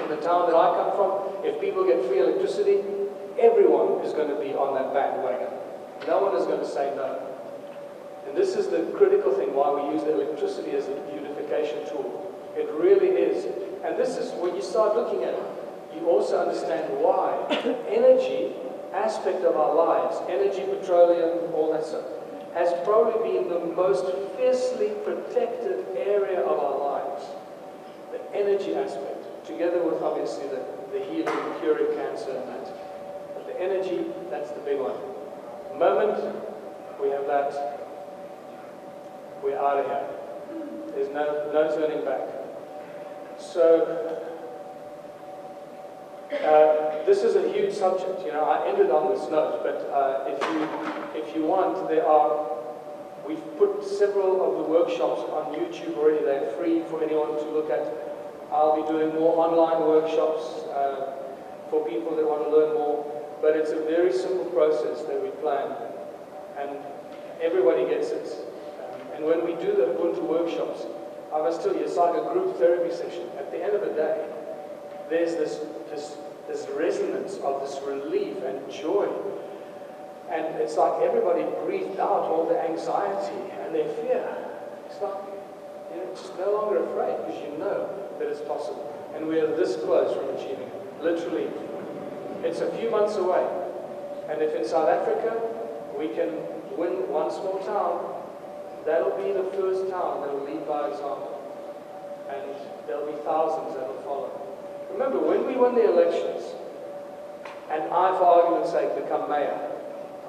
A: in the town that I come from, if people get free electricity, everyone is going to be on that bandwagon. No one is going to say no. And this is the critical thing why we use electricity as a unification tool. It really is. And this is when you start looking at it, you also understand why the energy aspect of our lives, energy, petroleum, all that stuff, has probably been the most fiercely protected area of our lives. The energy aspect, together with obviously the healing, curing cancer and that. But the energy, that's the big one. The moment we have that, we're out of here. There's no turning back. So, this is a huge subject. You know, I ended on this note, but if you want, we've put several of the workshops on YouTube already. They're free for anyone to look at. I'll be doing more online workshops for people that want to learn more. But it's a very simple process that we plan, and everybody gets it. And when we do the Ubuntu workshops, I must tell you, it's like a group therapy session. At the end of the day, there's this resonance of this relief and joy. And it's like everybody breathed out all the anxiety and their fear. It's like, you're just no longer afraid because you know that it's possible. And we are this close from achieving it. Literally. It's a few months away. And if in South Africa we can win one small town, that'll be the first town that will lead by example. And there'll be thousands that will follow. Remember, when we won the elections, and I, for argument's sake, become mayor,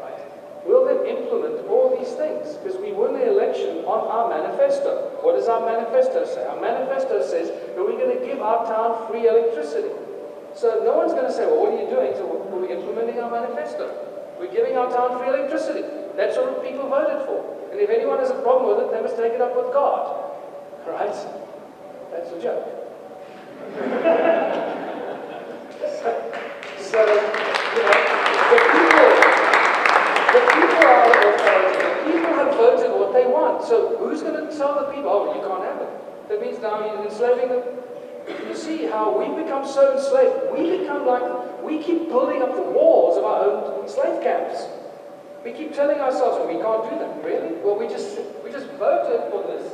A: right? We'll then implement all these things, because we won the election on our manifesto. What does our manifesto say? Our manifesto says that we're going to give our town free electricity. So no one's going to say, well, what are you doing? So we're implementing our manifesto. We're giving our town free electricity. That's what people voted for. And if anyone has a problem with it, they must take it up with God. right? That's a joke. So, you know, the people are the authority. The people have voted what they want. So who's going to tell the people, oh, you can't have it? That means now you're enslaving them. You see how we become so enslaved. We become like, we keep building up the walls of our own slave camps. We keep telling ourselves, well, we can't do that. Really? Well, we just voted for this.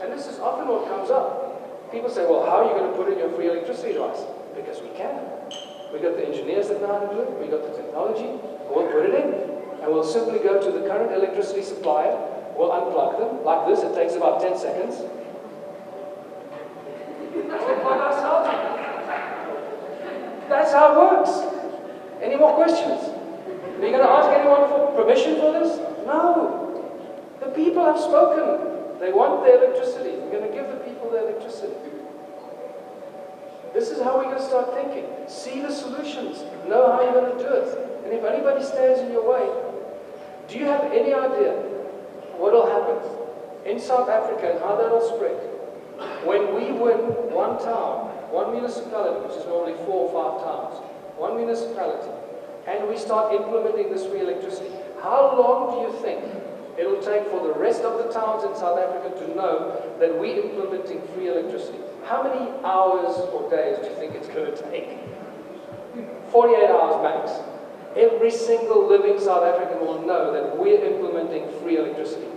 A: And this is often what comes up. People say, well, how are you going to put in your free electricity device? Because we can. We got the engineers that know how to do it. We got the technology. We'll put it in. And we'll simply go to the current electricity supplier. We'll unplug them. Like this, it takes about 10 seconds. We'll plug ourselves in. That's how it works. Any more questions? Are you going to ask anyone for permission for this? No. The people have spoken. They want their electricity. We're going to give the people their electricity. This is how we're going to start thinking. See the solutions. Know how you're going to do it. And if anybody stands in your way, do you have any idea what will happen in South Africa and how that will spread? When we win one town, one municipality, which is normally 4 or 5 towns, one municipality, and we start implementing this free electricity, how long do you think it will take for the rest of the towns in South Africa to know that we're implementing free electricity? How many hours or days do you think it's going to take? 48 hours max. Every single living South African will know that we're implementing free electricity.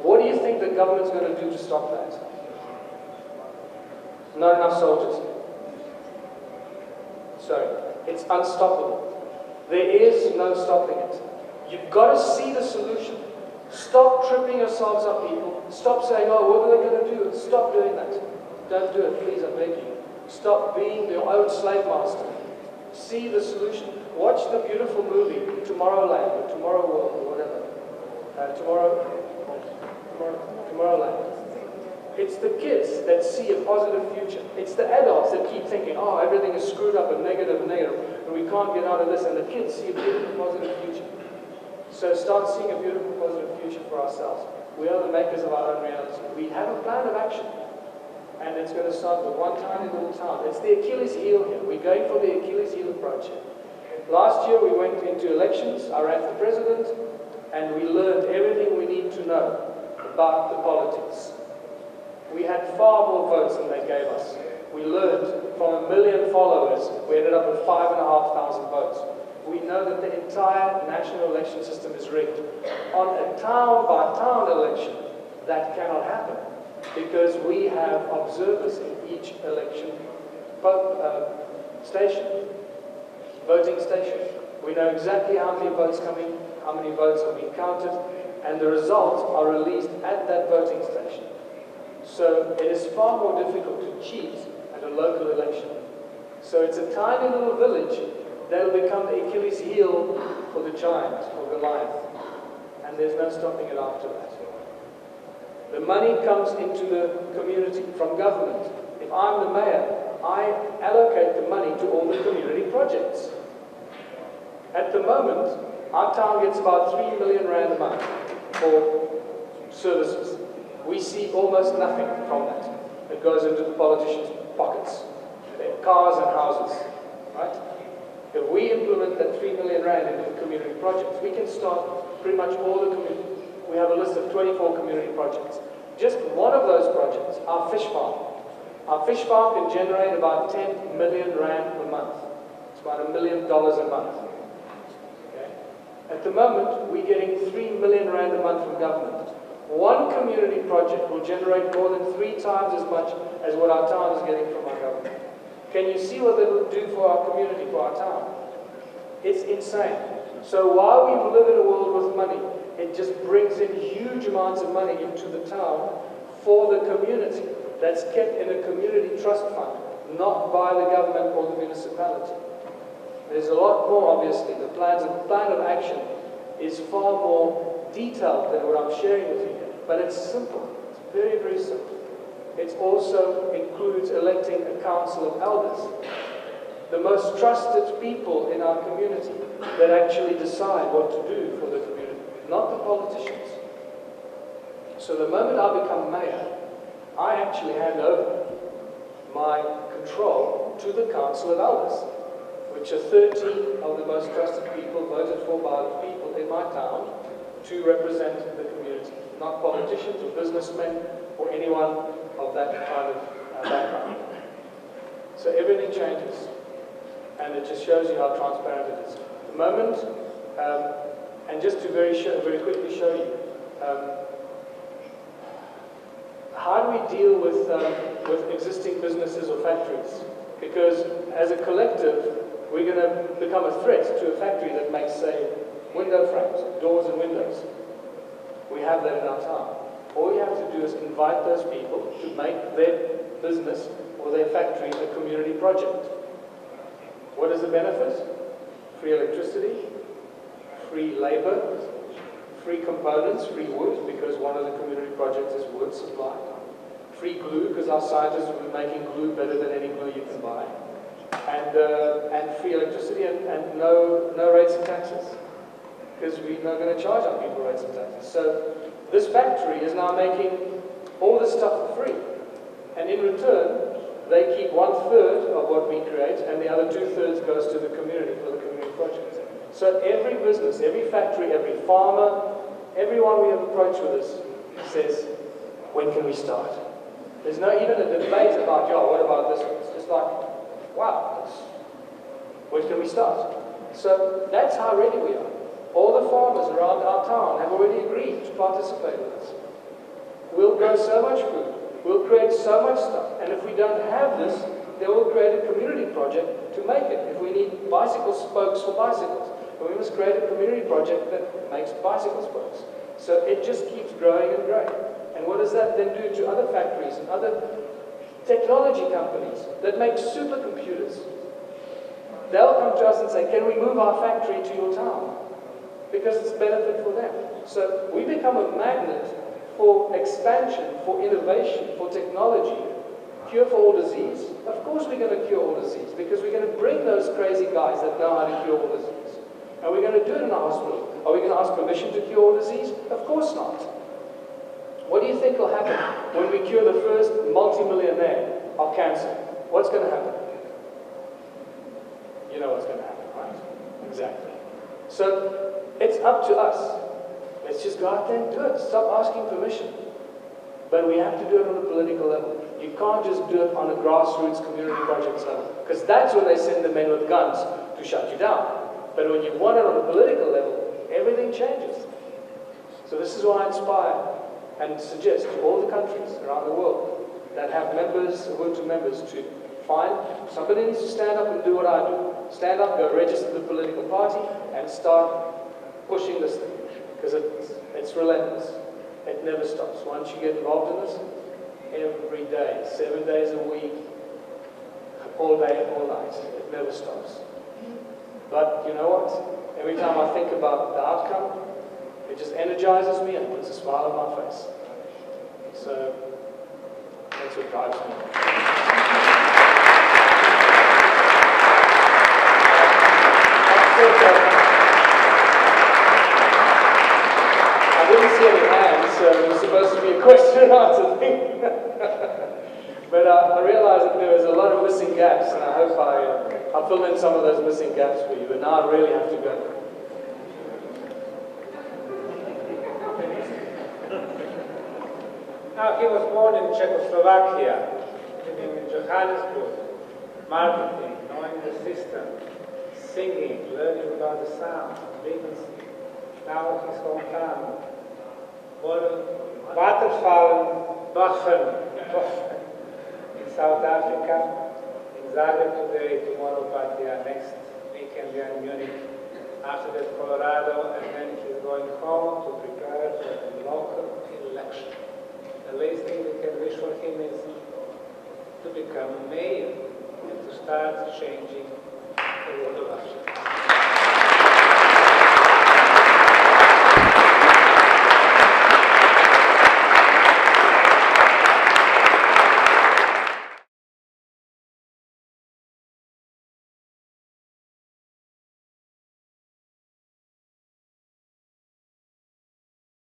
A: What do you think the government's going to do to stop that? Not enough soldiers. Sorry, it's unstoppable. There is no stopping it. You've got to see the solution. Stop tripping yourselves up, people. Stop saying, oh, what are they going to do? Stop doing that. Don't do it, please, I beg you. Stop being your own slave master. See the solution. Watch the beautiful movie, Tomorrowland, or Tomorrow World, or whatever. Tomorrowland. It's the kids that see a positive future. It's the adults that keep thinking, oh, everything is screwed up and negative, and we can't get out of this, and the kids see a beautiful positive future. So start seeing a beautiful positive future for ourselves. We are the makers of our own reality. We have a plan of action. And it's going to start with one tiny little town. It's the Achilles heel here. We're going for the Achilles heel approach here. Last year we went into elections. I ran for president, and we learned everything we need to know about the politics. We had far more votes than they gave us. We learned from 1 million followers, we ended up with 5,500 votes. We know that the entire national election system is rigged. On a town-by-town election, that cannot happen, because we have observers in each election station, voting station. We know exactly how many votes come in, how many votes are being counted, and the results are released at that voting station. So it is far more difficult to cheat at a local election. So it's a tiny little village that will become the Achilles heel for the giant, or Goliath. And there's no stopping it after that. The money comes into the community from government. If I'm the mayor, I allocate the money to all the community projects. At the moment, our town gets about 3 million rand a month for services. We see almost nothing from that. It goes into the politicians' pockets, their cars and houses, right? If we implement that 3 million rand into the community projects, we can start pretty much all the community. We have a list of 24 community projects. Just one of those projects, our fish farm. Our fish farm can generate about 10 million rand per month. It's about $1 million a month. Okay? At the moment, we're getting 3 million rand a month from government. One community project will generate more than 3 times as much as what our town is getting from our government. Can you see what they will do for our community, for our town? It's insane. So while we live in a world with money, it just brings in huge amounts of money into the town for the community. That's kept in a community trust fund, not by the government or the municipality. There's a lot more, obviously. The plan of action is far more detailed than what I'm sharing with you here. But it's simple. It's very, very simple. It also includes electing a council of elders, the most trusted people in our community that actually decide what to do for the community, not the politicians. So the moment I become mayor, I actually hand over my control to the Council of Elders, which are 13 of the most trusted people voted for by the people in my town to represent the community, not politicians or businessmen or anyone of that kind of background. So everything changes, and it just shows you how transparent it is. The moment, and just to very quickly show you, how do we deal with existing businesses or factories? Because as a collective, we're going to become a threat to a factory that makes, say, window frames, doors and windows. We have that in our town. All you have to do is invite those people to make their business or their factory a community project. What is the benefit? Free electricity, free labor, free components, free wood, because one of the community projects is wood supply. Free glue, because our scientists will be making glue better than any glue you can buy. And free electricity and no rates and taxes, because we're not going to charge our people rates and taxes. So this factory is now making all this stuff for free. And in return, they keep 1/3 of what we create, and the other 2/3 goes to the community for the community projects. So every business, every factory, every farmer, everyone we have approached with this says, when can we start? There's no even a debate about, yeah, what about this one? It's just like, wow, when can we start? So that's how ready we are. All the farmers around our town have already agreed to participate with us. We'll grow so much food. We'll create so much stuff. And if we don't have this, then we'll create a community project to make it. If we need bicycle spokes for bicycles, then we must create a community project that makes bicycle spokes. So it just keeps growing and growing. And what does that then do to other factories and other technology companies that make supercomputers? They'll come to us and say, can we move our factory to your town? Because it's benefit for them. So we become a magnet for expansion, for innovation, for technology. Cure for all disease? Of course we're going to cure all disease, because we're going to bring those crazy guys that know how to cure all disease. And we're going to do it in a hospital. Are we going to ask permission to cure all disease? Of course not. What do you think will happen when we cure the first multi-millionaire of cancer? What's going to happen? You know what's going to happen, right? Exactly. So it's up to us. Let's just go out there and do it. Stop asking permission. But we have to do it on a political level. You can't just do it on a grassroots community projects level, because that's when they send the men with guns to shut you down. But when you want it on a political level, everything changes. So this is why I inspire and suggest to all the countries around the world that have members, Ubuntu members, to find somebody needs to stand up and do what I do. Stand up, go register the political party, and start pushing this thing. Because it's relentless. It never stops. Once you get involved in this, every day, 7 days a week, all day, all night, it never stops. But you know what? Every time I think about the outcome, it just energizes me and puts a smile on my face. So that's what drives me. I didn't see any hands, so it was supposed to be a question and answer thing. But I realized that there was a lot of missing gaps, and I hope I'll fill in some of those missing gaps for you. But now I really have to go.
F: Now, he was born in Czechoslovakia, living in Johannesburg, marketing, knowing the system, singing, learning about the sound, frequency. Now his hometown, waterfallen, Bachen, in South Africa, in Zagreb today, tomorrow Patia, next weekend we are in Munich, after that Colorado, and then he's going home to prepare for the local election. The least thing we can wish for him is to become mayor and to start changing the world of Africa.